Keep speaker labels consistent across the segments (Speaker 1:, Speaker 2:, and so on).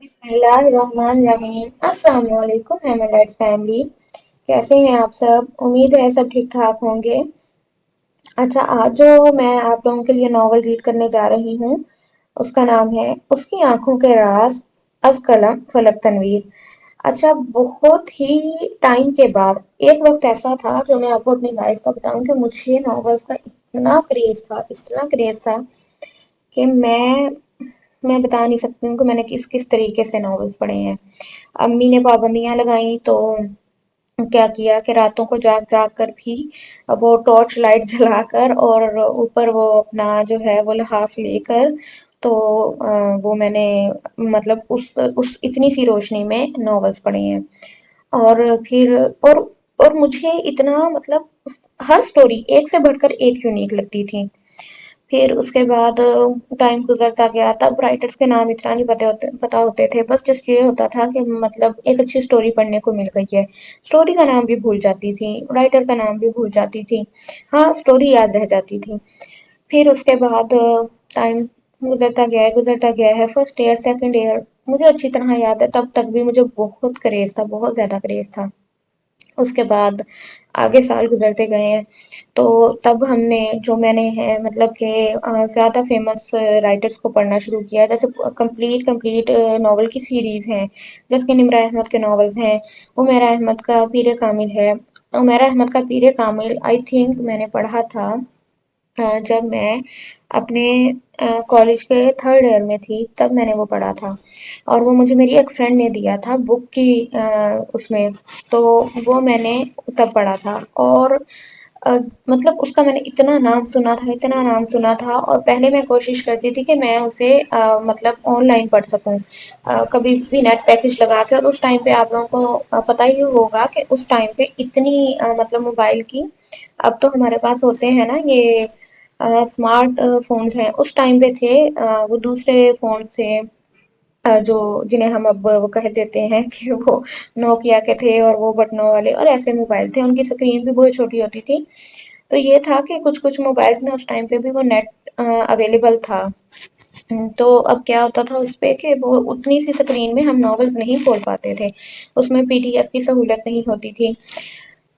Speaker 1: बिस्मिल्लाहिर्रहमानिर्रहीम। अस्सलाम वालेकुम हेमलैट फैमिली। कैसे हैं आप सब? उम्मीद है सब ठीक ठाक होंगे। अच्छा, आज जो मैं आप लोगों के लिए नॉवल रीड करने जा रही हूँ उसका नाम है उसकी आंखों के राज, अज़ कलम फलक तनवीर। अच्छा, बहुत ही टाइम के बाद एक वक्त ऐसा था जो मैं आपको अपनी लाइफ का बताऊं कि मुझे नॉवेल्स का इतना क्रेज था कि मैं बता नहीं सकती हूँ कि मैंने किस किस तरीके से नॉवेल्स पढ़े हैं। अम्मी ने पाबंदियां लगाई तो क्या किया कि रातों को जाग जाग कर भी वो टॉर्च लाइट जलाकर और ऊपर वो अपना जो है वो लिहाफ लेकर तो वो मैंने मतलब उस इतनी सी रोशनी में नॉवेल्स पढ़े हैं। और फिर और और मुझे इतना मतलब हर स्टोरी एक से बढ़कर एक यूनिक लगती थी। फिर उसके बाद टाइम गुजरता गया, तब राइटर्स के नाम इतना नहीं पता होते थे। बस जस्ट ये होता था कि मतलब एक अच्छी स्टोरी पढ़ने को मिल गई है। स्टोरी का नाम भी भूल जाती थी, राइटर का नाम भी भूल जाती थी। हाँ, स्टोरी याद रह जाती थी। फिर उसके बाद टाइम गुजरता गया है। फर्स्ट ईयर, सेकंड ईयर मुझे अच्छी तरह याद है, तब तक भी मुझे बहुत क्रेज था, बहुत ज्यादा क्रेज था। उसके बाद आगे साल गुजरते गए हैं तो तब हमने जो मैंने है मतलब कि ज़्यादा फेमस राइटर्स को पढ़ना शुरू किया। जैसे कंप्लीट कंप्लीट नॉवल की सीरीज हैं, जैसे कि निम्रा अहमद के नॉवेल्स हैं, उमेरा अहमद का पीर कामिल है। उमेरा अहमद का पीर कामिल आई थिंक मैंने पढ़ा था जब मैं अपने कॉलेज के थर्ड ईयर में थी, तब मैंने वो पढ़ा था। और वो मुझे मेरी एक फ्रेंड ने दिया था बुक की उसमें, तो वो मैंने तब पढ़ा था। और अ, मतलब उसका मैंने इतना नाम सुना था और पहले मैं कोशिश करती थी कि मैं उसे मतलब ऑनलाइन पढ़ सकूं, कभी भी नेट पैकेज लगा के। और उस टाइम पे आप लोगों को पता ही होगा कि उस टाइम पे इतनी मतलब मोबाइल की, अब तो हमारे पास होते हैं ना ये स्मार्ट फोन्स हैं, उस टाइम पे थे वो दूसरे फोन से जो जिन्हें हम अब वो कह देते हैं कि वो नोकिया के थे और वो बटनों वाले और ऐसे मोबाइल थे, उनकी स्क्रीन भी बहुत छोटी होती थी। तो ये था कि कुछ कुछ मोबाइल्स में उस टाइम पे भी वो नेट अवेलेबल था। तो अब क्या होता था उस पे कि वो उतनी सी स्क्रीन में हम नॉवेल्स नहीं खोल पाते थे, उसमें पीडीएफ की सहूलत नहीं होती थी।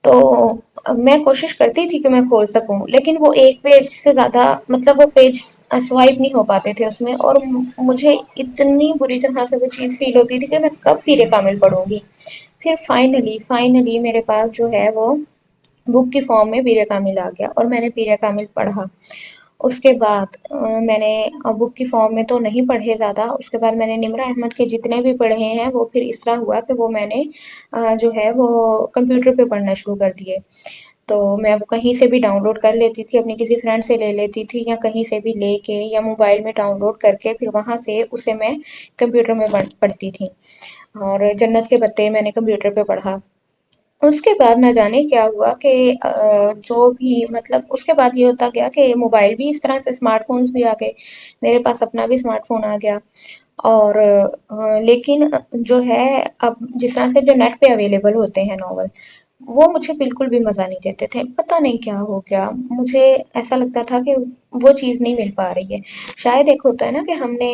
Speaker 1: तो मैं कोशिश करती थी कि मैं खोल सकूं, लेकिन वो एक पेज से ज्यादा मतलब वो पेज स्वाइप नहीं हो पाते थे उसमें। और मुझे इतनी बुरी तरह से वो चीज फील होती थी कि मैं कब पीरे कामिल पढ़ूंगी। फिर फाइनली फाइनली मेरे पास जो है वो बुक की फॉर्म में पीरे कामिल आ गया और मैंने पीरे कामिल पढ़ा। उसके बाद मैंने बुक की फॉर्म में तो नहीं पढ़े ज़्यादा। उसके बाद मैंने निम्रा अहमद के जितने भी पढ़े हैं वो फिर इस तरह हुआ कि वो मैंने जो है वो कंप्यूटर पे पढ़ना शुरू कर दिए। तो मैं वो कहीं से भी डाउनलोड कर लेती थी, अपनी किसी फ्रेंड से ले लेती थी या कहीं से भी लेके या मोबाइल में डाउनलोड करके फिर वहां से उसे मैं कंप्यूटर में पढ़ती थी। और जन्नत के पत्ते मैंने कंप्यूटर पे पढ़ा। उसके बाद ना जाने क्या हुआ कि जो भी मतलब उसके बाद ये होता गया कि मोबाइल भी इस तरह से स्मार्टफोन्स भी आ गए, मेरे पास अपना भी स्मार्टफोन आ गया। और लेकिन जो है अब जिस तरह से जो नेट पे अवेलेबल होते हैं नॉवल, वो मुझे बिल्कुल भी मजा नहीं देते थे। पता नहीं क्या हो गया, मुझे ऐसा लगता था कि वो चीज नहीं मिल पा रही है। शायद एक होता है ना कि हमने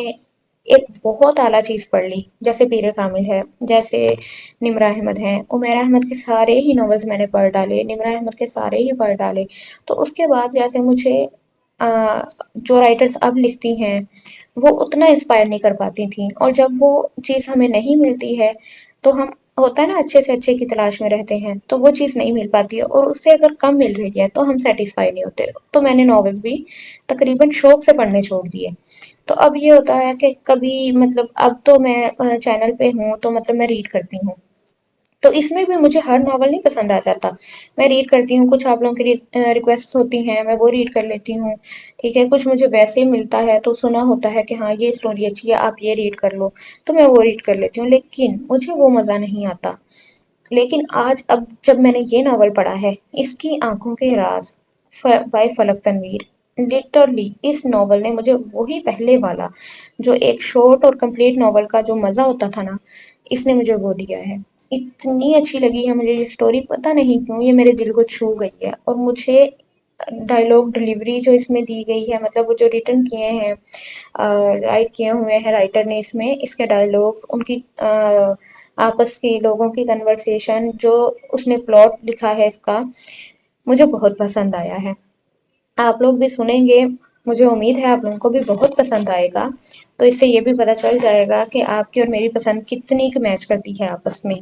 Speaker 1: एक बहुत आला चीज पढ़ ली, जैसे पीरे कामिल है, जैसे निम्रा अहमद है, उमेरा अहमद के सारे ही नॉवेल्स मैंने पढ़ डाले, निम्रा अहमद के सारे ही पढ़ डाले। तो उसके बाद जैसे मुझे जो राइटर्स अब लिखती हैं वो उतना इंस्पायर नहीं कर पाती थी। और जब वो चीज़ हमें नहीं मिलती है तो हम होता है ना अच्छे से अच्छे की तलाश में रहते हैं, तो वो चीज़ नहीं मिल पाती है और उससे अगर कम मिल रही है तो हम सेटिस्फाई नहीं होते। तो मैंने नॉवेल भी तकरीबन शौक से पढ़ने छोड़ दिए। तो अब ये होता है कि कभी मतलब अब तो मैं चैनल पे हूँ तो मतलब मैं रीड करती हूँ, तो इसमें भी मुझे हर नॉवल नहीं पसंद आ जाता। मैं रीड करती हूँ, कुछ आप लोगों की रिक्वेस्ट होती हैं, मैं वो रीड कर लेती हूँ। ठीक है, कुछ मुझे वैसे ही मिलता है तो सुना होता है कि हाँ ये स्टोरी अच्छी है, आप ये रीड कर लो, तो मैं वो रीड कर लेती हूँ, लेकिन मुझे वो मज़ा नहीं आता। लेकिन आज अब जब मैंने ये नॉवल पढ़ा है, इसकी आंखों के राज बाय फलक तनवीर, लिटरली इस नॉवल ने मुझे वही पहले वाला जो एक शॉर्ट और कंप्लीट नॉवल का जो मजा होता था ना, इसने मुझे वो दिया है। इतनी अच्छी लगी है मुझे ये स्टोरी, पता नहीं क्यों ये मेरे दिल को छू गई है। और मुझे ڈائلاگ ڈلیوری جو اس میں دی گئی ہے، مطلب وہ جو ریٹن کیے ہیں، رائٹ کیے ہوئے ہیں رائٹر نے، اس کے ڈائلاگ، ان کی آپس کی لوگوں کی کنورسیشن، جو اس نے پلاٹ لکھا ہے اس کا، مجھے بہت پسند آیا ہے۔ آپ لوگ بھی سنیں گے، مجھے امید ہے آپ لوگوں کو بھی بہت پسند آئے گا، تو اس سے یہ بھی پتہ چل جائے گا کہ آپ کی اور میری پسند کتنی میچ کرتی ہے آپس میں۔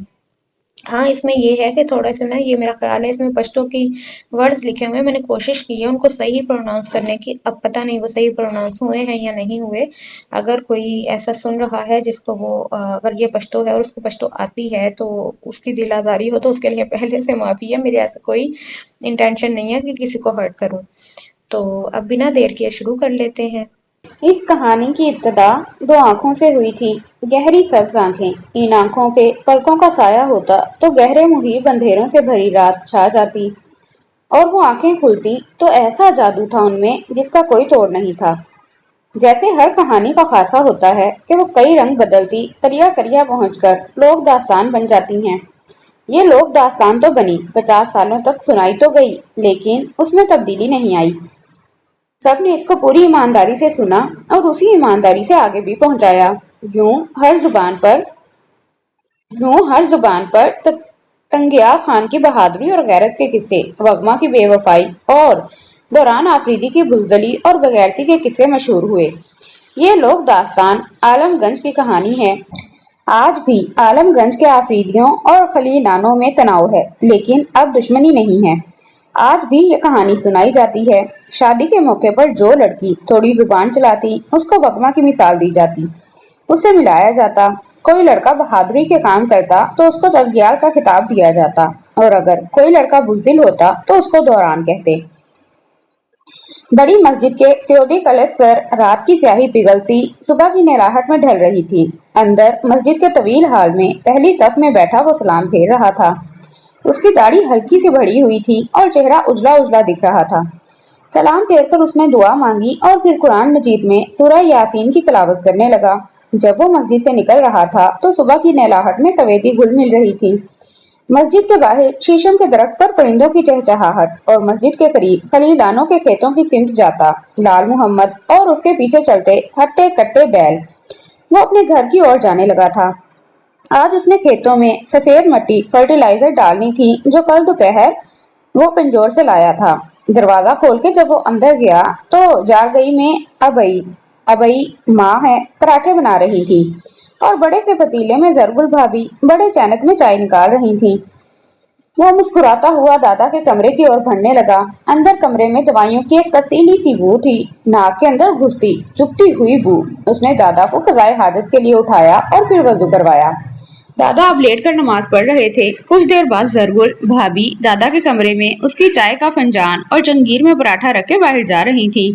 Speaker 1: ہاں اس میں یہ ہے کہ تھوڑا سا نا، یہ میرا خیال ہے اس میں پشتو کی ورڈز لکھے ہوئے ہیں، میں نے کوشش کی ہے ان کو صحیح پروناؤنس کرنے کی، اب پتہ نہیں وہ صحیح پروناؤنس ہوئے ہیں یا نہیں ہوئے۔ اگر کوئی ایسا سن رہا ہے جس کو وہ اگر یہ پشتو ہے اور اس کو پشتو آتی ہے تو اس کی دل آزاری ہو، تو اس کے لیے پہلے سے معافی ہے، میرے ایسا کوئی انٹینشن نہیں ہے کہ کسی کو ہرٹ کروں۔ تو اب بنا دیر کیے شروع کر لیتے ہیں۔
Speaker 2: اس کہانی کی ابتدا دو آنکھوں سے ہوئی تھی، گہری سبز آنکھیں۔ ان آنکھوں پہ پلکوں کا سایہ ہوتا تو گہرے محیط اندھیروں سے بھری رات چھا جاتی، اور وہ آنکھیں کھلتی تو ایسا جادو تھا ان میں جس کا کوئی توڑ نہیں تھا۔ جیسے ہر کہانی کا خاصہ ہوتا ہے کہ وہ کئی رنگ بدلتی، کریا کریا پہنچ کر لوک داستان بن جاتی ہیں۔ یہ لوک داستان تو بنی، 50 سالوں تک سنائی تو گئی، لیکن اس میں تبدیلی نہیں آئی۔ سب نے اس کو پوری ایمانداری سے سنا اور اسی ایمانداری سے آگے بھی پہنچایا۔ یوں ہر زبان پر تنگیار خان کی بہادری اور غیرت کے قصے، وگما کی بے وفائی اور دوران آفریدی کی بزدلی اور بغیرتی کے قصے مشہور ہوئے۔ یہ لوک داستان عالم گنج کی کہانی ہے۔ آج بھی عالم گنج کے آفریدیوں اور خلیلانوں میں تناؤ ہے، لیکن اب دشمنی نہیں ہے۔ آج بھی یہ کہانی سنائی جاتی ہے۔ شادی کے موقع پر جو لڑکی تھوڑی زبان چلاتی اس کو وگما کی مثال دی جاتی، اس سے ملایا جاتا۔ کوئی لڑکا بہادری کے کام کرتا تو اس کو تغیار کا خطاب دیا جاتا، اور اگر کوئی لڑکا بزدل ہوتا تو اس کو دوران کہتے۔ بڑی مسجد کے قیودی کلش پر رات کی سیاہی پگھلتی صبح کی نراہٹ میں ڈھل رہی تھی۔ اندر مسجد کے طویل ہال میں پہلی صف میں بیٹھا وہ سلام پھیر رہا تھا۔ اس کی داڑھی ہلکی سی بڑھی ہوئی تھی اور چہرہ اجلا اجلا دکھ رہا تھا۔ سلام پھیر کر اس نے دعا مانگی اور پھر قرآن مجید میں سورہ یاسین کی تلاوت کرنے لگا۔ جب وہ مسجد سے نکل رہا تھا تو صبح کی نلاہٹ میں سویدی گھل مل رہی تھی۔ مسجد کے باہر شیشم کے درخت پر پرندوں کی چہچہاہٹ اور مسجد کے قریب خلیلانوں کے کھیتوں کی سمت جاتا لال محمد اور اس کے پیچھے چلتے ہٹے کٹے بیل، وہ اپنے گھر کی اور جانے لگا تھا۔ آج اس نے کھیتوں میں سفید مٹی فرٹیلائزر ڈالنی تھی جو کل دوپہر وہ پنجور سے لایا تھا۔ دروازہ کھول کے جب وہ اندر گیا تو جارگئی میں ابئی ماں ہے پراٹھے بنا رہی تھی اور بڑے سے پتیلے میں زرگل بھابھی بڑے چینک میں چائے نکال رہی تھی۔ وہ مسکراتا ہوا دادا کے کمرے کی اور بڑھنے لگا۔ اندر کمرے میں دوائیوں کی ایک کسیلی سی بو تھی، ناک کے اندر گھستی چپتی ہوئی بو۔ اس نے دادا کو قضائے حاجت کے لیے اٹھایا اور پھر وضو کروایا۔ دادا اب لیٹ کر نماز پڑھ رہے تھے۔ کچھ دیر بعد زرگل بھابھی دادا کے کمرے میں اس کی چائے کا فنجان اور جنگیر میں پراٹھا رکھ کے باہر جا رہی تھی۔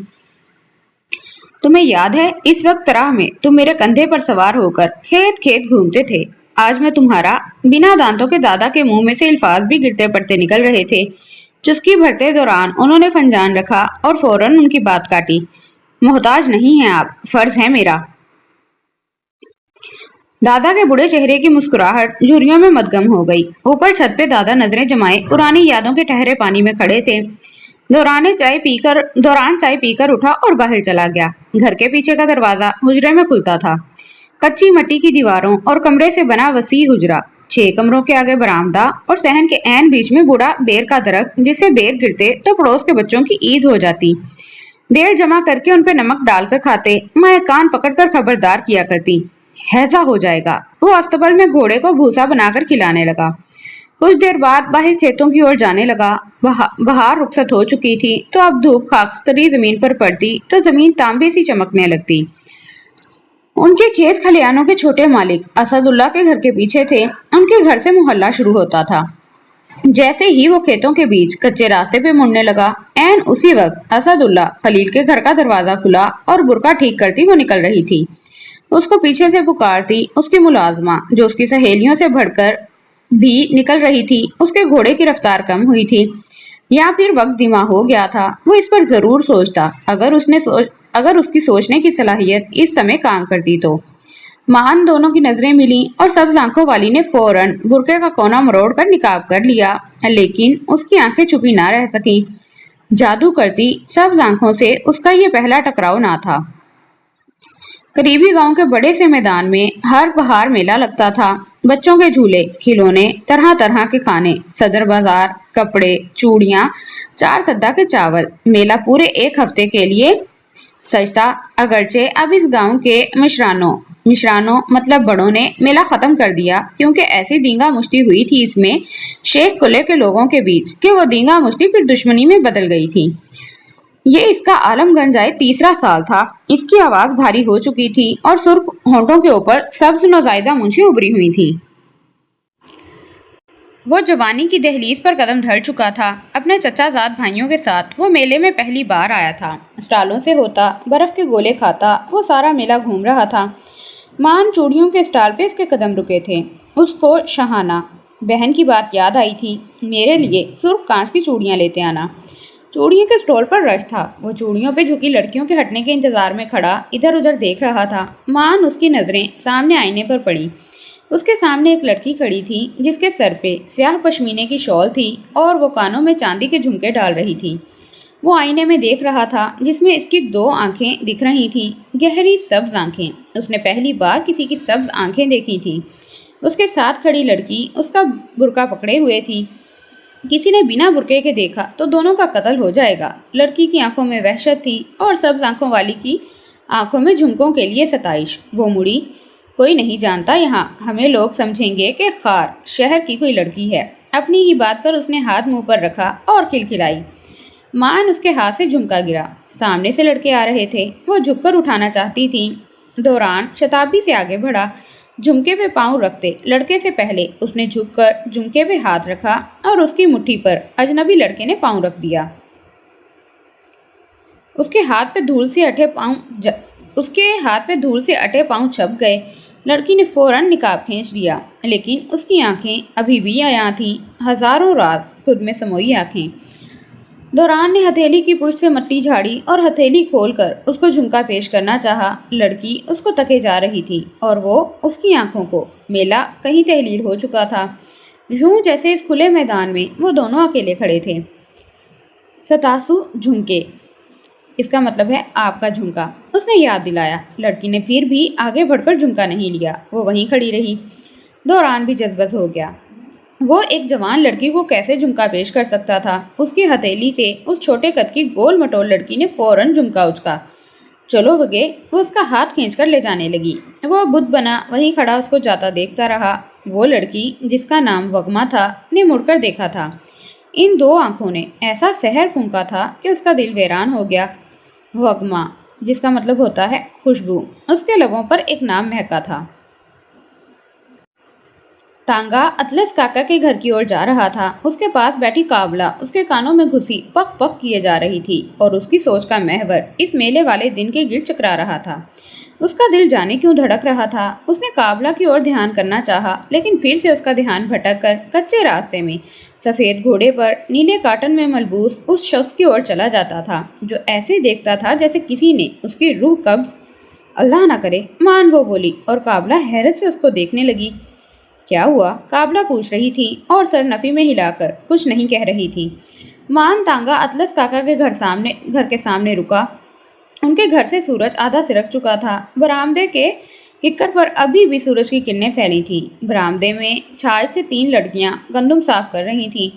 Speaker 2: تمہیں یاد ہے اس وقت راہ میں تم میرے کندھے پر سوار ہو کر کھیت کھیت گھومتے تھے؟ آج میں تمہارا بنا دانتوں کے دادا کے منہ میں سے الفاظ بھی گرتے پڑتے نکل رہے تھے۔ چسکی بھرتے دوران انہوں نے فنجان رکھا اور فوراً ان کی بات کاٹی۔ محتاج نہیں ہیں آپ، فرض ہے میرا۔ دادا کے بڑے چہرے کی مسکراہٹ جھریوں میں مدغم ہو گئی۔ اوپر چھت پہ دادا نظریں جمائے پرانی یادوں کے ٹھہرے پانی میں کھڑے تھے۔ دوران چائے پی کر اٹھا اور باہر چلا گیا۔ گھر کے پیچھے کا دروازہ حجرے میں کھلتا تھا۔ کچی مٹی کی دیواروں اور کمرے سے بنا وسیع حجرہ، 6 کمروں کے آگے برآمدہ اور صحن کے عین بیچ میں بوڑھا بیر کا درخت، جس سے بیر گرتے تو پڑوس کے بچوں کی عید ہو جاتی۔ بیر جمع کر کے ان پہ نمک ڈال کر کھاتے، ماں کان پکڑ کر خبردار کیا کرتی، ہیضہ ہو جائے گا۔ وہ استبل میں گھوڑے کو بھوسا بنا کر کھلانے لگا۔ کچھ دیر بعد باہر کھیتوں کی اور جانے لگا۔ بہار رخصت ہو چکی تھی تو اب دھوپ خاکستری زمین پر پڑتی تو زمین تانبے سی چمکنے لگتی۔ ان کے کھیت کھلیانوں کے چھوٹے مالک اسد اللہ کے گھر کے پیچھے تھے۔ ان کے گھر سے محلہ شروع ہوتا تھا۔ جیسے ہی وہ کھیتوں کے بیچ کچے راستے پہ مڑنے لگا، عین اسی وقت اسد اللہ خلیل کے گھر کا دروازہ کھلا اور برقع ٹھیک کرتی وہ نکل رہی تھی۔ اس کو پیچھے سے پکارتی اس کی ملازمہ، جو اس کی سہیلیوں سے بڑھ کر بھی نکل رہی تھی۔ اس کے گھوڑے کی رفتار کم ہوئی تھی یا پھر وقت دھیما ہو گیا تھا، وہ اس پر ضرور سوچتا اگر اس کی سوچنے کی صلاحیت اس سمے کام کرتی تو۔ مہان دونوں کی نظریں ملیں اور سبز آنکھوں والی نے فوراً برقعے کا کونا مروڑ کر نقاب کر لیا، لیکن اس کی آنکھیں چھپی نہ رہ سکیں۔ जादू करती सब्ज आंखों से उसका ये पहला टकराव ना था। करीबी गांव के बड़े से मैदान में हर बहार मेला लगता था। बच्चों के झूले, खिलौने, तरह तरह के खाने, सदर बाजार, कपड़े, चूड़ियां, चार सद्दा के चावल। मेला पूरे एक हफ्ते के लिए सजता। अगरचे अब इस गांव के मिश्रानों मतलब बड़ों ने मेला खत्म कर दिया, क्योंकि ऐसी दींगा मुश्ती हुई थी इसमें शेख कुले के लोगों के बीच कि वो दींगा मुश्ती फिर दुश्मनी में बदल गई थी। ये इसका आलमगंज आए तीसरा साल था। इसकी आवाज भारी हो चुकी थी और सुर्ख होंठों के ऊपर सब्ज नौजायदा मूंछें उभरी हुई थी। वो जवानी की दहलीज पर कदम धर चुका था। अपने चचाजाद भाइयों के साथ वो मेले में पहली बार आया था। स्टॉलों से होता, बर्फ के गोले खाता वो सारा मेला घूम रहा था। मान चूड़ियों के स्टॉल पे उसके कदम रुके थे। उसको शहाना बहन की बात याद आई थी, मेरे लिए सुर्ख कांच की चूड़ियां लेते आना। चूड़ियों के स्टॉल पर रश था। वो चूड़ियों पे झुकी लड़कियों के हटने के इंतजार में खड़ा इधर उधर देख रहा था। मान उसकी नजरें सामने आईने पर पड़ी। उसके सामने एक लड़की खड़ी थी जिसके सर पे स्याह पश्मीने की शॉल थी और वो कानों में चांदी के झुमके डाल रही थी। वो आईने में देख रहा था जिसमें इसकी दो आंखें दिख रही थीं, गहरी सब्ज आंखें। उसने पहली बार किसी की सब्ज आंखें देखी थी। उसके साथ खड़ी लड़की उसका बुर्का पकड़े हुए थी। किसी ने बिना बुर्के के देखा तो दोनों का कत्ल हो जाएगा। लड़की की आंखों में वहशत थी और सब्ज आंखों वाली की आंखों में झुमकों के लिए सताइश। वो मुड़ी, कोई नहीं जानता यहाँ, हमें लोग समझेंगे कि खार शहर की कोई लड़की है। अपनी ही बात पर उसने हाथ मुंह पर रखा और खिलखिलाई। मान उसके हाथ से झुमका गिरा। सामने से लड़के आ रहे थे। वो झुककर उठाना चाहती थी। दौरान शताब्दी से आगे बढ़ा। झुमके पे पांव रखते लड़के से पहले उसने झुककर झुमके पे हाथ रखा और उसकी मुट्ठी पर अजनबी लड़के ने पांव रख दिया। उसके हाथ पे धूल से अटे पांव छप गए। लड़की ने फौरन निकाब खींच लिया, लेकिन उसकी आंखें अभी भी आया थीं, हजारों राज खुद में समोई आंखें। दौरान ने हथेली की पुष्ट से मट्टी झाड़ी और हथेली खोलकर उसको झुमका पेश करना चाहा। लड़की उसको तके जा रही थी और वो उसकी आंखों को। मेला कहीं तहलील हो चुका था, यूं जैसे इस खुले मैदान में वो दोनों अकेले खड़े थे। सतासु झुमके, इसका मतलब है आपका झुमका, उसने याद दिलाया। लड़की ने फिर भी आगे बढ़कर झुमका नहीं लिया, वो वहीं खड़ी रही। दौरान भी जज्बस हो गया। वो एक जवान लड़की को कैसे झुमका पेश कर सकता था। उसकी हथेली से उस छोटे कद की गोल मटोल लड़की ने फौरन झुमका उचका। चलो वगे, वो उसका हाथ खींचकर ले जाने लगी। वो बुद्ध बना वहीं खड़ा उसको जाता देखता रहा। वो लड़की जिसका नाम वगमा था ने मुड़कर देखा था। इन दो आंखों ने ऐसा सहर फूंका था कि उसका दिल वीरान हो गया। वगमा, जिसका मतलब होता है खुशबू। उसके लबों पर एक नाम महका था। तांगा अतलस काका के घर की ओर जा रहा था। उसके पास बैठी काबला उसके कानों में घुसी पक पक किए जा रही थी और उसकी सोच का महवर इस मेले वाले दिन के गिर्द चकरा रहा था। उसका दिल जाने क्यों धड़क रहा था। उसने काबला की ओर ध्यान करना चाहा, लेकिन फिर से उसका ध्यान भटक कर कच्चे रास्ते में सफ़ेद घोड़े पर नीले काटन में मलबूस उस शख्स की ओर चला जाता था, जो ऐसे देखता था जैसे किसी ने उसकी रूह कब्ज। अल्लाह ना करे, मान वो बोली और काबला हैरत से उसको देखने लगी। क्या हुआ, काबला पूछ रही थी और सर नफ़ी में हिलाकर कुछ नहीं कह रही थी। मान तांगा अतलस काका के घर के सामने रुका। उनके घर से सूरज आधा सिरक चुका था। बरामदे के किक्कर पर अभी भी सूरज की किरणें फैली थी। बरामदे में छाछ से 3 लड़कियां गंदुम साफ कर रही थीं।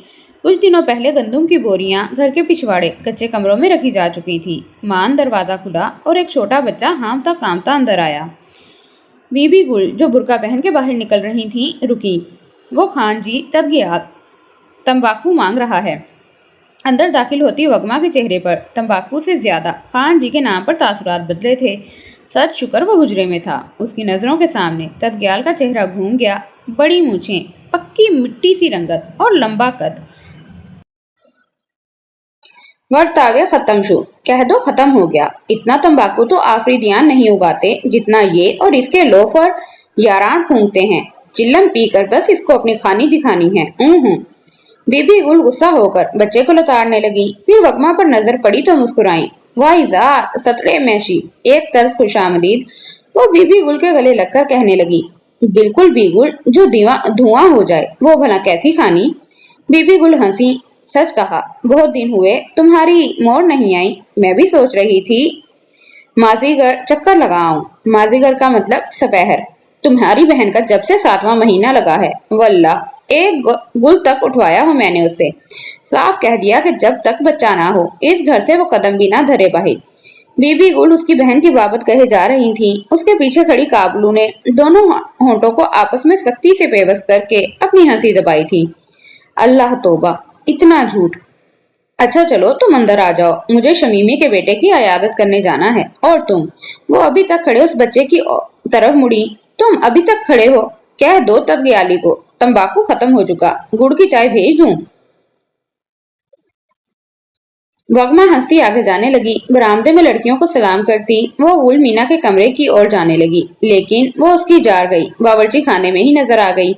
Speaker 2: कुछ दिनों पहले गंदुम की बोरियां घर के पिछवाड़े कच्चे कमरों में रखी जा चुकी थी। मान दरवाज़ा खुला और एक छोटा बच्चा हांफता कांपता अंदर आया। बीबी गुल, जो बुर्का पहन के बाहर निकल रही थीं, रुकी। वो खान जी तदगियाल तंबाकू मांग रहा है। अंदर दाखिल होती वगमा के चेहरे पर तंबाकू से ज्यादा खान जी के नाम पर तासुरात बदले थे। सच शुक्र वो हुजरे में था। उसकी नजरों के सामने तदग्याल का चेहरा घूम गया। बड़ी मूछें, पक्की मिट्टी सी रंगत और लंबा कद। वर्तावे खत्म शो, कह दो खत्म हो गया। इतना तंबाकू तो आफरीदियान नहीं उगाते जितना ये और इसके लोफर यारान फूंकते हैं। चिल्लम पीकर बस इसको अपनी खानी दिखानी है। बीबी गुल गुस्सा होकर बच्चे को लताड़ने लगी। फिर वगमा पर नजर पड़ी तो मुस्कुराई। वाइजा सतरे मैशी, एक तर्ज खुशामदीद। वो बीबी गुल के गले लगकर कहने लगी, बिल्कुल बीगुल, जो धुआं हो जाए। वो भला कैसी खानी। बीबी गुल हंसी। सच कहा, बहुत दिन हुए तुम्हारी मोड़ नहीं आई। मैं भी सोच रही थी माजीगर चक्कर लगाऊं। माजीगर का मतलब सपहर। तुम्हारी बहन का जब से 7वां महीना लगा है, वल्लाह एक गुल तक उठवाया हूं मैंने उससे। साफ कह दिया कि जब तक बच्चा ना हो इस घर से वो कदम भी ना धरे बाहिर। बीबी गुल उसकी बहन की बाबत कहे जा रही थी। उसके पीछे खड़ी काबलू ने दोनों होंठों को आपस में सख्ती से पेवस्त करके अपनी हंसी दबाई थी। अल्लाह तौबा, इतना झूठ। अच्छा चलो तुम अंदर आ जाओ, मुझे शमीमी के बेटे की अयादत करने जाना है। और तुम, वो अभी तक खड़े उस बच्चे की तरफ मुड़ी, तुम अभी तक खड़े हो, कह दो तदगियाली को तंबाकू खत्म हो चुका, गुड़ की चाय भेज दूं। वगमा हंसती आगे जाने लगी। बरामदे में लड़कियों को सलाम करती वो गुल मीना के कमरे की ओर जाने लगी, लेकिन वो उसकी जार गई, बावर्ची खाने में ही नजर आ गई।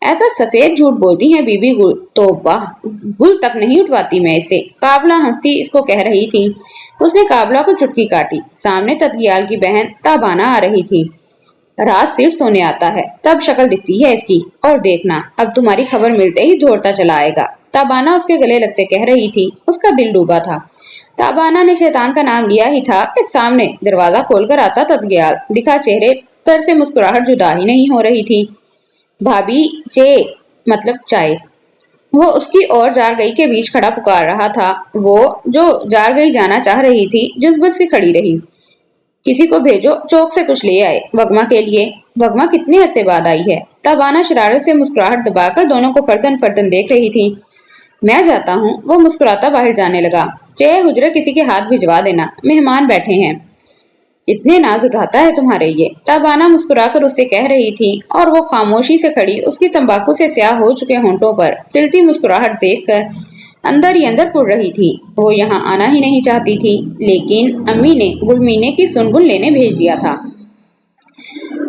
Speaker 2: ऐसा सफेद झूठ बोलती है बीबी गुल, तो वाह, गुल तक नहीं उठवाती मैं इसे। काबला हंसती इसको कह रही थी। उसने काबला को चुटकी काटी। सामने तदगियाल की बहन ताबाना आ रही थी। रात सिर्फ सोने आता है तब शक्ल दिखती है इसकी, और देखना अब तुम्हारी खबर मिलते ही दौड़ता चला आएगा। ताबाना उसके गले लगते कह रही थी। उसका दिल डूबा था। ताबाना ने शैतान का नाम लिया ही था कि सामने दरवाजा खोलकर आता तदगियाल दिखा। चेहरे पर से मुस्कुराहट जुदा ही नहीं हो रही थी। भाभी चे मतलब चाय। वो उसकी और जार गई के बीच खड़ा पुकार रहा था। वो जो जार गई जाना चाह रही थी जुज्बत से खड़ी रही। किसी को भेजो, चौक से कुछ ले आए वगमा के लिए। वगमा कितने अरसे बाद आई है। तबाना शरारत से मुस्कुराहट दबाकर दोनों को फर्दन फर्दन देख रही थी। मैं जाता हूँ। वो मुस्कुराता बाहर जाने लगा। चे हुजरे किसी के हाथ भिजवा देना, मेहमान बैठे हैं। इतने नाज उठाता है तुम्हारे ये, तबाना मुस्कुराकर उससे कह रही थी, और वो खामोशी से खड़ी उसकी तंबाकू से स्याह हो चुके होंठों पर तिलती मुस्कुराहट देखकर अंदर ही अंदर पुड़ रही थी। वो यहाँ आना ही नहीं चाहती थी, लेकिन अम्मी ने गुलमीने की सुनगुन लेने भेज दिया था।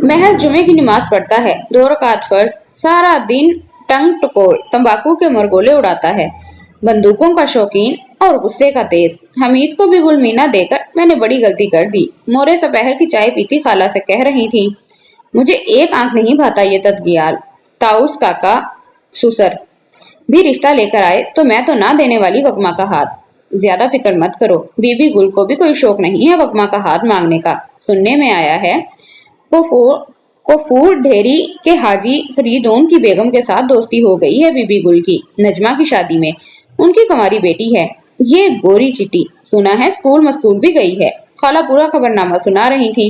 Speaker 2: महज जुमे की नमाज पढ़ता है, 2 रकात फर्ज, सारा दिन टंग टकोर तंबाकू के मरगोले उड़ाता है, बंदूकों का शौकीन और गुस्से का तेज। हमीद को भी गुलमीना देकर मैंने बड़ी गलती कर दी। मोरे सपहर की चाय पीती खाला से कह रही थी। मुझे एक आंख नहीं भाता ये तदगियाल। ताउस काका सुसर भी रिश्ता लेकर आए तो मैं तो ना देने वाली वगमा का हाथ। ज्यादा फिक्र मत करो, बीबी गुल को भी कोई शौक नहीं है वगमा का हाथ मांगने का। सुनने में आया है कोफूर ढेरी के हाजी फरीदोन की बेगम के साथ दोस्ती हो गई है बीबी गुल की नजमा की शादी में। उनकी कुंवारी बेटी है ये गोरी चिट्टी। सुना है स्कूल मस्कूल भी गई है। खाला पूरा खबरनामा सुना रही थी।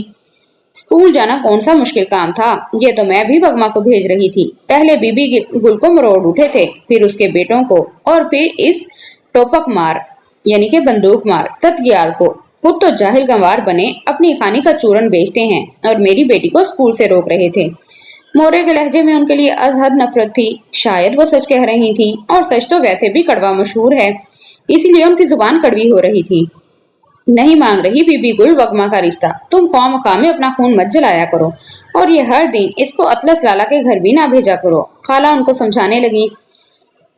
Speaker 2: स्कूल जाना कौन सा मुश्किल काम था। ये तो मैं भी वगमा को भेज रही थी। पहले बीबी गुल को मरोड़ उठे थे, फिर उसके बेटों को, और फिर इस टोपक मार यानी कि बंदूक मार तदगियाल को। खुद तो जाहिल गंवार बने अपनी खानी का चूरन बेचते हैं, और मेरी बेटी को स्कूल से रोक रहे थे। मोरे के लहजे में उनके लिए अजहद नफरत थी। शायद वो सच कह रही थी, और सच तो वैसे भी कड़वा मशहूर है, इसलिए उनकी जुबान कड़वी हो रही थी। नहीं मांग रही बीबी गुल वगमा का रिश्ता। तुम कौम मकाम में अपना खून मत जलाया करो, और ये हर दिन इसको अतलस लाला के घर भी ना भेजा करो। खाला उनको समझाने लगी।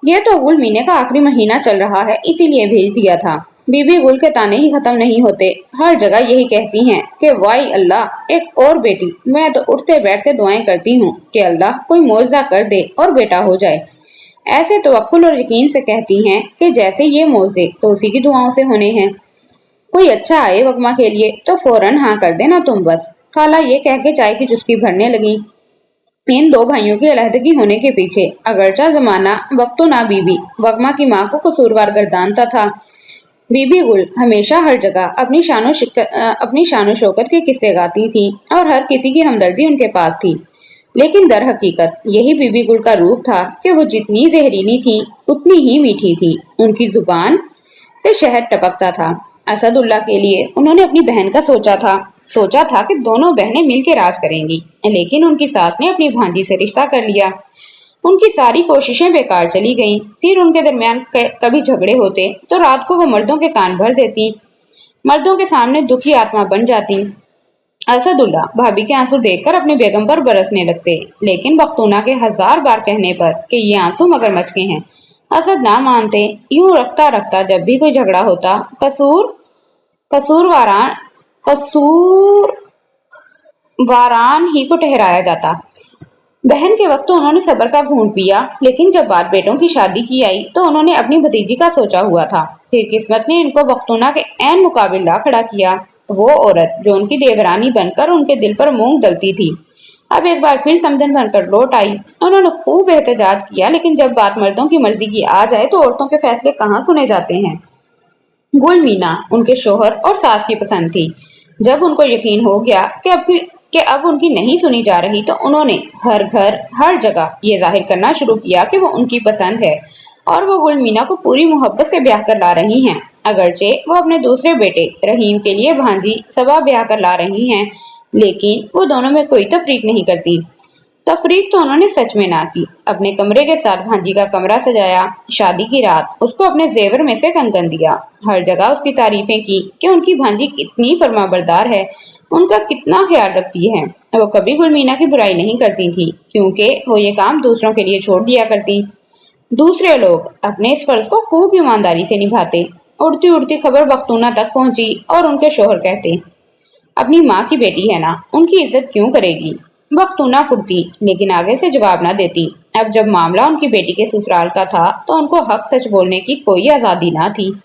Speaker 2: ये तो गुल महीने का आखिरी महीना चल रहा है, इसीलिए भेज दिया था। बीबी गुल के ताने ही खत्म नहीं होते। हर जगह यही कहती हैं कि वाई अल्लाह एक और बेटी। मैं तो उठते बैठते दुआएं करती हूँ कि अल्लाह कोई मौजज़ा कर दे और बेटा हो जाए। ऐसे तवक्कुल और यकीन से कहती हैं कि जैसे ये मौजे तो उसी की दुआओं से होने हैं। कोई अच्छा आए वगमा के लिए तो फौरन हाँ कर देना तुम बस। खाला ये कह के चाय की चुस्की भरने लगी। इन दो भाइयों की अलहदगी होने के पीछे अगरचा जमाना वक्तो ना बीबी वगमा की माँ को कसूरवार गर्दानता था। बीबी गुल हमेशा हर जगह अपनी शानो शौकत के किस्से गाती थी, और हर किसी की हमदर्दी उनके पास थी। लेकिन दर हकीकत यही बीबी गुल का रूप था कि वो जितनी जहरीली थी उतनी ही मीठी थी। उनकी जुबान से शहद टपकता था। असदुल्ला के लिए उन्होंने अपनी बहन का सोचा था कि दोनों बहनें मिलकर राज करेंगी, लेकिन उनकी सास ने अपनी भांजी से रिश्ता कर लिया। उनकी सारी कोशिशें बेकार चली गईं। फिर उनके दरमियान कभी झगड़े होते तो रात को वो मर्दों के कान भर देती, मर्दों के सामने दुखी आत्मा बन जाती। असदुल्ला भाभी के आंसू देखकर अपने बेगम पर बरसने लगते, लेकिन बख्तूना के 1000 बार कहने पर कि ये आंसू मगरमच्छ के हैं, असद ना मानते। यूं रफ्ता रफ्ता जब भी कोई झगड़ा होता कसूरवारान कसूरवारान ही को ठहराया जाता। बहन के वक्त तो उन्होंने सब्र का घूंट पिया, लेकिन जब बात बेटों की शादी की आई तो उन्होंने अपनी भतीजी का सोचा हुआ था। फिर किस्मत ने इनको बख्तूना के ऐन मुकाबिल ला खड़ा किया। वो औरत जो उनकी देवरानी बनकर उनके दिल पर मूंग दलती थी, अब एक बार फिर समझन बनकर लौट आई। उन्होंने खूब एहतजाज किया, लेकिन जब बात मर्दों की मर्जी की आ जाए तो औरतों के फैसले कहाँ सुने जाते हैं। गुल मीना उनके शोहर और सास की पसंद थी। जब उनको यकीन हो गया कि अब उनकी नहीं सुनी जा रही, तो उन्होंने हर घर हर जगह ये जाहिर करना शुरू किया कि वो उनकी पसंद है और वो गुल मीना को पूरी मोहब्बत से ब्याह कर ला रही हैं। अगरचे वो अपने दूसरे बेटे रहीम के लिए भांजी सबा ब्याह कर ला रही हैं, लेकिन वो दोनों में कोई तफरीक नहीं करती। तफरीक तो उन्होंने सच में ना की। अपने कमरे के साथ भांजी का कमरा सजाया, शादी की रात उसको अपने जेवर में से कंगन दिया, हर जगह उसकी तारीफें की कि उनकी भांजी कितनी फरमाबरदार है, उनका कितना ख्याल रखती है। वो कभी गुलमीना की बुराई नहीं करती थी, क्योंकि वो ये काम दूसरों के लिए छोड़ दिया करती। दूसरे लोग अपने इस फर्ज को खूब ईमानदारी से निभाते। उड़ती उड़ती खबर बख्तूना तक पहुंची और उनके शोहर कहते, अपनी माँ की बेटी है ना, उनकी इज्जत क्यों करेगी। बख्तूना कुड़ती, लेकिन आगे से जवाब ना देती। अब जब मामला उनकी बेटी के ससुराल का था तो उनको हक सच बोलने की कोई आजादी ना थी।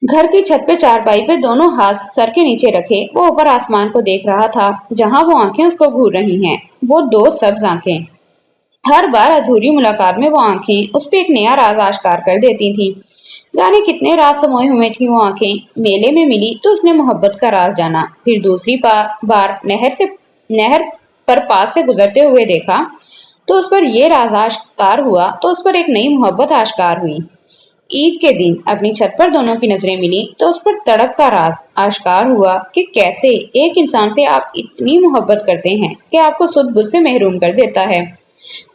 Speaker 2: घर की छत पे चारपाई पे दोनों हाथ सर के नीचे रखे वो ऊपर आसमान को देख रहा था, जहां वो आंखें उसको घूर रही हैं। वो दो सब्ज आंखें। हर बार अधूरी मुलाकात में वो आंखें उस पे एक नया राज आश्कार कर देती थी। जाने कितने राज समोए हुए थी वो आंखें। मेले में मिली तो उसने मोहब्बत का राज जाना, फिर दूसरी बार नहर पर पास से गुजरते हुए देखा तो उस पर यह राज आश्कार हुआ, तो उस पर एक नई मोहब्बत आश्कार हुई। ईद के दिन अपनी छत पर दोनों की नजरें मिली तो उस पर तड़प का राज आश्कार हुआ कि कैसे एक इंसान से आप इतनी मोहब्बत करते हैं कि आपको सुध बुध से महरूम कर देता है।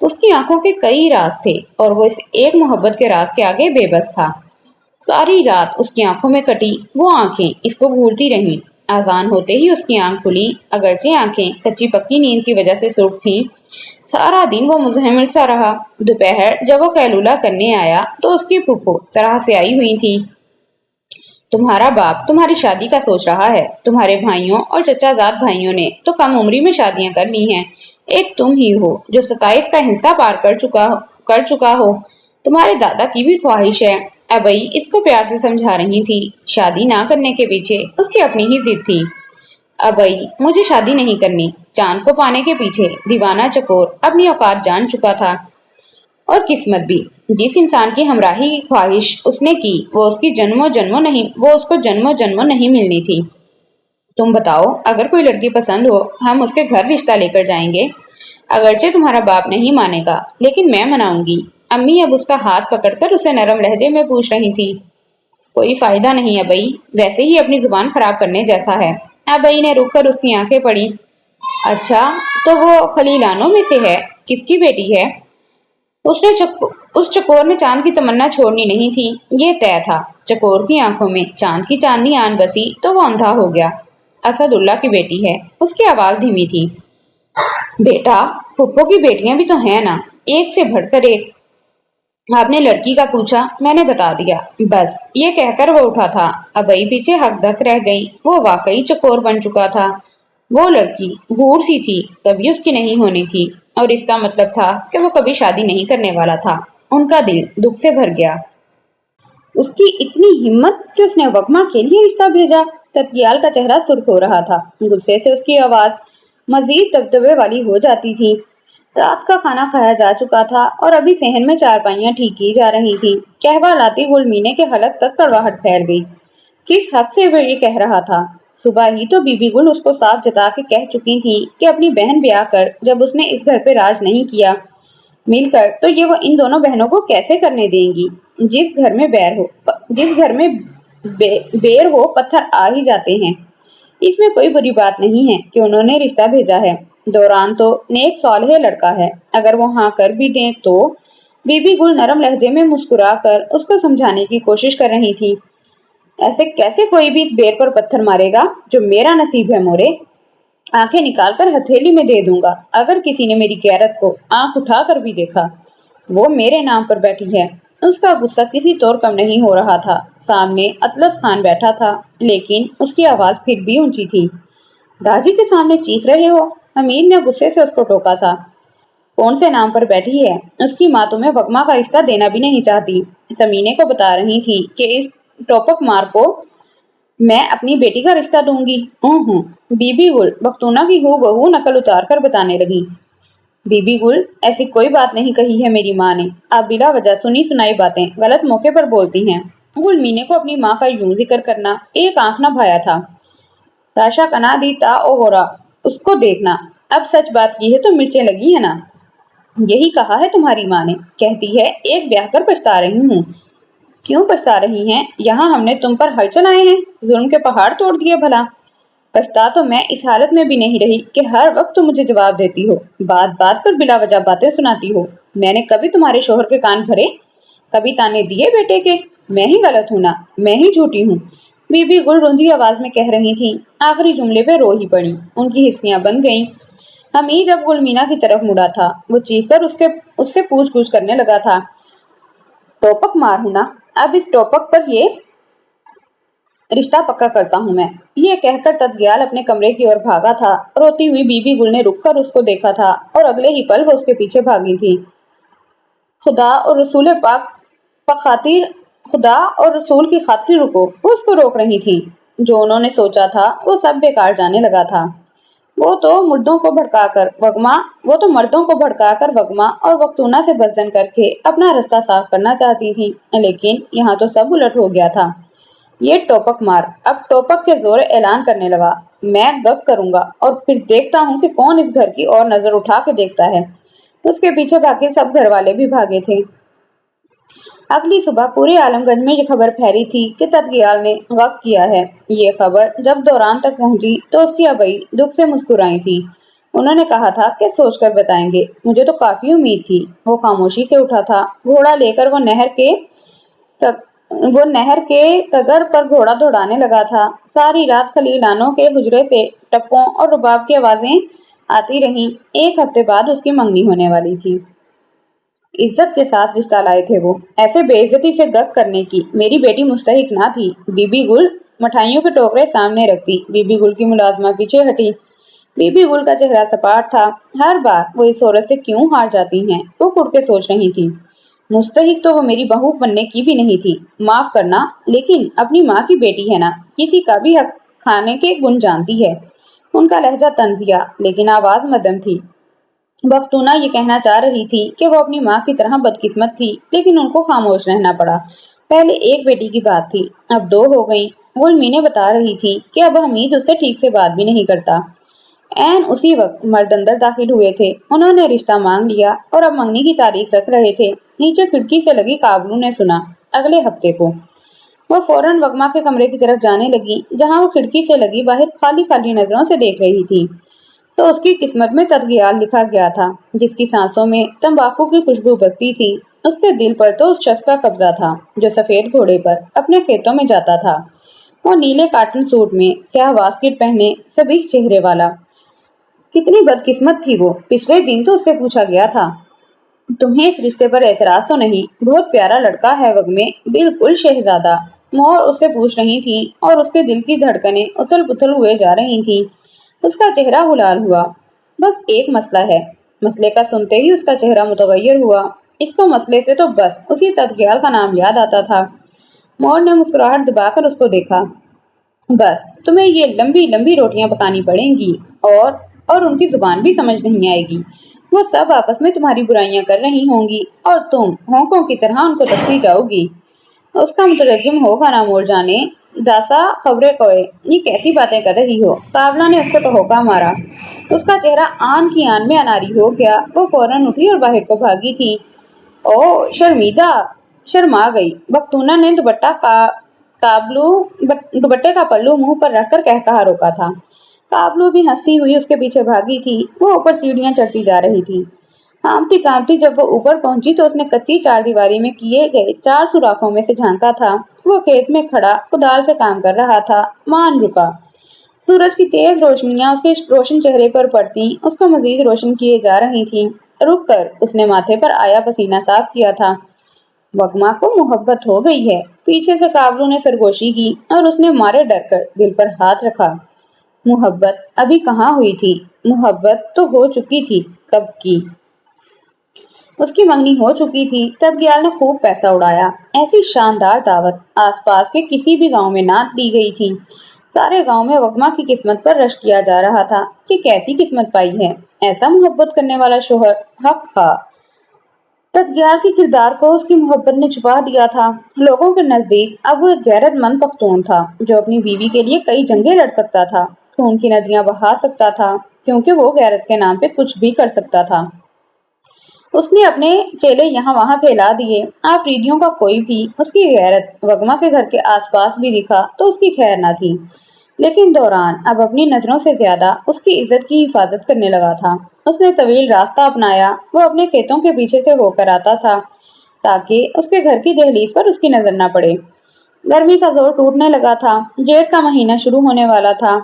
Speaker 2: उसकी आंखों के कई राज थे और वो इस एक मोहब्बत के राज के आगे बेबस था। सारी रात उसकी आंखों में कटी, वो आंखें इसको घूरती रहीं। आजान होते ही उसकी आंख खुली, अगरचे आंखें कच्ची पक्की नींद की वजह से सुर्ख थीं। सारा दिन वो मुजहमिल सा रहा। दोपहर जब वो कैलूला करने आया तो उसकी फूफो तरह से आई हुई थी। तुम्हारा बाप तुम्हारी शादी का सोच रहा है। तुम्हारे भाइयों और चचाजाद भाइयों ने तो कम उम्री में शादियां कर ली हैं। एक तुम ही हो जो 27 का हिस्सा पार कर चुका हो। तुम्हारे दादा की भी ख्वाहिश है। अबई इसको प्यार से समझा रही थी। शादी ना करने के पीछे उसकी अपनी ही जिद थी। अबई मुझे शादी नहीं करनी। चांद को पाने के पीछे दीवाना चकोर अपनी औकात जान चुका था। और किस्मत भी, जिस इंसान की हमराही की ख्वाहिश उसने की वो उसको जन्मों जन्मों नहीं मिलनी थी। तुम बताओ, अगर कोई लड़की पसंद हो हम उसके घर रिश्ता लेकर जाएंगे। अगरचे तुम्हारा बाप नहीं मानेगा, लेकिन मैं मनाऊंगी। अम्मी अब उसका हाथ पकड़कर उसे नरम लहजे में पूछ रही थी। कोई फायदा नहीं अबई, वैसे ही अपनी जुबान खराब करने जैसा है। अबई ने रुक कर उसकी आंखें पड़ी। अच्छा, तो वो खलीलानों में से है? किसकी बेटी है? उस चकोर ने चांद की तमन्ना छोड़नी नहीं थी, ये तय था। चकोर की आंखों में चांद की चांदनी आन बसी तो वो अंधा हो गया। असदुल्ला की बेटी है। उसकी आवाज धीमी थी। बेटा, फुप्पो की बेटियां भी तो हैं ना, एक से बढ़कर एक। आपने लड़की का पूछा, मैंने बता दिया, बस ये कहकर वो उठा था। अबई पीछे हक धक रह गई। वो वाकई चकोर बन चुका था। वो लड़की हूर सी थी, कभी उसकी नहीं होनी थी, और इसका मतलब था कि वो कभी शादी नहीं करने वाला था। उनका दिल दुख से भर गया। उसकी इतनी हिम्मत कि उसने वगमा के लिए रिश्ता भेजा। तत्याल का चेहरा सुर्ख हो रहा था। गुस्से से उसकी आवाज मजीद दबदबे वाली हो जाती थी। रात का खाना खाया जा चुका था और अभी सहन में चारपाइयां ठीक की जा रही थी। कहवा लाती गुलमीने के हलक तक कड़वाहट फैल गई। किस हद से वो ये कह रहा था? सुबह ही तो बीबी गुल उसको साफ जता के कह चुकी थी कि अपनी बहन ब्याह कर, जब उसने इस घर पे राज नहीं किया मिलकर, तो ये वो इन दोनों बहनों को कैसे करने देंगी। जिस घर में बेर हो पत्थर आ ही जाते हैं। इसमें कोई बुरी बात नहीं है कि उन्होंने रिश्ता भेजा है। दौरान तो नेक सालेह लड़का है, अगर वो हाँ कर भी दें तो। बीबी गुल नरम लहजे में मुस्कुरा कर उसको समझाने की कोशिश कर रही थी। ऐसे कैसे कोई भी इस बेर पर पत्थर मारेगा जो मेरा नसीब है मोरे। आंखें निकालकर हथेली में दे दूंगा अगर किसी ने मेरी गैरत को आंख उठाकर भी देखा। वो मेरे नाम पर बैठी है। उसका गुस्सा किसी तौर कम नहीं हो रहा था। सामने अतलस खान बैठा था, लेकिन उसकी आवाज फिर भी ऊंची थी। दाजी के सामने चीख रहे हो? हमीद ने गुस्से से उसको टोका था। कौन से नाम पर बैठी है। उसकी माँ तुम्हें वगमा का रिश्ता देना भी नहीं चाहती। समीने को बता रही थी कि इस टोपक मार को मैं अपनी बेटी का रिश्ता दूंगी। बीबी गुल बख्तूना की हूबहू नकल उतार कर बताने लगी। बीबी गुल, ऐसी कोई बात नहीं कही है मेरी माँ ने। आप बिला वजह सुनी सुनाई बातें गलत मौके पर बोलती हैं। गुल मीने को अपनी माँ का यूं जिक्र करना एक आंख न भाया था। राशा कना दी ता ओ गोरा, उसको देखना। अब सच बात की है तो मिर्चें लगी है ना। यही कहा है तुम्हारी माँ ने। कहती है एक ब्याह कर पछता रही हूँ। क्यों पछता रही हैं? यहाँ हमने तुम पर हल चलाए हैं, जुल्म के पहाड़ तोड़ दिए भला। पछता तो मैं इस हालत में भी नहीं रही कि हर वक्त तुम मुझे जवाब देती हो, बात बात पर बिला वजह बातें सुनाती हो। मैंने कभी तुम्हारे शोहर के कान भरे? कभी ताने दिए बेटे के? मैं ही गलत हूं ना, मैं ही झूठी हूँ। बीबी गुल रुंधी आवाज में कह रही थी। आखिरी जुमले पे रो ही पड़ी। उनकी हिस्सियां बन गईं। हमीद अब गुलमीना की तरफ मुड़ा था। वो चीखकर उससे पूछ पूछ करने लगा था। टोपक मार हूं ना, अब इस टोपक पर ये रिश्ता पक्का करता हूं मैं। ये कहकर तदग्याल अपने कमरे की ओर भागा था। रोती हुई बीबी गुल ने रुककर उसको देखा था और अगले ही पल वो उसके पीछे भागी थी। खुदा और रसूल पाक खातिर खुदा और रसूल की खातिर रुको, वो उसको रोक रही थी। जो उन्होंने सोचा था वो सब बेकार जाने लगा था। वो तो मर्दों को भड़काकर वगमा और वक्तूना से बजन करके अपना रास्ता साफ करना चाहती थी। लेकिन यहाँ तो सब उलट हो गया था। ये टोपक मार अब टोपक के जोर ऐलान करने लगा। मैं गप करूंगा और फिर देखता हूँ कि कौन इस घर की ओर नजर उठा के देखता है। उसके पीछे बाकी सब घर वाले भी भागे थे। अगली सुबह पूरे आलमगंज में ये खबर फैली थी कि तदगियाल ने गप किया है। ये खबर जब दौरान तक पहुंची तो उसकी अबई दुख से मुस्कुराई थी। उन्होंने कहा था कि सोचकर बताएंगे। मुझे तो काफी उम्मीद थी। वो खामोशी से उठा था। घोड़ा लेकर वो नहर के कगर पर घोड़ा दौड़ाने लगा था। सारी रात खलीलानों के हुजरे से टप्पों और रुबाब की आवाजें आती रहीं। एक हफ्ते बाद उसकी मंगनी होने वाली थी। इज्जत के साथ रिश्ता लाए थे वो, ऐसे बेइज्जती से गप करने की मेरी बेटी मुस्तहिक ना थी। बीबी गुल मिठाइयों के टोकरे सामने रखती। बीबी गुल की मुलाजमा पीछे हटी। बीबी गुल का चेहरा सपाट था। हर बार वो इस औरत से क्यों हार जाती हैं, वो कुड़ के सोच रही थी। मुस्तहिक तो वो मेरी बहू बनने की भी नहीं थी। माफ करना, लेकिन अपनी माँ की बेटी है ना, किसी का भी हक खाने के गुण जानती है। उनका लहजा तंजिया लेकिन आवाज मध्यम थी। बख्तूना ये कहना चाह रही थी कि वो अपनी माँ की तरह बदकिस्मत थी, लेकिन उनको खामोश रहना पड़ा। पहले एक बेटी की बात थी, अब दो हो गई। गुलमीने बता रही थी कि अब हमीद उससे ठीक से बात भी नहीं करता। ऐन उसी वक्त मर्द अंदर दाखिल हुए थे। उन्होंने रिश्ता मांग लिया और अब मंगनी की तारीख रख रहे थे। नीचे खिड़की से लगी काबलू ने सुना, अगले हफ्ते को। वो फौरन वगमा के कमरे की तरफ जाने लगी, जहां वो खिड़की से लगी बाहर खाली खाली नजरों से देख रही थी। तो उसकी किस्मत में तदगियाल लिखा गया था, जिसकी सांसों में तंबाकू की खुशबू बसती थी। उसके दिल पर तो उस शख्स का कब्जा था जो सफेद घोड़े पर अपने खेतों में जाता था। वो नीले कॉटन सूट में स्याह वास्किट पहने, सभी चेहरे वाला। कितनी बदकिस्मत थी वो। पिछले दिन तो उससे पूछा गया था, तुम्हें इस रिश्ते पर एतराज तो नहीं? बहुत प्यारा लड़का है वगमे, बिल्कुल शहजादा। मोर उससे पूछ रही थी और उसके दिल की धड़कनें उथल पुथल हुए जा रही थी। उसका चेहरा गुलाल हुआ। बस एक मसला है। मसले का सुनते ही उसका चेहरा मुतगय्यर हुआ। इसको मसले से तो बस उसी तदगियाल का नाम याद आता था। मोर ने मुस्कुराहट दबाकर उसको देखा। बस तुम्हें ये लंबी लंबी रोटियां पकानी पड़ेंगी और उनकी जुबान भी समझ नहीं आएगी। वो सब आपस में तुम्हारी बुराइयां कर रही होंगी और तुम होंकों की तरह उनको तकती जाओगी। उसका मुतरज्जिम होगा ना मोर जाने। दासा खबरे कोए, ये कैसी बातें कर रही हो? कावला ने उसको टहोका मारा। उसका चेहरा आन की आन में अनारी हो गया। वो फौरन उठी और बाहर को भागी थी। ओ शर्मिदा, शर्मा गई। बख्तूना ने दुपट्टे का पल्लू मुंह पर रखकर कहकहा रोका था। काबलू भी हंसती हुई उसके पीछे भागी थी। वो ऊपर सीढ़ियां चढ़ती जा रही थी। कांपती कांपती जब वो ऊपर पहुंची तो उसने कच्ची चारदीवारी में किए गए 4 सुराखों में से झांका था। वो खेत में खड़ा कुदाल से काम कर रहा था। मान रुका। सूरज की तेज रोशनियां उसके रोशन चेहरे पर पड़ती उसको मजीद रोशन किए जा रही थी। रुक कर उसने माथे पर आया पसीना साफ किया था। वगमा को मोहब्बत हो गई है। पीछे से काबलू ने सरगोशी की और उसने मारे डर कर दिल पर हाथ रखा। मोहब्बत अभी कहाँ हुई थी? मोहब्बत तो हो चुकी थी कब की। اس کی منگنی ہو چکی تھی۔ تدگیال نے خوب پیسہ اڑایا۔ ایسی شاندار دعوت آس پاس کے کسی بھی گاؤں میں نہ دی گئی تھی۔ سارے گاؤں میں وگما کی قسمت پر رشک کیا جا رہا تھا کہ کیسی قسمت پائی ہے، ایسا محبت کرنے والا شوہر، حق خواہ۔ تدگیال کے کردار کو اس کی محبت نے چھپا دیا تھا۔ لوگوں کے نزدیک اب وہ ایک غیرت مند پختون تھا جو اپنی بیوی کے لیے کئی جنگیں لڑ سکتا تھا، خون کی ندیاں بہا سکتا تھا، کیونکہ وہ غیرت کے نام پہ کچھ بھی کر سکتا تھا۔ اس نے اپنے چیلے یہاں وہاں پھیلا دیے۔ آفریدیوں کا کوئی بھی اس کی غیرت وگما کے گھر کے آس پاس بھی دکھا تو اس کی خیر نہ تھی، لیکن دوران اب اپنی نظروں سے زیادہ اس کی عزت کی حفاظت کرنے لگا تھا۔ اس نے طویل راستہ اپنایا۔ وہ اپنے کھیتوں کے پیچھے سے ہو کر آتا تھا تاکہ اس کے گھر کی دہلیز پر اس کی نظر نہ پڑے۔ گرمی کا زور ٹوٹنے لگا تھا۔ جیٹھ کا مہینہ شروع ہونے والا تھا۔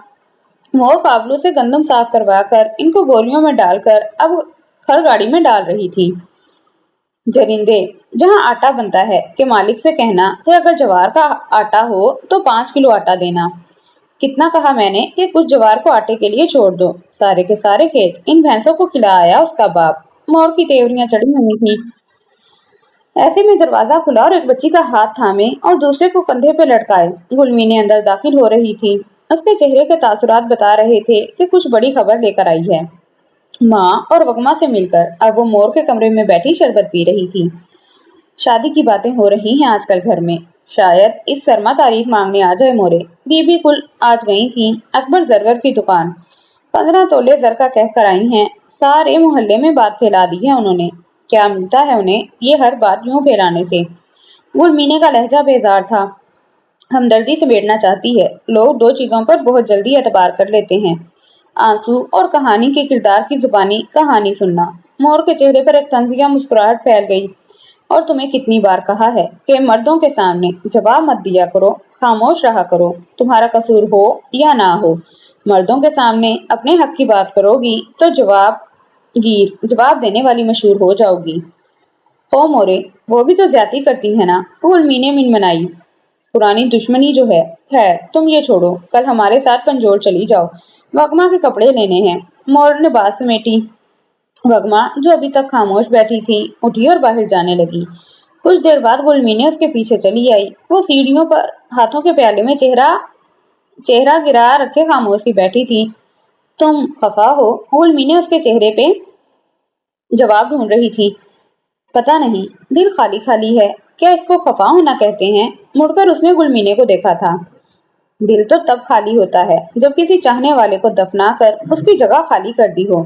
Speaker 2: مور پابلو سے گندم صاف کروا کر ان کو بوریوں میں ڈال کر اب کھڑ گاڑی میں ڈال رہی تھی۔ جرندے، جہاں آٹا بنتا ہے کہ مالک سے کہنا کہ اگر جوار کا آٹا ہو تو 5 کلو آٹا دینا۔ کتنا کہا میں نے کہ کچھ جوار کو آٹے کے لیے چھوڑ دو۔ سارے کے سارے کھیت ان بھینسوں کو کھلا آیا اس کا باپ۔ مور کی تیوریاں چڑھی ہوئی تھی۔ ایسے میں دروازہ کھلا اور ایک بچی کا ہاتھ تھامے اور دوسرے کو کندھے پہ لٹکائے گلمینے اندر داخل ہو رہی تھی۔ اس کے چہرے کے تاثرات بتا رہے تھے کہ کچھ بڑی خبر لے کر آئی ہے۔ ماں اور وگما سے مل کر اب وہ مور کے کمرے میں بیٹھی شربت پی رہی تھی۔ شادی کی باتیں ہو رہی ہیں آج کل گھر میں، شاید اس سرما تاریخ مانگنے آ جائے مورے۔ بی بی کل آج گئی تھیں اکبر زرگر کی دکان، 15 تولے زر کا کہہ کر آئی ہیں۔ سارے محلے میں بات پھیلا دی ہے انہوں نے۔ کیا ملتا ہے انہیں یہ ہر بات یوں پھیلانے سے؟ گلمینے کا لہجہ بیزار تھا۔ ہمدردی سے بیٹھنا چاہتی ہے۔ لوگ 2 چیزوں پر بہت جلدی اعتبار کر لیتے ہیں، آنسو اور کہانی کے کردار کی زبانی کہانی سننا۔ مور کے چہرے پر ایک طنزیہ مسکراہٹ پھیل گئی۔ اور تمہیں کتنی بار کہا ہے کہ مردوں کے سامنے جواب مت دیا کرو، خاموش رہا کرو، تمہارا قصور ہو یا نہ ہو۔ مردوں کے سامنے اپنے حق کی بات کرو گی تو جواب دینے والی مشہور ہو جاؤ گی۔ ہو مورے، وہ بھی تو زیادتی کرتی ہے نا، گلمینے منمنائی۔ پرانی دشمنی جو ہے، خیر تم یہ چھوڑو، کل ہمارے ساتھ پنجور چلی جاؤ، وگما کے کپڑے لینے ہیں۔ مور نے بات سمیٹی۔ وگما جو ابھی تک خاموش بیٹھی تھی اٹھی اور باہر جانے لگی۔ کچھ دیر بعد گلمینے اس کے پیچھے چلی آئی۔ وہ سیڑھیوں پر ہاتھوں کے پیالے میں چہرہ گرا رکھے خاموش سی بیٹھی تھی۔ تم خفا ہو؟ گلمینے اس کے چہرے پہ جواب ڈھونڈ رہی تھی۔ پتہ نہیں، دل خالی خالی ہے۔ کیا اس کو خفا ہونا کہتے ہیں؟ مڑ کر اس نے گلمینے کو دیکھا تھا۔ دل تو تب خالی ہوتا ہے جب کسی چاہنے والے کو دفنا کر اس کی جگہ خالی کر دی ہو۔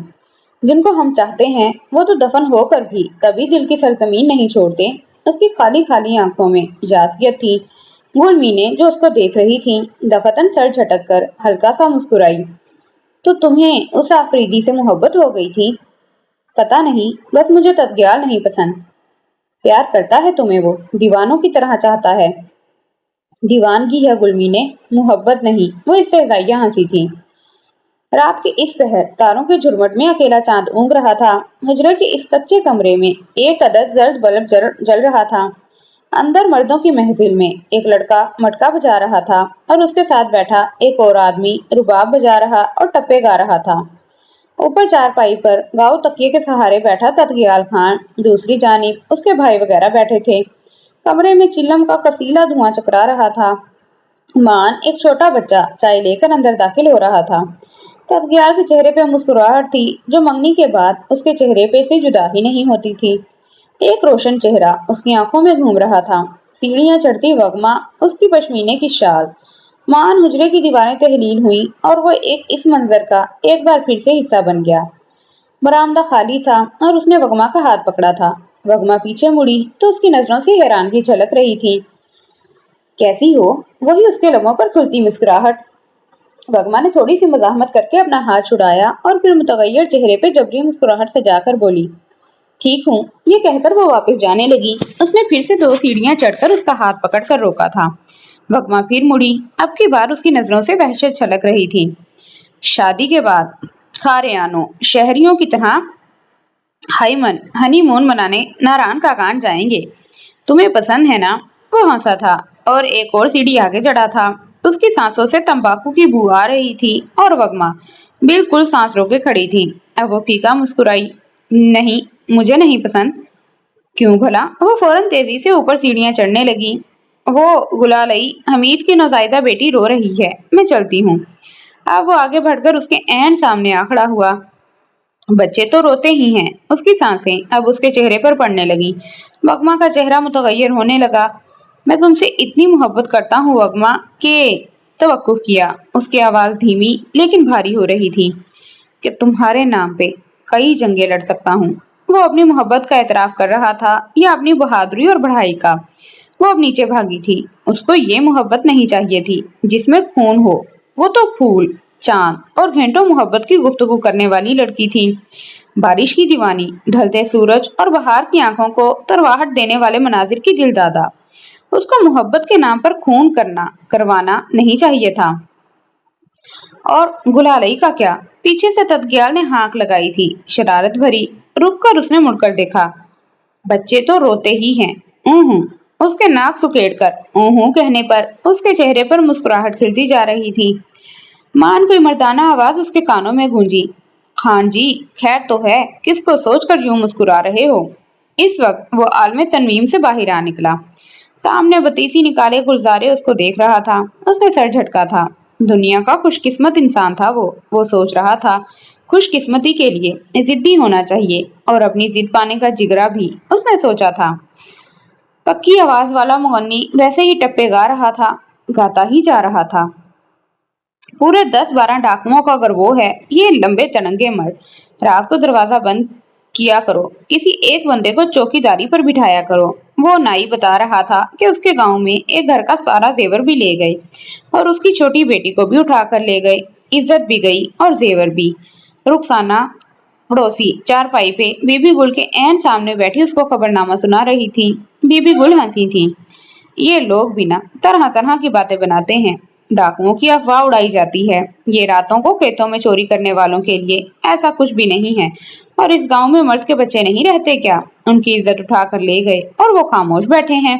Speaker 2: جن کو ہم چاہتے ہیں وہ تو دفن ہو کر بھی کبھی دل کی سرزمین نہیں چھوڑتے۔ اس کی خالی خالی آنکھوں میں یاسیت تھی۔ گلمینے جو اس کو دیکھ رہی تھی دفتن سر جھٹک کر ہلکا سا مسکرائی۔ تو تمہیں اس آفریدی سے محبت ہو گئی تھی؟ پتہ نہیں، بس مجھے تدگیال نہیں پسند۔ پیار کرتا ہے تمہیں وہ، دیوانوں کی طرح چاہتا ہے۔ دیوانگی ہے گلمینے، محبت نہیں۔ وہ استہزائیہ ہنسی تھی۔ رات کے اس پہر تاروں کے جھرمٹ میں اکیلا چاند اونگ رہا تھا۔ حجرے کے اس کچے کمرے میں ایک عدد زرد بلب جل رہا تھا۔ اندر مردوں کی محفل میں ایک لڑکا مٹکا بجا رہا تھا اور اس کے ساتھ بیٹھا ایک اور آدمی رباب بجا رہا اور ٹپے گا رہا تھا۔ اوپر چارپائی پر گاؤ تکیے کے سہارے بیٹھا تدگیال خان، دوسری جانب اس کے بھائی وغیرہ بیٹھے تھے۔ کمرے میں چلم کا کسیلا دھواں چکرا رہا تھا۔ مان، ایک چھوٹا بچہ چائے لے کر اندر داخل ہو رہا تھا۔ تدگیال کے چہرے پہ مسکراہٹ تھی جو منگنی کے بعد اس کے چہرے پہ سے جدا ہی نہیں ہوتی تھی۔ ایک روشن چہرہ اس کی آنکھوں میں گھوم رہا تھا۔ سیڑھیاں چڑھتی وگما، اس کی پشمینے کی شال۔ مان، حجرے کی دیواریں تحلیل ہوئیں اور وہ اس منظر کا ایک بار پھر سے حصہ بن گیا۔ برآمدہ خالی تھا اور اس نے وگما کا ہاتھ پکڑا تھا۔ وگما پیچھے مڑی تو اس کی نظروں سے حیرانگی جھلک رہی تھی۔ کیسی ہو؟ وہی اس کے لبوں پر کھلتی مسکراہٹ۔ وگما نے تھوڑی سی مزاحمت کر کے اپنا ہاتھ چھڑایا اور پھر متغیر چہرے پہ جبری مسکراہٹ سجا کر بولی، ٹھیک ہوں۔ یہ کہہ کر وہ واپس جانے لگی۔ اس نے پھر سے 2 سیڑھیاں چڑھ کر اس کا ہاتھ پکڑ کر روکا تھا۔ وگما پھر مڑی۔ اب کی بار اس کی نظروں سے وحشت چھلک رہی تھی۔ شادی کے بعد کھاریانوں شہریوں کی طرح ہنی مون منانے ناران کاغان جائیں گے، تمہیں پسند ہے نا؟ وہ ہنسا تھا اور ایک اور سیڑھی آگے چڑھا تھا۔ اس کی سانسوں سے تمباکو کی بو آ رہی تھی اور وگما بالکل سانس روکے کھڑی تھی۔ اب وہ پھیکا مسکرائی، نہیں، مجھے نہیں پسند۔ क्यों भला? वो फौरन तेजी से ऊपर सीढ़ियां चढ़ने लगी। वो गुलालई, हमीद की नौजायदा बेटी रो रही है, मैं चलती हूँ। अब वो आगे बढ़कर उसके ऐन सामने आ खड़ा हुआ। बच्चे तो रोते ही हैं। उसकी सांसें अब उसके चेहरे पर पड़ने लगी। वगमा का चेहरा मुतगय्यर होने लगा। मैं तुमसे इतनी मोहब्बत करता हूँ वगमा के तवक्कुफ किया। उसकी आवाज धीमी लेकिन भारी हो रही थी कि तुम्हारे नाम पे कई जंगें लड़ सकता हूँ। वो अपनी मोहब्बत का एतराफ कर रहा था या अपनी बहादुरी और बढ़ाई का। वो अब नीचे भागी थी। उसको ये मोहब्बत नहीं चाहिए थी जिसमें खून हो। वो तो फूल, चांद और घंटों मोहब्बत की गुफ्तगू करने वाली लड़की थी। बारिश की दीवानी, ढलते सूरज और बहार की आंखों को तरवाहट देने वाले मनाजिर की दिलदादा। उसको मोहब्बत के नाम पर खून करवाना नहीं चाहिए था। और गुलालई का क्या? पीछे से तदग्याल ने हाँक लगाई थी, शरारत भरी। रुक कर उसने मुड़कर देखा। बच्चे तो रोते ही हैं। ऊहू। उसके नाक सुकेड़कर ऊहू कहने पर उसके चेहरे पर मुस्कुराहट खिलती जा रही थी। मान कोई मर्दाना आवाज उसके कानों में गूंजी। खान जी, खैर तो है, किसको सोचकर यूं मुस्कुरा रहे हो? इस वक्त वो आलमे तनवीम से बाहर आ निकला। सामने बतीसी निकाले गुलजारे उसको देख रहा था। उसने सर झटका था। दुनिया का खुशकिस्मत इंसान था वो सोच रहा था। खुशकिस्मती के लिए जिद्दी होना चाहिए और अपनी जिद पाने का जिगरा भी, उसने सोचा था। पक्की आवाज वाला मुगन्नी वैसे ही टप्पे गा रहा था, गाता ही जा रहा था। पूरे 10-12 डाकुओं का अगर वो है, ये लंबे तड़ंगे मर्द। रात को दरवाजा बंद किया करो, किसी एक बंदे को चौकीदारी पर बिठाया करो। वो नाई बता रहा था कि उसके गांव में एक घर का सारा जेवर भी ले गए और उसकी छोटी बेटी को भी उठा कर ले गए। इज्जत भी गई और जेवर भी। रुखसाना पड़ोसी चारपाई पे बीबी गुल के ऐन सामने बैठी उसको खबरनामा सुना रही थी। बीबी गुल हंसी थी। ये लोग भी ना तरह तरह की बातें बनाते हैं। डाकुओं की अफवाह उड़ाई जाती है। ये रातों को खेतों में चोरी करने वालों के लिए, ऐसा कुछ भी नहीं है। और इस गांव में मर्द के बच्चे नहीं रहते क्या? उनकी इज्जत उठा कर ले गए और वो खामोश बैठे हैं।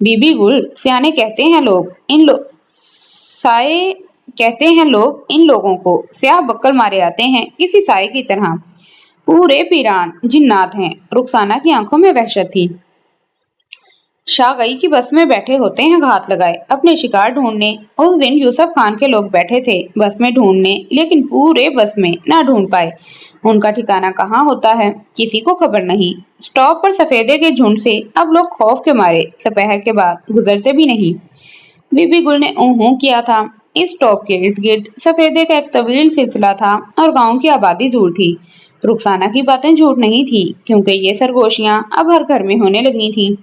Speaker 2: बीबी गुल, सियाने कहते हैं लोग इन लो साए कहते हैं लोग इन लोगों को स्याह बक्कल मारे आते हैं, किसी साए की तरह। पूरे पीरान जिन्नात हैं। रुखसाना की आंखों में वहशत थी। शागई की बस में बैठे होते हैं घात लगाए अपने शिकार ढूंढने। उस दिन यूसुफ खान के लोग बैठे थे बस में ढूंढने, लेकिन पूरे बस में ना ढूंढ पाए। उनका ठिकाना कहाँ होता है, किसी को खबर नहीं। स्टॉप पर सफेदे के झुंड से अब लोग खौफ के मारे दोपहर के बाद गुजरते भी नहीं। बीबी गुल ने ऊँ किया था। इस स्टॉप के इर्द गिर्द सफेदे का एक तवील सिलसिला था और गांव की आबादी दूर थी। रुखसाना की बातें झूठ नहीं थी, क्योंकि ये सरगोशियां अब हर घर में होने लगी थी।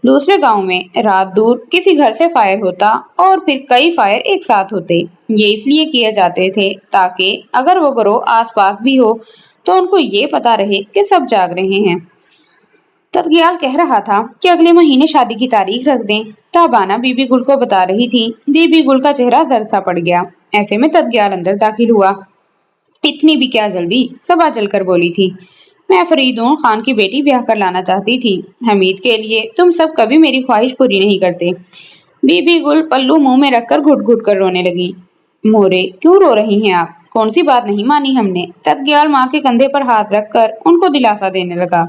Speaker 2: दूसरे गांव में रात दूर किसी घर से फायर होता और फिर कई फायर एक साथ होते। ये इसलिए किए जाते थे ताकि अगर वो गिरोह आसपास भी हो तो उनको ये पता रहे कि सब जाग रहे हैं। तदगियाल कह रहा था कि अगले महीने शादी की तारीख रख दें। ताबाना बीबी गुल को बता रही थी। बीबी गुल का चेहरा जर सा पड़ गया। ऐसे में तदगियाल अंदर दाखिल हुआ। इतनी भी क्या जल्दी, सबा जलकर बोली थी। मैं फरीदून खान की बेटी ब्याह कर लाना चाहती थी हमीद के लिए। तुम सब कभी मेरी ख्वाहिश पूरी नहीं करते। बीबी गुल पल्लू मुंह में रखकर घुट घुट कर रोने लगी। मोरे, क्यों रो रही हैं आप? कौन सी बात नहीं मानी हमने? तदग्याल माँ के कंधे पर हाथ रखकर उनको दिलासा देने लगा।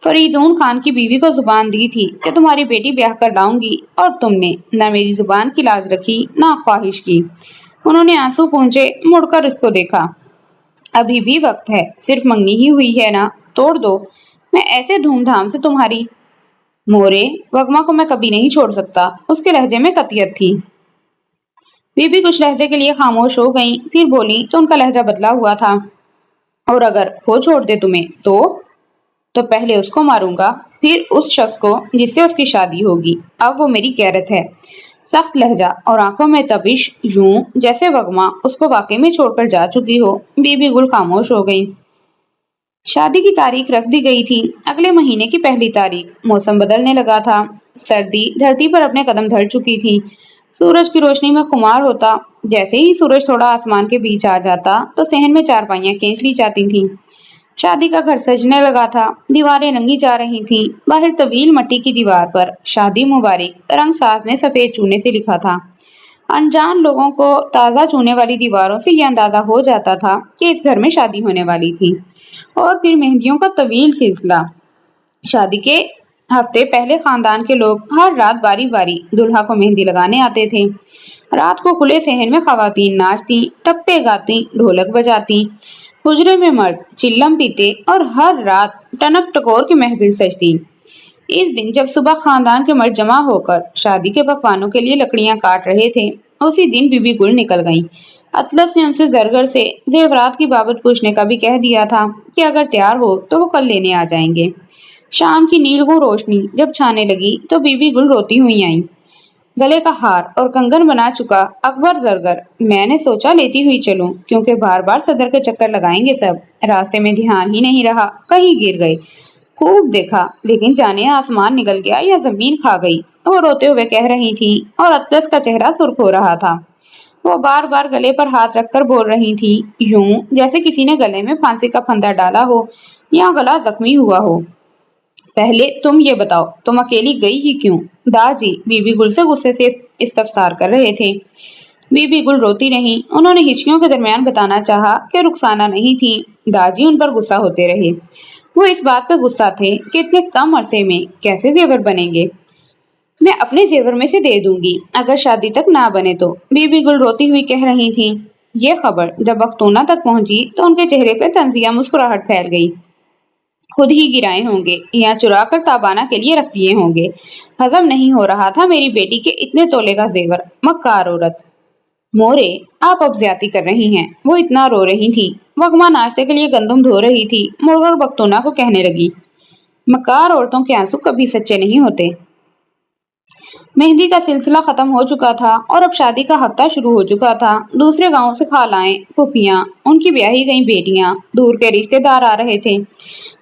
Speaker 2: फरीदून खान की बीवी को जुबान दी थी कि तुम्हारी बेटी ब्याह कर लाऊंगी, और तुमने न मेरी जुबान की लाज रखी न ख्वाहिश की। उन्होंने आंसू पहुंचे मुड़कर इसको देखा। अभी भी वक्त है, सिर्फ मंगनी ही हुई है ना, तोड़ दो। मैं ऐसे धूमधाम से तुम्हारी मोरे, वगमा को मैं कभी नहीं छोड़ सकता। उसके लहजे में कतियत थी। बीबी कुछ लहजे के लिए खामोश हो गई, फिर बोली तो उनका लहजा बदला हुआ था। और अगर वो छोड़ दे तुम्हें तो पहले उसको मारूंगा, फिर उस शख्स को जिससे उसकी शादी होगी। अब वो मेरी गैरत है। सख्त लहजा और आंखों में तपिश, यूं जैसे वगमा उसको वाकई में छोड़कर जा चुकी हो। बीबी गुल खामोश हो गई। शादी की तारीख रख दी गई थी, अगले महीने की पहली तारीख। मौसम बदलने लगा था। सर्दी धरती पर अपने कदम धर चुकी थी। सूरज की रोशनी में खुमार होता। जैसे ही सूरज थोड़ा आसमान के बीच आ जाता तो सहन में चारपाइयां खींच ली जाती थीं। शादी का घर सजने लगा था। दीवारें रंगी जा रही थीं। बाहर तवील मट्टी की दीवार पर शादी मुबारक रंगसाज ने सफेद चूने से लिखा था। अनजान लोगों को ताजा चूने वाली दीवारों से यह अंदाजा हो जाता था कि इस घर में शादी होने वाली थी। और फिर मेहंदियों का तवील सिलसिला। شادی کے ہفتے پہلے خاندان کے لوگ ہر رات باری باری دلہا کو مہندی لگانے آتے تھے۔ رات کو کھلے صحن میں خواتین ناچتی، ٹپے گاتی، ڈھولک بجاتی، حجرے میں مرد چلم پیتے اور ہر رات ٹنک ٹکور کی محفل سجتی۔ اس دن جب صبح خاندان کے مرد جمع ہو کر شادی کے پکوانوں کے لیے لکڑیاں کاٹ رہے تھے، اسی دن بی بی گل نکل گئیں۔ اطلس نے ان سے زرگر سے زیورات کی بابت پوچھنے کا بھی کہہ دیا تھا کہ اگر تیار ہو تو وہ کل لینے آ جائیں گے۔ شام کی نیلگوں روشنی جب چھانے لگی تو بی بی گل روتی ہوئی آئیں۔ گلے کا ہار اور کنگن بنا چکا اکبر زرگر، میں نے سوچا لیتی ہوئی چلوں، کیونکہ بار بار صدر کے چکر لگائیں گے سب۔ راستے میں دھیان ہی نہیں رہا، کہیں گر گئے۔ خوب دیکھا، لیکن جانے آسمان نگل گیا یا زمین کھا گئی، وہ روتے ہوئے کہہ رہی تھی اور اطلس کا چہرہ سرخ ہو رہا تھا۔ وہ بار بار گلے پر ہاتھ رکھ کر بول رہی تھی، یوں جیسے کسی نے گلے میں پھانسی کا پھندا ڈالا ہو یا گلا زخمی ہوا ہو۔ پہلے تم یہ بتاؤ، تم اکیلی گئی ہی کیوں؟ داجی بی بی گل سے غصے سے استفسار کر رہے تھے۔ بی بی گل روتی رہیں۔ انہوں نے ہچکیوں کے درمیان بتانا چاہا کہ رخسانہ نہیں تھی۔ داجی ان پر غصہ ہوتے رہے۔ وہ اس بات پہ غصہ تھے کہ اتنے کم عرصے میں کیسے زیور بنیں گے۔ میں اپنے زیور میں سے دے دوں گی اگر شادی تک نہ بنے تو، بی بی گل روتی ہوئی کہہ رہی تھی۔ یہ خبر جب بختونہ تک پہنچی تو ان کے چہرے پہ طنزیہ مسکراہٹ پھیل گئی۔ خود ہی گرائے ہوں گے یا چرا کر تابانہ کے لیے رکھ دیے ہوں گے۔ ہضم نہیں ہو رہا تھا میری بیٹی کے اتنے تولے کا زیور، مکار عورت۔ مورے، آپ اب زیادتی کر رہی ہیں، وہ اتنا رو رہی تھی۔ وگما ناشتے کے لیے گندم دھو رہی تھی، مڑ کر بختونہ کو کہنے لگی، مکار عورتوں کے آنسو کبھی سچے نہیں ہوتے۔ مہندی کا سلسلہ ختم ہو چکا تھا اور اب شادی کا ہفتہ شروع ہو چکا تھا۔ دوسرے گاؤں سے خالائیں، پھوپھیاں، ان کی بیاہی گئی بیٹیاں، دور کے رشتے دار آ رہے تھے۔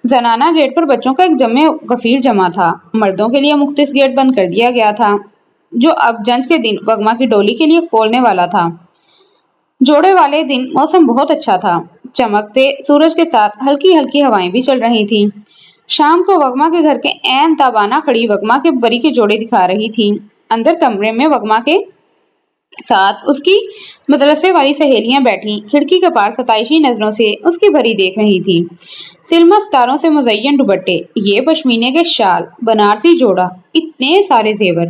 Speaker 2: زنانہ گیٹ پر بچوں کا ایک جمع غفیر جمع تھا۔ مردوں کے لیے مختص گیٹ بند کر دیا گیا تھا، جو اب جنج کے دن وگما کی ڈولی کے لیے کھولنے والا تھا۔ جوڑے والے دن موسم بہت اچھا تھا۔ چمکتے سورج کے ساتھ ہلکی ہلکی ہوائیں بھی چل رہی تھیں۔ شام کو وگما کے گھر کے عین تابانہ کھڑی وگما کے بری کے جوڑے دکھا رہی تھی۔ اندر کمرے میں وگما کے ساتھ اس کی مدرسے والی سہیلیاں بیٹھی کھڑکی کے پار ستائشی نظروں سے اس کی بری دیکھ رہی تھی۔ سلما ستاروں سے مزین دوپٹے، یہ پشمینے کے شال، بنارسی جوڑا، اتنے سارے زیور۔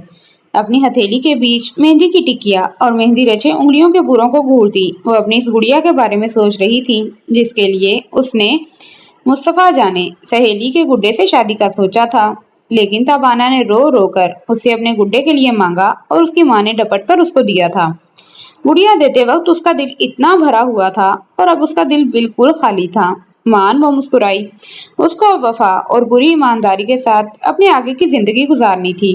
Speaker 2: اپنی ہتھیلی کے بیچ مہندی کی ٹکیا اور مہندی رچے انگلیوں کے بوروں کو گھورتی وہ اپنی اس گڑیا کے بارے میں سوچ رہی تھی جس کے لیے اس نے مصطفیٰ جانے سہیلی کے گڈے سے شادی کا سوچا تھا، لیکن تابانہ نے رو رو کر اس سے اپنے گڈے کے لیے مانگا اور اس کی ماں نے ڈپٹ کر اس کو دیا تھا۔ گڑیا دیتے وقت اس کا دل اتنا بھرا ہوا تھا اور اب اس کا دل بالکل خالی تھا۔ مان وہ مسکرائی۔ اس کو وفا اور بری ایمانداری کے ساتھ اپنے آگے کی زندگی گزارنی تھی۔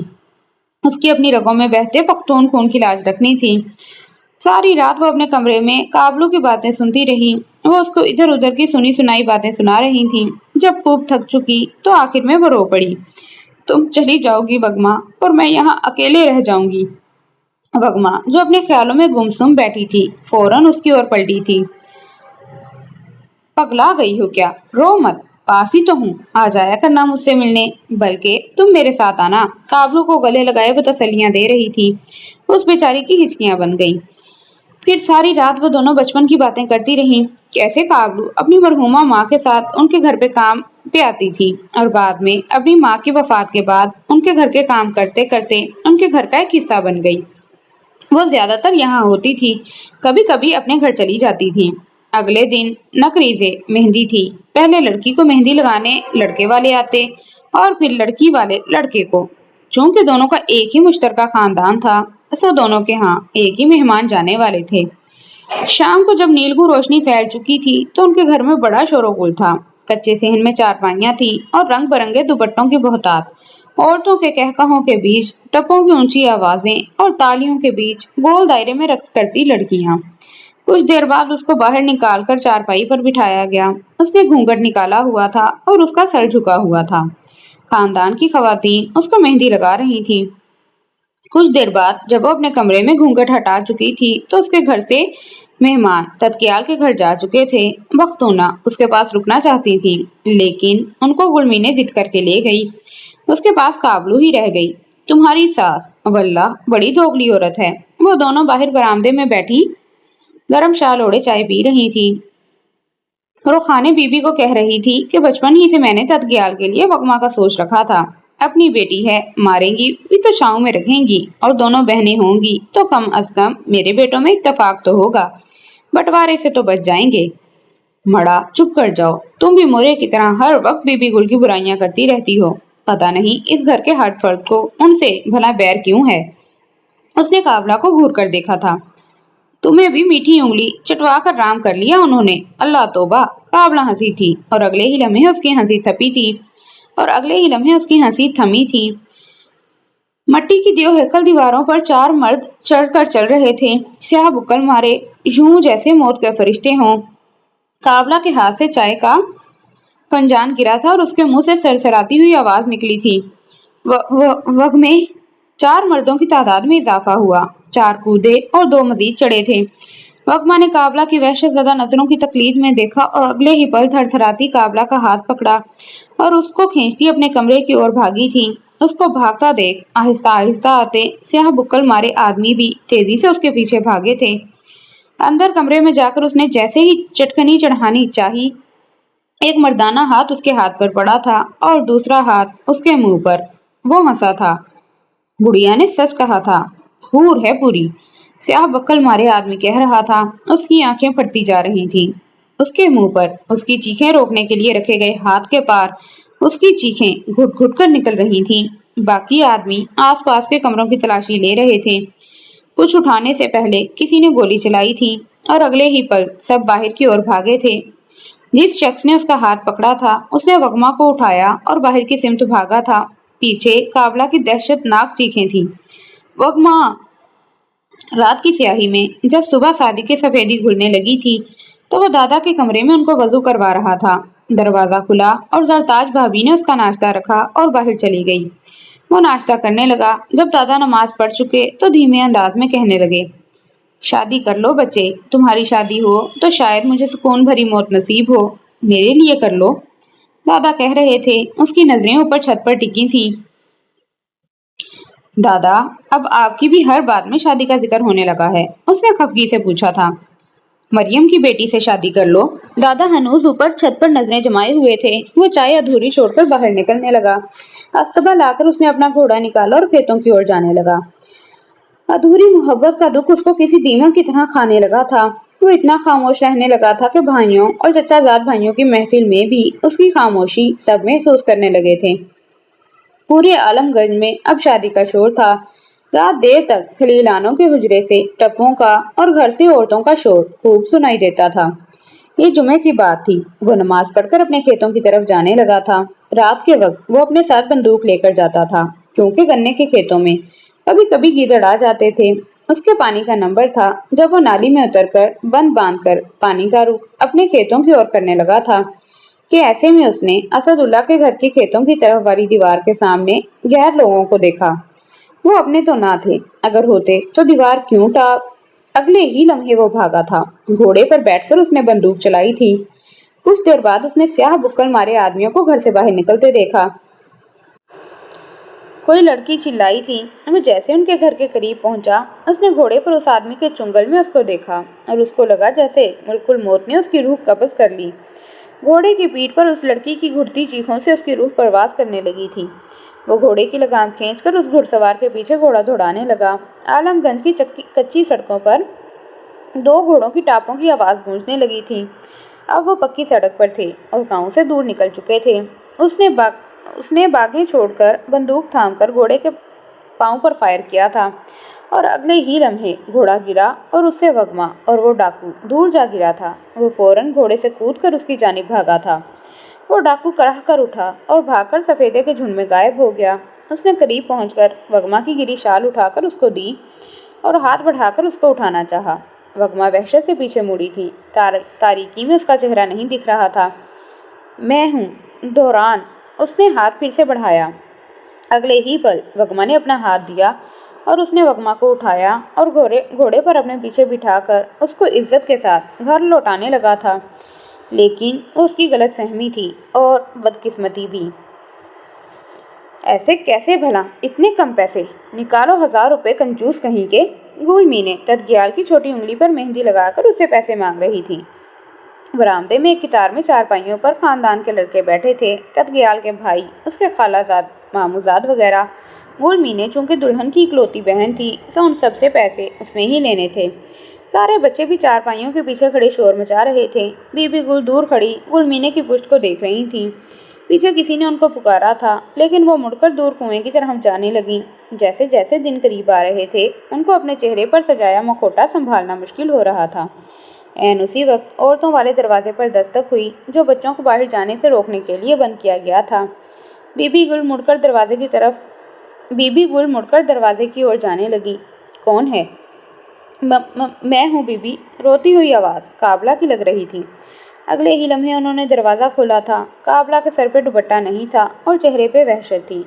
Speaker 2: اس کی اپنی رگوں میں بہتے پختون خون کی لاج رکھنی تھی۔ ساری رات وہ اپنے کمرے میں قابلو کی باتیں سنتی رہی۔ وہ اس کو ادھر ادھر کی سنی سنائی باتیں سنا رہی تھی۔ جب خوب تھک چکی تو آخر میں وہ رو پڑی، تم چلی جاؤ گی وگما اور میں یہاں اکیلے رہ جاؤں گی۔ وگما جو اپنے خیالوں میں گمسم بیٹھی تھی فوراً اس کی اور پلٹی تھی۔ پگلا گئی ہو کیا؟ رو مت، پاس ہی تو ہوں، آ جایا کرنا مجھ سے ملنے، بلکہ تم میرے ساتھ آنا۔ قابلو کو گلے لگائے وہ تسلیاں دے رہی تھی۔ اس بیچاری کی ہچکیاں بن گئیں۔ پھر ساری رات وہ دونوں بچپن کی باتیں کرتی رہیں، کیسے قابلو اپنی مرحومہ ماں کے ساتھ ان کے گھر پہ کام پہ آتی تھی اور بعد میں اپنی ماں کی وفات کے بعد ان کے گھر کے کام کرتے کرتے ان کے گھر کا ایک حصہ بن گئی۔ وہ زیادہ تر یہاں ہوتی تھی، کبھی کبھی اپنے گھر چلی جاتی تھی۔ اگلے دن نقریزے مہندی تھی۔ پہلے لڑکی کو مہندی لگانے لڑکے والے آتے اور پھر لڑکی والے لڑکے کو۔ چونکہ دونوں کا ایک ہی مشترکہ خاندان تھا سو دونوں کے ہاں ایک ہی مہمان جانے والے تھے۔ شام کو جب نیلگوں روشنی پھیل چکی تھی تو ان کے گھر میں بڑا شور و غل تھا۔ کچے صحن میں چارپائیاں تھیں اور رنگ برنگے دوپٹوں کی بہتات۔ عورتوں کے کہکہوں کے بیچ ٹپوں کی اونچی آوازیں اور تالیوں کے بیچ گول دائرے میں رقص کرتی لڑکیاں۔ کچھ دیر بعد اس کو باہر نکال کر چارپائی پر بٹھایا گیا۔ اس نے گھونگھٹ نکالا ہوا تھا اور اس کا سر جھکا ہوا تھا۔ خاندان کی خواتین اس کو مہندی لگا رہی تھیں۔ کچھ دیر بعد جب وہ اپنے کمرے میں گھونگھٹ ہٹا چکی تھی تو اس کے گھر سے مہمان تتکیال کے گھر جا چکے تھے۔ بختونہ اس کے پاس رکنا چاہتی تھی لیکن ان کو گلمی نے ضد کر کے لے گئی۔ اس کے پاس قابلو ہی رہ گئی۔ تمہاری ساس واللہ بڑی دوگلی عورت ہے۔ وہ دونوں باہر برآمدے میں بیٹھی گرم شال اوڑے چائے پی رہی تھی۔ रुखाने बीबी को कह रही थी कि बचपन ही से मैंने तदग्याल के लिए वगमा का सोच रखा था। अपनी बेटी है, मारेंगी भी तो छांव में रखेंगी, और दोनों बहनें होंगी तो कम अज कम मेरे बेटों में इत्तेफाक तो होगा, बंटवारे से तो बच जाएंगे। मड़ा, चुप कर जाओ, तुम भी मोरे की तरह हर वक्त बीबी गुल की बुराइयां करती रहती हो। पता नहीं इस घर के हर फर्द को उनसे भला बैर क्यों है। उसने काबला को घूर कर देखा था। तुम्हें भी मीठी उंगली चटवा कर राम कर लिया उन्होंने। अल्लाह तौबा। काबला हंसी थी और अगले ही लम्हे उसकी हंसी थपी थी और अगले ही लम्हे उसकी हंसी थमी थी। मट्टी की देव हैकल दीवारों पर चार मर्द चढ़कर चल रहे थे, स्याह बुक्कल मारे, यूं जैसे मौत के फरिश्ते हों। काबला के हाथ से चाय का फंजान गिरा था और उसके मुंह से सरसराती हुई आवाज निकली थी। वग में चार मर्दों की तादाद में इजाफा हुआ। चार कूदे और दो मजीद चढ़े थे। वगमा ने काबला की वहशत ज़दा नजरों की तकलीद में देखा और अगले ही पल थरथराती काबला का हाथ पकड़ा और उसको खींचती अपने कमरे की ओर भागी थी। उसको भागता देख आहिस्ता आहिस्ता आते स्याह बुक्कल मारे आदमी भी तेजी से उसके पीछे भागे थे। अंदर कमरे में जाकर उसने जैसे ही चटकनी चढ़ानी चाही, एक मर्दाना हाथ उसके हाथ पर पड़ा था और दूसरा हाथ उसके मुंह पर। वो हंसा था। बुढ़िया ने सच कहा था, हूर है पूरी। स्याह बक्कल मारे आदमी कह रहा था। उसकी आंखें फटती जा रही थीं। उसके मुंह पर उसकी चीखें रोकने के लिए रखे गए हाथ के पार उसकी चीखें घुट घुट कर निकल रही थीं। बाकी आदमी आसपास के कमरों की तलाशी ले रहे थे। कुछ उठाने से पहले किसी ने गोली चलाई थी और अगले ही पल सब बाहर की ओर भागे थे। जिस शख्स ने उसका हाथ पकड़ा था उसने वगमा को उठाया और बाहर की सिमत भागा था। पीछे काबला की दहशतनाक चीखें थीं। वगमा! रात की स्याही में जब सुबह शादी की सफेदी घुलने लगी थी तो वो दादा के कमरे में उनको वजू करवा रहा था। दरवाजा खुला और जरताज भाभी ने उसका नाश्ता रखा और बाहर चली गई। वो नाश्ता करने लगा। जब दादा नमाज पढ़ चुके तो धीमे अंदाज में कहने लगे, शादी कर लो बच्चे, तुम्हारी शादी हो तो शायद मुझे सुकून भरी मौत नसीब हो। मेरे लिए कर लो। दादा कह रहे थे। उसकी नजरें ऊपर छत पर टिकी थीं। दादा, अब आपकी भी हर बात में शादी का जिक्र होने लगा है, उसने खफगी से पूछा था। मरियम की बेटी से शादी कर लो। दादा हनूज ऊपर छत पर नजरें जमाए हुए थे। वो चाय अधूरी छोड़कर बाहर निकलने लगा। अस्तबा लाकर उसने अपना घोड़ा निकाला और खेतों की ओर जाने लगा। अधूरी मोहब्बत का दुख उसको किसी दीमक की तरह खाने लगा था। वो इतना खामोश रहने लगा था कि भाइयों और चचाजाद भाइयों की महफिल में भी उसकी खामोशी सब महसूस करने लगे थे। पूरे आलमगंज में अब शादी का शोर था। रात देर तक खलीलानों के हुजरे से टप्पों का और घर से औरतों का शोर खूब सुनाई देता था। ये जुमे की बात थी। वो नमाज पढ़कर अपने खेतों की तरफ जाने लगा था। रात के वक्त वो अपने साथ बंदूक लेकर जाता था, क्योंकि गन्ने के खेतों में कभी कभी गीदड़ आ जाते थे। उसके पानी का नंबर था। जब वो नाली में उतरकर बंद बांधकर पानी का रुख अपने खेतों की ओर करने लगा था कि ऐसे में उसने असदुल्ला के घर के खेतों की तरफ वाली दीवार के सामने गैर लोगों को देखा। वो अपने तो ना थे, अगर होते तो दीवार क्यों टाप। अगले ही लम्हे वो भागा था। घोड़े पर बैठकर उसने बंदूक चलाई थी। कुछ देर बाद उसने स्याह बुक्कल मारे आदमियों को घर से बाहर निकलते देखा। कोई लड़की चिल्लाई थी। वो जैसे उनके घर के करीब पहुंचा, उसने घोड़े पर उस आदमी के चुंगल में उसको देखा और उसको लगा जैसे मुल्कुल मौत ने उसकी रूह कब्ज कर ली। घोड़े की पीठ पर उस लड़की की घुटती चीखों से उसकी रूह परवास करने लगी थी। वो घोड़े की लगाम खींचकर उस घुड़सवार के पीछे घोड़ा दौड़ाने लगा। आलमगंज की कच्ची सड़कों पर दो घोड़ों की टापों की आवाज गूंजने लगी थी। अब वो पक्की सड़क पर थे और गांव से दूर निकल चुके थे। उसने बागें छोड़कर बंदूक थामकर घोड़े के पांव पर फायर किया था और अगले ही लम्हे घोड़ा गिरा और उससे वगमा और वो डाकू दूर जा गिरा था। वो फौरन घोड़े से कूदकर उसकी जानिब भागा था। वो डाकू कराह कर उठा और भागकर सफेदे के झुंड में गायब हो गया। उसने करीब पहुंचकर वगमा की गिरी शाल उठाकर उसको दी और हाथ बढ़ाकर उसको उठाना चाहा। वगमा वहशत से पीछे मुड़ी थी। तारीकी में उसका चेहरा नहीं दिख रहा था। मैं हूँ, दौरान। उसने हाथ फिर से बढ़ाया। अगले ही पल वगमा ने अपना हाथ दिया और उसने वगमा को उठाया और घोड़े पर अपने पीछे बिठाकर उसको इज्जत के साथ घर लौटाने लगा था। लेकिन उसकी गलतफहमी थी और बदकिस्मती भी। ऐसे कैसे भला? इतने कम पैसे? निकालो 1000 रुपए, कंजूस कहीं के। गुलमी ने तदग्याल की छोटी उंगली पर मेहंदी लगाकर उससे पैसे मांग रही थी। बरामदे में एक कितार में चारपाइयों पर खानदान के लड़के बैठे थे। तत्गयाल के भाई, उसके खालाजाद, मामूजाद वगैरह। गुल मीने चूंकि दुल्हन की इकलौती बहन थी, सो उन सबसे पैसे उसने ही लेने थे। सारे बच्चे भी चारपाइयों के पीछे खड़े शोर मचा रहे थे। बीबी गुल दूर खड़ी गुल मीने की पुश्त को देख रही थी। पीछे किसी ने उनको पुकारा था, लेकिन वो मुड़कर दूर कुएं की तरफ जाने लगी। जैसे जैसे दिन करीब आ रहे थे, उनको अपने चेहरे पर सजाया मखौटा संभालना मुश्किल हो रहा था। ऐन उसी वक्त औरतों वाले दरवाजे पर दस्तक हुई, जो बच्चों को बाहर जाने से रोकने के लिए बंद किया गया था। बीबी गुल मुड़कर दरवाजे की ओर जाने लगी। कौन है? मैं हूँ बीबी, रोती हुई आवाज़ काबला की लग रही थी। अगले ही लम्हे उन्होंने दरवाज़ा खोला था। काबला के सर पे दुपट्टा नहीं था और चेहरे पे वहशत थी,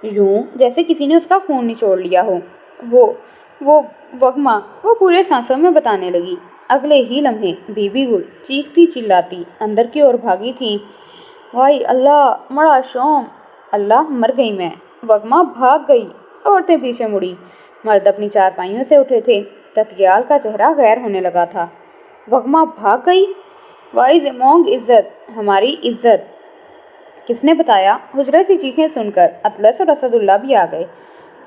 Speaker 2: यूं जैसे किसी ने उसका खून निचोड़ लिया हो। वो वगमा, वो पूरे सांसों में बताने लगी। अगले ही लम्हे बीबी गुल चीखती चिल्लाती अंदर की ओर भागी थी। वाई अल्लाह, मड़ा शोम, अल्लाह मर गई मैं। वगमा भाग गई। औरतें पीछे मुड़ी। मर्द अपनी चारपाइयों से उठे थे। तत्गयाल का चेहरा गैर होने लगा था। वगमा भाग गई? वाइज मोंग इज्जत, हमारी इज्जत। किसने बताया? हुजरे से चीखें सुनकर अतलस और असदुल्ला भी आ गए।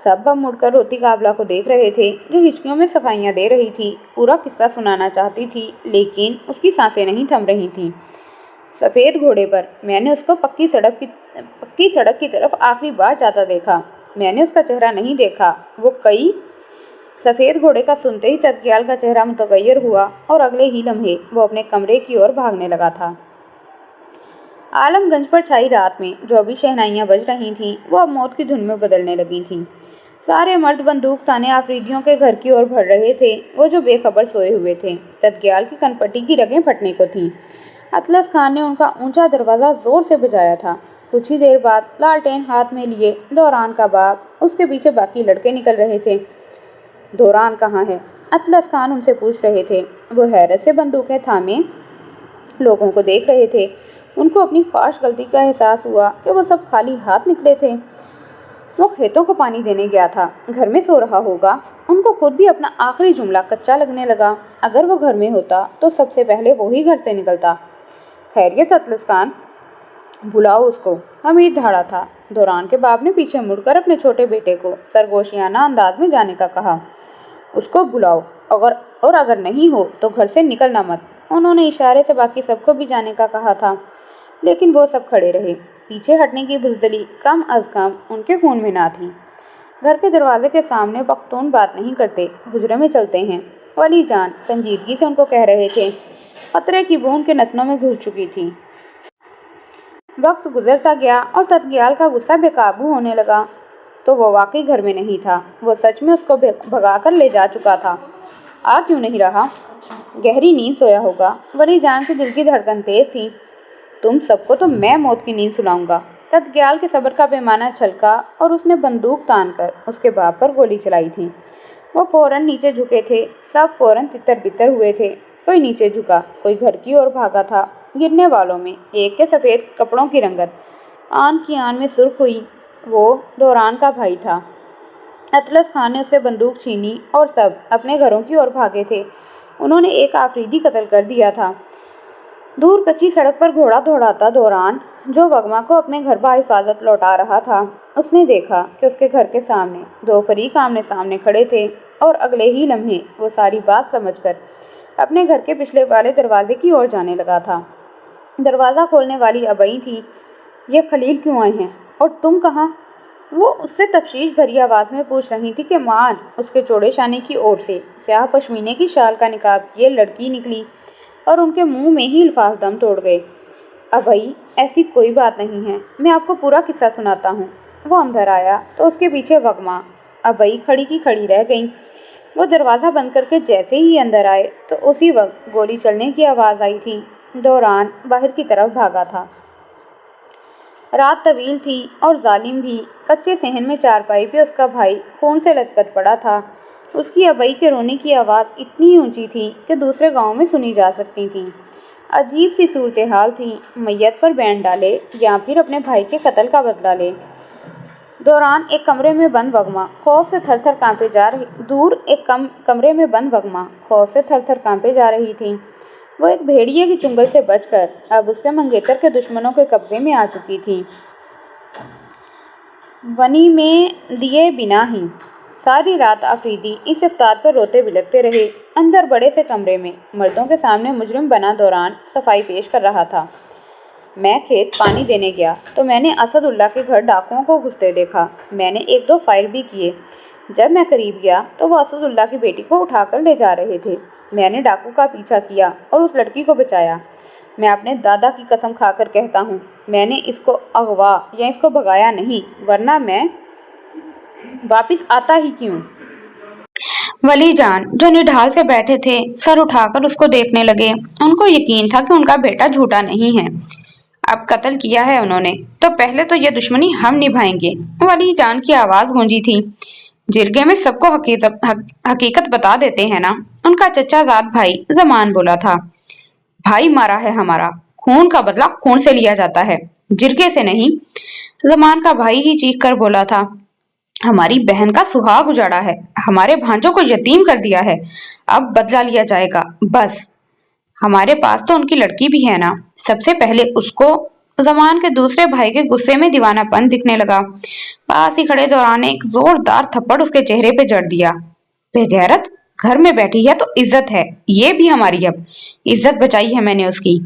Speaker 2: सब अब मुड़कर रोती काबला को देख रहे थे, जो हिचकियों में सफाइयाँ दे रही थी। पूरा किस्सा सुनाना चाहती थी, लेकिन उसकी सांसें नहीं थम रही थीं। सफ़ेद घोड़े पर मैंने उसको पक्की सड़क की तरफ आखिरी बार जाता देखा। मैंने उसका चेहरा नहीं देखा। वो कई सफ़ेद घोड़े का सुनते ही तत्गयाल का चेहरा मुतगय्यर हुआ और अगले ही लम्हे वो अपने कमरे की ओर भागने लगा था। आलमगंज पर छाई रात में जो भी शहनाइयाँ बज रही थीं, वो अब मौत की धुन में बदलने लगी थीं। सारे मर्द बंदूक ताने आफरीदियों के घर की ओर बढ़ रहे थे, वो जो बेखबर सोए हुए थे। तत्गयाल की कनपट्टी की रगें फटने को थीं। अतलस खान ने उनका ऊंचा दरवाज़ा जोर से बजाया था। कुछ ही देर बाद लालटेन हाथ में लिए दौरान का बाप, उसके पीछे बाकी लड़के निकल रहे थे। दौरान कहाँ है? अतलस खान उनसे पूछ रहे थे। वो हैरत से बंदूकें थामे लोगों को देख रहे थे। उनको अपनी फाश गलती का एहसास हुआ कि वो सब खाली हाथ निकले थे। वो खेतों को पानी देने गया था, घर में सो रहा होगा। उनको खुद भी अपना आखिरी जुमला कच्चा लगने लगा। अगर वो घर में होता तो सबसे पहले वो ही घर से निकलता। खैरियत अतलस खान? बुलाओ उसको, हमीद धाड़ा था। दौरान के बाप ने पीछे मुड़कर अपने छोटे बेटे को सरगोशियाना अंदाज में जाने का कहा। उसको बुलाओ, अगर नहीं हो तो घर से निकलना मत। उन्होंने इशारे से बाकी सबको भी जाने का कहा था, लेकिन वो सब खड़े रहे। पीछे हटने की बुज़दिली कम अज़ कम उनके खून में ना थी। घर के दरवाजे के सामने पख्तून बात नहीं करते, हुजरे में चलते हैं। वली जान संजीदगी से उनको कह रहे थे। खतरे की बूंद के नथनों में घुस चुकी थी। वक्त गुजरता गया और तत्गयाल का गुस्सा बेकाबू होने लगा। तो वो वाकई घर में नहीं था। वो सच में उसको भगाकर ले जा चुका था। आ क्यों नहीं रहा? गहरी नींद सोया होगा। वली जान के दिल की धड़कन तेज थी। तुम सबको तो मैं मौत की नींद सुलाऊंगा। तत्गयाल के सब्र का पैमाना छलका और उसने बंदूक तानकर उसके बाप पर गोली चलाई थी। वो फौरन नीचे झुके थे। सब फौरन तितर बितर हुए थे। कोई नीचे झुका, कोई घर की ओर भागा था। गिरने वालों में एक के सफ़ेद कपड़ों की रंगत आन की आन में सुर्ख हुई। वो दौरान का भाई था। अतलस खान ने उससे बंदूक छीनी और सब अपने घरों की ओर भागे थे। उन्होंने एक आफरीदी कत्ल कर दिया था। दूर कच्ची सड़क पर घोड़ा दौड़ाता दौरान, जो वगमा को अपने घर बाहिफाजत लौटा रहा था, उसने देखा कि उसके घर के सामने दो फरीक आमने सामने खड़े थे और अगले ही लम्हे वो सारी बात समझकर अपने घर के पिछले वाले दरवाजे की ओर जाने लगा था। दरवाज़ा खोलने वाली अबई थी। ये खलील क्यों आए हैं और तुम कहाँ? वो उससे तफ्शीश भरी आवाज़ में पूछ रही थी कि माद उसके चौड़े शाने की ओर से स्याह पश्मीने की शाल का निकाब किए लड़की निकली और उनके मुंह में ही अल्फाज दम तोड़ गए। अबई, ऐसी कोई बात नहीं है, मैं आपको पूरा किस्सा सुनाता हूँ। वो अंदर आया तो उसके पीछे वगमा। अबई खड़ी की खड़ी रह गई। वो दरवाज़ा बंद करके जैसे ही अंदर आए तो उसी वक्त गोली चलने की आवाज़ आई थी। दौरान बाहर की तरफ भागा था। रात तवील थी और जालिम भी। कच्चे सहन में चारपाई पे उसका भाई खून से लथपथ पड़ा था। उसकी अबई के रोने की आवाज़ इतनी ऊंची थी कि दूसरे गांव में सुनी जा सकती थी। अजीब सी सूरत हाल थी। मैयत पर बैंड डाले या फिर अपने भाई के कत्ल का बदला ले। दौरान एक कमरे में बंद वगमा खौफ से थर-थर कांपे जा रही थी। वो एक भेड़िए की चुंगल से बचकर अब उसके मंगेतर के दुश्मनों के कब्जे में आ चुकी थी। वनी में दिए बिना ही सारी रात आफरीदी इस इफ्तार पर रोते बिलखते रहे। अंदर बड़े से कमरे में मर्दों के सामने मुजरिम बना दौरान सफाई पेश कर रहा था। मैं खेत पानी देने गया तो मैंने असदुल्ला के घर डाकुओं को घुसते देखा। मैंने एक दो फायर भी किए। जब मैं करीब गया तो वो असदुल्ला की बेटी को उठाकर ले जा रहे थे। मैंने डाकू का पीछा किया और उस लड़की को बचाया। मैं अपने दादा की कसम खाकर कहता हूँ, मैंने इसको अगवा या इसको भगाया नहीं, वरना मैं वापिस आता ही क्यों।
Speaker 3: वली जान, जो निढाल से बैठे थे, सर उठाकर उसको देखने लगे। उनको यकीन था कि उनका बेटा झूठा नहीं है। अब कत्ल किया है उन्होंने, तो पहले तो ये दुश्मनी हम निभाएंगे। वली जान की आवाज गूंजी थी। जिरगे में सबको हकीकत बता देते हैं ना। उनका चचा जाद भाई जमान बोला था। भाई मारा है हमारा, खून का बदला खून से लिया जाता है, जिरगे से नहीं। जमान का भाई ही चीख कर बोला था। हमारी बहन का सुहाग उजाड़ा है, हमारे भांजों को यतीम कर दिया है, अब बदला लिया जाएगा। बस हमारे पास तो उनकी लड़की भी है ना, सबसे पहले उसको। जमान के दूसरे भाई के गुस्से में दीवानापन दिखने लगा। पास ही खड़े दौरान ने एक जोरदार थप्पड़ उसके चेहरे पे जड़ दिया। बेगैरत, घर में बैठी है तो इज्जत है, ये भी हमारी अब इज्जत बचाई है मैंने उसकी।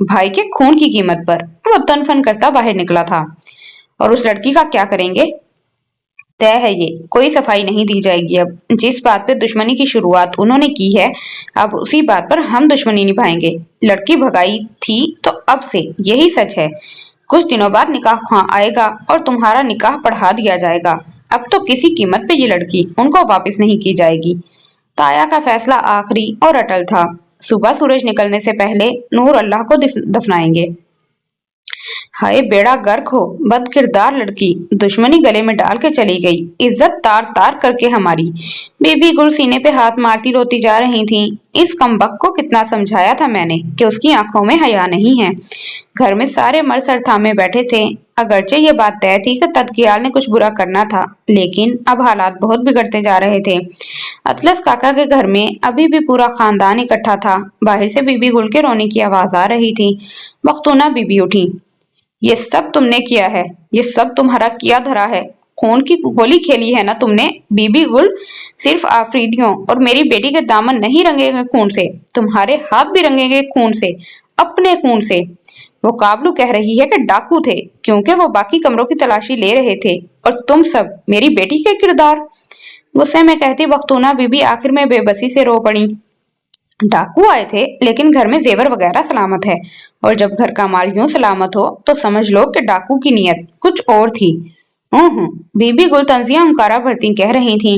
Speaker 3: भाई के खून की कीमत पर। वो तनफन करता बाहर निकला था। और उस लड़की का क्या करेंगे? तय है ये, कोई सफाई नहीं दी जाएगी अब। जिस बात पे दुश्मनी की शुरुआत उन्होंने की है, अब उसी बात पर हम दुश्मनी निभाएंगे। लड़की भगाई थी तो अब से यही सच है। कुछ दिनों बाद निकाह आएगा और तुम्हारा निकाह पढ़ा दिया जाएगा। अब तो किसी कीमत पे ये लड़की उनको वापस नहीं की जाएगी। ताया का फैसला आखिरी और अटल था। सुबह सूरज निकलने से पहले नूर अल्लाह को दफनाएंगे। हाय बेड़ा गर्क हो, बद किरदार लड़की, दुश्मनी गले में डाल के चली गई, इज्जत तार तार करके हमारी। बेबी गुल सीने पे हाथ मारती रोती जा रही थी। इस कमबख्त को कितना समझाया था मैंने कि उसकी आंखों में हया नहीं है। घर में सारे मर्द सर थामे बैठे थे। अगरचे ये बात तय थी कि तदकियाल ने कुछ बुरा करना था, लेकिन अब हालात बहुत बिगड़ते जा रहे थे। अतलस काका के घर में अभी भी पूरा खानदान इकट्ठा था। बाहर से बीबी गुल के रोने की आवाज आ रही थी। मखतूना बीबी उठी। ये सब तुमने किया है, ये सब तुम्हारा किया धरा है। खून की होली खेली है ना तुमने बीबी गुल। सिर्फ आफरीदियों और मेरी बेटी के दामन नहीं रंगेंगे खून से, तुम्हारे हाथ भी रंगेंगे खून से, अपने खून से। वो काबलू कह रही है कि डाकू थे, क्योंकि वो बाकी कमरों की तलाशी ले रहे थे, और तुम सब मेरी बेटी के किरदार। गुस्से में कहती बख्तूना बीबी आखिर में बेबसी से रो पड़ी। डाकू आए थे, लेकिन घर में जेवर वगैरह सलामत है, और जब घर का माल यूं सलामत हो तो समझ लो कि डाकू की नीयत कुछ और थी। बीबी गुल तंजिया हुंकारा भरती कह रही थी।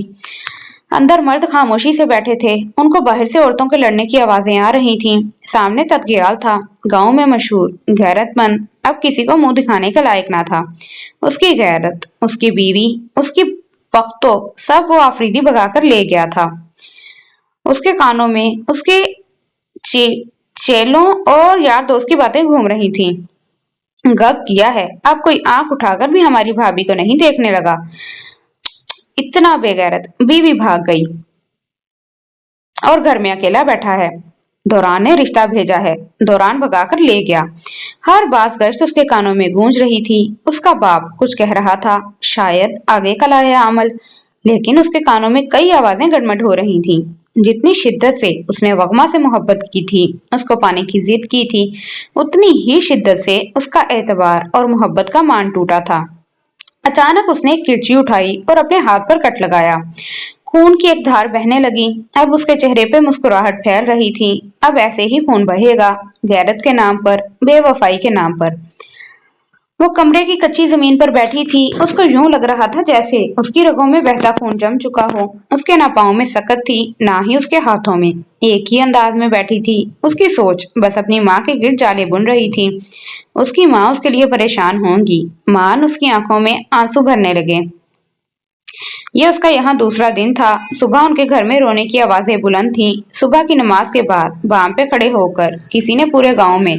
Speaker 3: अंदर मर्द खामोशी से बैठे थे। उनको बाहर से औरतों के लड़ने की आवाजें आ रही थीं। सामने तदगियाल था, गांव में मशहूर गैरतमंद, अब किसी को मुंह दिखाने के लायक ना था। उसकी गैरत, उसकी बीवी, उसकी पख्तो, सब वो आफरीदी भगाकर ले गया था। उसके कानों में उसके चेलों और यार दोस्त की बातें घूम रही थीं। गग किया है, अब कोई आंख उठाकर भी हमारी भाभी को नहीं देखने लगा। इतना बेगैरत। बीवी भाग गई और घर में अकेला बैठा है। दौरान ने रिश्ता भेजा है, दौरान भगाकर ले गया। हर बात गश्त उसके कानों में गूंज रही थी। उसका बाप कुछ कह रहा था, शायद आगे का लाया अमल, लेकिन उसके कानों में कई आवाजें गड़मड़ हो रही थीं। जितनी शिद्दत से उसने वगमा से मोहब्बत की थी, उसको पाने की जिद की थी, उतनी ही शिद्दत से उसका एतबार और मोहब्बत का मान टूटा था। अचानक उसने एक किरची उठाई और अपने हाथ पर कट लगाया। खून की एक धार बहने लगी। अब उसके चेहरे पे मुस्कुराहट फैल रही थी। अब ऐसे ही खून बहेगा, गैरत के नाम पर, बेवफाई के नाम पर। वो कमरे की कच्ची जमीन पर बैठी थी। उसको यूं लग रहा था जैसे उसकी रगों में बहता खून जम चुका हो। उसके ना पाँव में सकत थी, ना ही उसके हाथों में। एक ही अंदाज में बैठी थी। उसकी सोच बस अपनी माँ के गिर्द जाले बुन रही थी। उसकी माँ उसके लिए परेशान होंगी। मान उसकी आंखों में आंसू भरने लगे। ये उसका यहाँ दूसरा दिन था। सुबह उनके घर में रोने की आवाजें बुलंद थीं। सुबह की नमाज के बाद बाम पे खड़े होकर किसी ने पूरे गांव में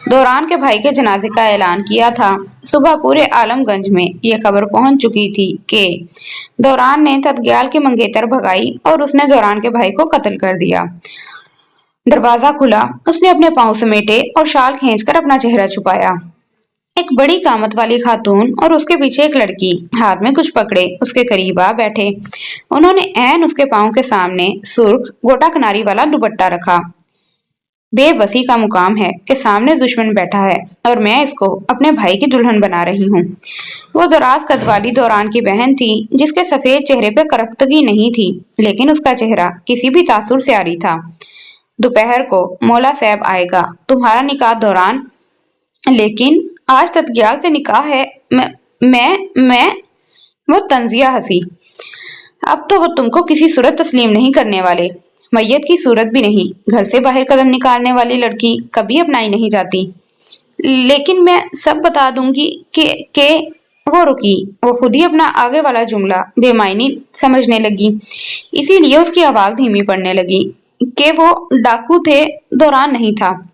Speaker 3: दौरान के भाई के जनाजे का ऐलान किया था। सुबह पूरे आलमगंज में ये खबर पहुंच चुकी थी कि दौरान ने तदग्याल की मंगेतर भगाई और उसने दौरान के भाई को कत्ल कर दिया। दरवाजा खुला। उसने अपने पांव समेटे और शाल खींचकर अपना चेहरा छुपाया। एक बड़ी कामत वाली खातून और उसके पीछे एक लड़की हाथ में कुछ पकड़े उसके करीब आ बैठे। उन्होंने ऐन उसके पांव के सामने सुर्ख गोटा किनारी वाला दुपट्टा रखा। बेबसी का मुकाम है कि सामने दुश्मन बैठा है और मैं इसको अपने भाई की दुल्हन बना रही हूँ। वो दराज कद वाली दौरान की बहन थी जिसके सफेद चेहरे पे करख्तगी नहीं थी, लेकिन उसका चेहरा किसी भी तासुर से आरी था। दोपहर को मौला साहब आएगा, तुम्हारा निकाह दौरान, लेकिन आज तत्गियाल से निकाह है। मैं वो तंजिया हंसी। अब तो वो तुमको किसी सूरत तस्लीम नहीं करने वाले। मैयत की सूरत भी नहीं। घर से बाहर कदम निकालने वाली लड़की कभी अपनाई नहीं जाती। लेकिन मैं सब बता दूंगी के वो रुकी। वो खुद ही अपना आगे वाला जुमला बेमायनी समझने लगी, इसीलिए उसकी आवाज धीमी पड़ने लगी कि वो डाकू थे, दौरान नहीं था।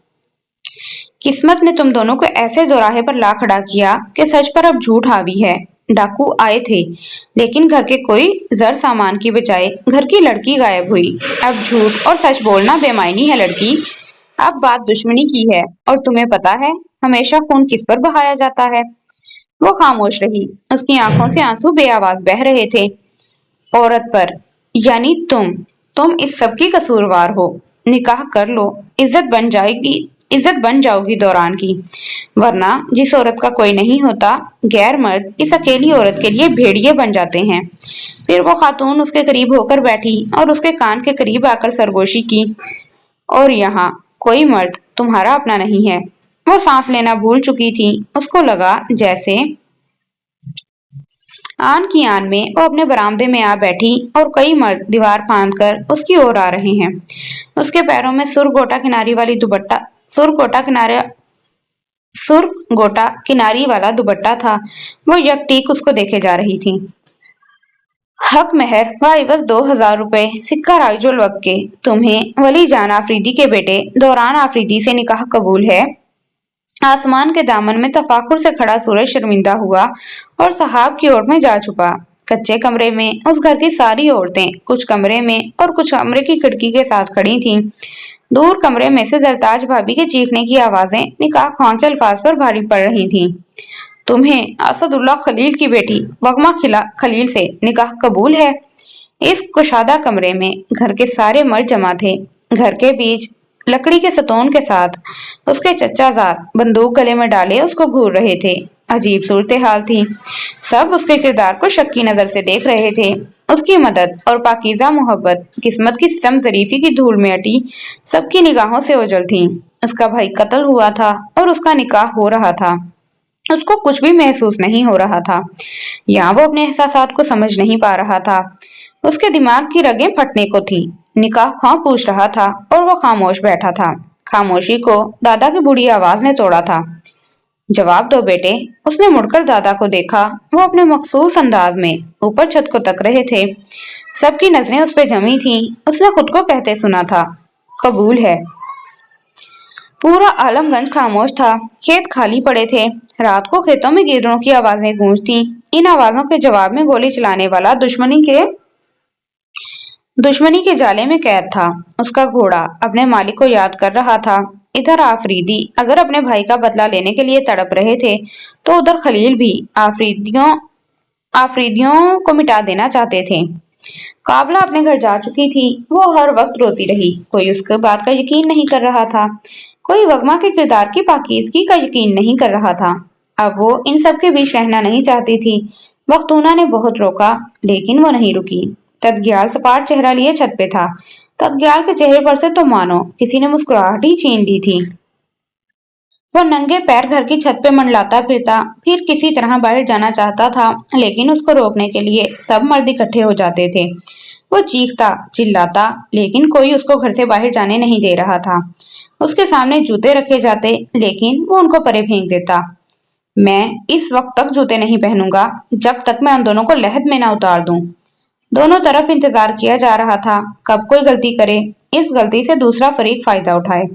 Speaker 3: किस्मत ने तुम दोनों को ऐसे दोराहे पर ला खड़ा किया कि सच पर अब झूठ हावी है। डाकू आए थे, लेकिन घर के कोई जर सामान की बजाय घर की लड़की गायब हुई। अब झूठ और सच बोलना बेमायनी है लड़की। अब बात दुश्मनी की है और तुम्हें पता है हमेशा खून किस पर बहाया जाता है। वो खामोश रही। उसकी आंखों से आंसू बेआवाज बह रहे थे। औरत पर, यानी तुम इस सब की कसूरवार हो। निकाह कर लो, इज्जत बन जाओगी दौरान की। वरना जिस औरत का कोई नहीं होता, गैर मर्द इस अकेली औरत के लिए भेड़िए बन जाते हैं। फिर वो खातून उसके करीब होकर बैठी और उसके कान के करीब आकर सरगोशी की। और यहाँ कोई मर्द तुम्हारा अपना नहीं है। वो सांस लेना भूल चुकी थी। उसको लगा जैसे आन की आन में वो अपने बरामदे में आ बैठी और कई मर्द दीवार फांद कर उसकी ओर आ रहे हैं। उसके पैरों में सुर्ख गोटा किनारी वाला दुपट्टा था। वो यकटीक उसको देखे जा रही थी। हक मेहर व इवज 2000 रुपए, सिक्का राइजुल वक्त के। तुम्हें वली जान आफरीदी के बेटे दौरान आफरीदी से निकाह कबूल है। आसमान के दामन में तफाकुर से खड़ा सूरज शर्मिंदा हुआ और सहाब की ओर में जा छुपा। कच्चे कमरे में उस घर की सारी औरतें कुछ कमरे में और कुछ कमरे की खिड़की के साथ खड़ी थीं। दूर कमरे में से जरताज भाभी के चीखने की आवाजें निकाह ख्वां के अल्फाज पर भारी पड़ रही थीं। तुम्हें असदुल्ला खलील की बेटी वगमा खलील से निकाह कबूल है। इस कुशादा कमरे में घर के सारे मर्द जमा थे। घर के बीच लकड़ी के सतोन के साथ उसके चच्चाजाद बंदूक गले में डाले उसको घूर रहे थे। अजीब सूरत हाल थी। सब उसके किरदार को शक की नजर से देख रहे थे। उसकी मदद और पाकीज़ा मोहब्बत किस्मत की सितम ज़रीफ़ी की धूल में अटी सबकी निगाहों से ओझल थी। उसका भाई कत्ल हुआ था और उसका निकाह हो रहा था। उसको कुछ भी महसूस नहीं हो रहा था, या वो अपने एहसासात को समझ नहीं पा रहा था। उसके दिमाग की रगें फटने को थी। निकाह ख्वां पूछ रहा था और वो खामोश बैठा था। खामोशी को दादा की बुढ़ी आवाज ने तोड़ा था। जवाब दो बेटे। उसने मुड़कर दादा को देखा। वो अपने मखसूस अंदाज में ऊपर छत को तक रहे थे। सबकी नजरें उस पर जमी थीं। उसने खुद को कहते सुना था, कबूल है। पूरा आलमगंज खामोश था। खेत खाली पड़े थे। रात को खेतों में गिररों की आवाजें गूंजती। इन आवाजों के जवाब में गोली चलाने वाला दुश्मनी के जाले में कैद था। उसका घोड़ा अपने मालिक को याद कर रहा था। इधर आफरीदी अगर अपने भाई का बदला लेने के लिए तड़प रहे थे, तो उधर खलील भी आफरीदियों को मिटा देना चाहते थे। काबला अपने घर जा चुकी थी। वो हर वक्त रोती रही। कोई उसके बात का यकीन नहीं कर रहा था। कोई वगमा के किरदार की पाकीज़गी का यकीन नहीं कर रहा था। अब वो इन सब के बीच रहना नहीं चाहती थी। बख्तूना ने बहुत रोका, लेकिन वो नहीं रुकी। तदग्याल सपाट चेहरा लिए छत पे था। तदग्याल के चेहरे पर से तो मानो किसी ने मुस्कुराहट ही छीन ली थी। वो नंगे पैर घर की छत पे मंडलाता फिरता फिर किसी तरह बाहर जाना चाहता था, लेकिन उसको रोकने के लिए सब मर्द इकट्ठे हो जाते थे। वो चीखता चिल्लाता, लेकिन कोई उसको घर से बाहर जाने नहीं दे रहा था। उसके सामने जूते रखे जाते, लेकिन वो उनको परे फेंक देता। मैं इस वक्त तक जूते नहीं पहनूंगा जब तक मैं उन दोनों को लहद में ना उतार दूं। दोनों तरफ इंतजार किया जा रहा था, कब कोई गलती करे, इस गलती से दूसरा फरीक फायदा उठाए।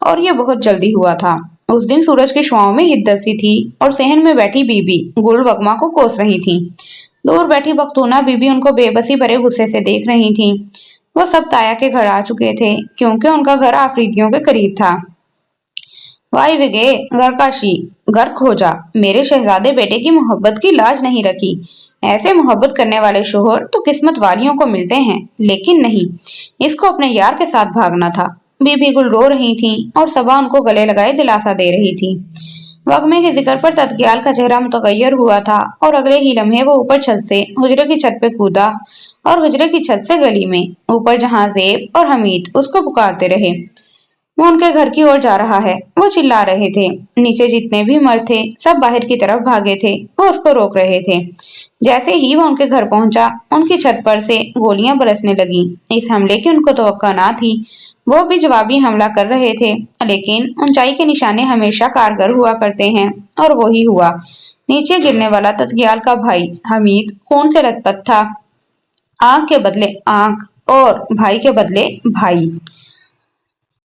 Speaker 3: और ये बहुत जल्दी हुआ था। उस दिन सूरज की शुआओं में हिद्दत सी थी और सहन में बैठी बीबी गुल वगमा को कोस रही थी। दूर बैठी बख्तूना बीबी उनको बेबसी भरे गुस्से से देख रही थी। वो सब ताया के घर आ चुके थे क्योंकि उनका घर आफरीदियों के करीब था। वाई विगे घर खोजा, मेरे शहजादे बेटे की मोहब्बत की लाज नहीं रखी। ऐसे मोहब्बत करने वाले शोहर तो किस्मत वालियों को मिलते हैं, लेकिन नहीं, इसको अपने यार के साथ भागना था। बीबी गुल रो रही थी और सबा उनको गले लगाए दिलासा दे रही थी। वगमे के जिक्र पर तत्कियाल का चेहरा मुतगय्यर हुआ था और अगले ही लम्हे वो ऊपर छत से हुजरे की छत पे कूदा और हुजरे की छत से गली में ऊपर, जहां ज़ेब और हमीद उसको पुकारते रहे। वो उनके घर की ओर जा रहा है, वो चिल्ला रहे थे। नीचे जितने भी मर्द थे सब बाहर की तरफ भागे थे, वो उसको रोक रहे थे। जैसे ही वो उनके घर पहुंचा, उनकी छत पर से गोलियां बरसने लगी। इस हमले की उनको तवक्को ना थी। वो भी जवाबी हमला कर रहे थे, लेकिन ऊंचाई के निशाने हमेशा कारगर हुआ करते हैं, और वही हुआ। नीचे गिरने वाला तत्गियाल का भाई हमीद खून से लथपथ था। आंख के बदले आंख और भाई के बदले भाई।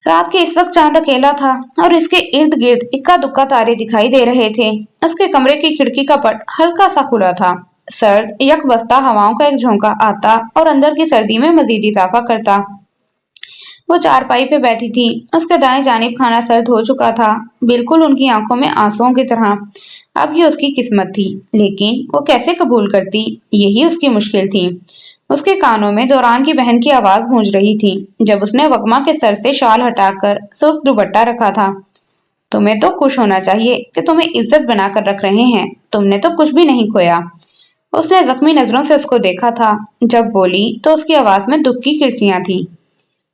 Speaker 3: रात के इस वक्त चांद अकेला था और इसके इर्द गिर्द इक्का दुक्का तारे दिखाई दे रहे थे। उसके कमरे की खिड़की का पट हल्का सा खुला था। सर्द यकबस्ता हवाओं का एक झोंका आता और अंदर की सर्दी में मजीद इजाफा करता। वो चारपाई पे बैठी थी। उसके दाएं जानिब खाना सर्द हो चुका था, बिल्कुल उनकी आंखों में आंसुओं की तरह। अब ये उसकी किस्मत थी, लेकिन वो कैसे कबूल करती, यही उसकी मुश्किल थी। उसके कानों में दौरान की बहन की आवाज गूंज रही थी जब उसने वगमा के सर से शाल हटाकर सुर्ख दुपट्टा रखा था। तुम्हें तो खुश होना चाहिए कि तुम्हें इज्जत बनाकर रख रहे हैं, तुमने तो कुछ भी नहीं खोया। उसने जख्मी नजरों से उसको देखा था। जब बोली तो उसकी आवाज में दुख की किरचियां थी।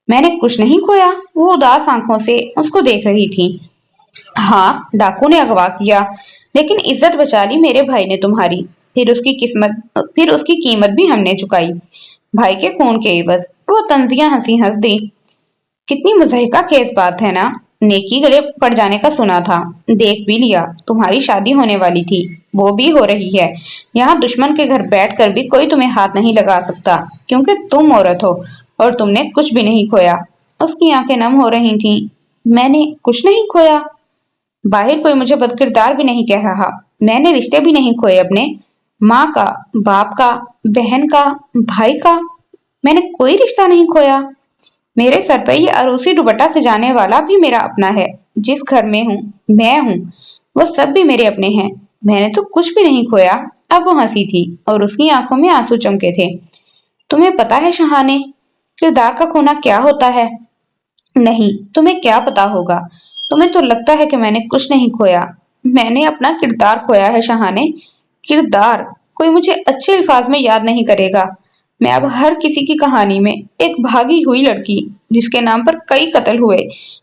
Speaker 3: मैंने कुछ नहीं खोया। वो उदास आंखों से उसको देख रही थी। हाँ, डाकू ने अगवा किया, लेकिन इज्जत बचा ली मेरे भाई ने तुम्हारी। फिर उसकी कीमत भी हमने चुकाई, भाई के खून के एवज। वो तंजिया हंसी हंस दी। कितनी मुजहिका खेज बात है ना। नेकी गले पड़ जाने का सुना था, देख भी लिया। तुम्हारी शादी होने वाली थी, वो भी हो रही है। यहाँ दुश्मन के घर बैठकर भी कोई तुम्हें हाथ नहीं लगा सकता, क्योंकि तुम औरत हो और तुमने कुछ भी नहीं खोया। उसकी आंखें नम हो रही थीं। मैंने कुछ नहीं खोया। बाहर कोई मुझे बदकिरदार भी नहीं कह रहा। मैंने रिश्ते भी नहीं खोए अपने। माँ का, बाप का, बहन का, भाई का। मैंने कोई रिश्ता नहीं खोया। मेरे सर पर ये अरूसी दुपट्टा सजाने वाला भी मेरा अपना है। जिस घर में हूँ, मैं हूँ, वो सब भी मेरे अपने हैं। मैंने तो कुछ भी नहीं खोया। अब वो हंसी थी और उसकी आंखों में आंसू चमके थे। तुम्हें पता है शहाने, किरदार का खोना क्या होता है? नहीं, तुम्हें क्या पता होगा। तुम्हें तो लगता है कि मैंने कुछ नहीं खोया। मैंने अपना किरदार खोया है शहाने। किरदार कोई मुझे अच्छे अल्फाज में याद नहीं करेगा। मैं अब हर किसी की कहानी में एक भागी हुई लड़की जिसके नाम पर कई कत्ल हुए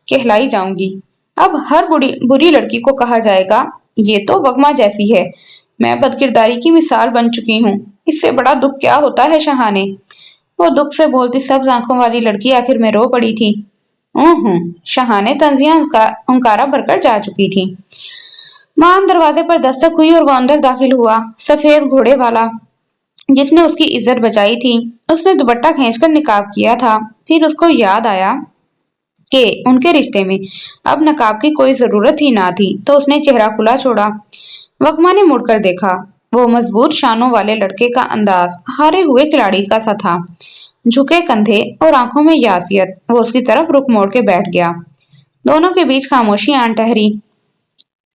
Speaker 3: कहलाई जाऊंगी। अब हर बुरी लड़की को कहा जाएगा, ये तो वगमा जैसी है। मैं बदकिरदारी की मिसाल बन चुकी हूँ। इससे बड़ा दुख क्या होता है शहाने। वो दुख से बोलती सब्ज आंखों वाली लड़की आखिर में रो पड़ी थी। शहाने तंजिया हुंकारा भरकर जा चुकी थी। मान दरवाजे पर दस्तक हुई और वो अंदर दाखिल हुआ। सफेद घोड़े वाला जिसने उसकी इज्जत बचाई थी, उसने दुपट्टा खींचकर निकाब किया था। फिर उसको याद आया कि उनके रिश्ते में अब नकाब की कोई जरूरत ही ना थी, तो उसने चेहरा खुला छोड़ा। वगमा ने मुड़कर देखा। वो मजबूत शानों वाले लड़के का अंदाज हारे हुए खिलाड़ी का सा था। झुके कंधे और आंखों में यासियत। वो उसकी तरफ रुख मोड़ के बैठ गया। दोनों के बीच खामोशी आन ठहरी।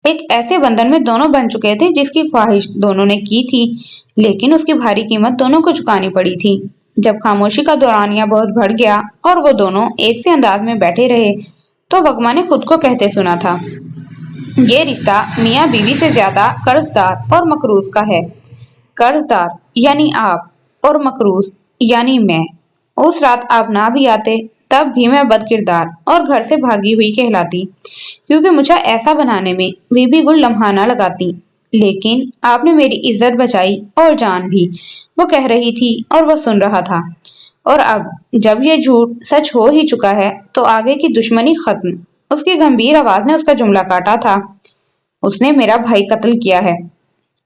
Speaker 3: एक ऐसे बंधन में दोनों बन चुके थे जिसकी ख्वाहिश दोनों ने की थी, लेकिन उसकी भारी कीमत दोनों को चुकानी पड़ी थी। जब खामोशी का दौरानिया बहुत बढ़ गया और वो दोनों एक से अंदाज में बैठे रहे, तो वगमा ने खुद को कहते सुना था, ये रिश्ता मियाँ बीवी से ज्यादा कर्जदार और मकरूज का है। कर्जदार यानी आप, और मकरूज यानी मैं। उस रात आप ना भी आते तब भी मैं बदकिरदार और घर से भागी हुई कहलाती, क्योंकि मुझे ऐसा बनाने में बीबी गुल लम्हा ना लगाती। लेकिन आपने मेरी इज्जत बचाई और जान भी। वो कह रही थी और वो सुन रहा था। और अब जब ये झूठ सच हो ही चुका है, तो आगे की दुश्मनी खत्म। उसकी गंभीर आवाज ने उसका जुमला काटा था। उसने मेरा भाई कत्ल किया है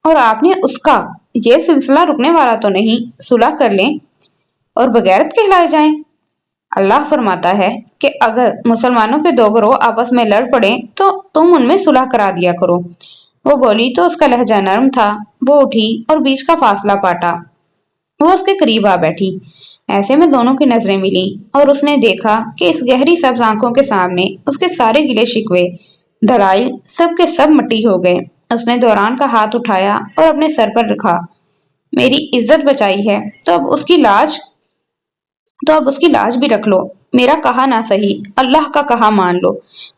Speaker 3: और आपने उसका। ये सिलसिला रुकने वाला तो नहीं, सुलह कर लें और बगैरत कहलाए जाएं। अल्लाह फरमाता है कि अगर मुसलमानों के दो गिरोह आपस में लड़ पड़े तो तुम उनमें सुलह करा दिया करो। वो बोली तो उसका लहजा नरम था। वो उठी और बीच का फासला पाटा। वो उसके करीब आ बैठी। ایسے میں دونوں کی نظریں ملی اور اس نے دیکھا کہ اس گہری سبز آنکھوں کے سامنے اس کے سارے گلے شکوے دلائل سب کے سب مٹی ہو گئے۔ اس نے دوران کا ہاتھ اٹھایا اور اپنے سر پر رکھا۔ میری عزت بچائی ہے تو اب اس کی لاج بھی رکھ لو۔ میرا کہا نہ سہی، اللہ کا کہا مان لو۔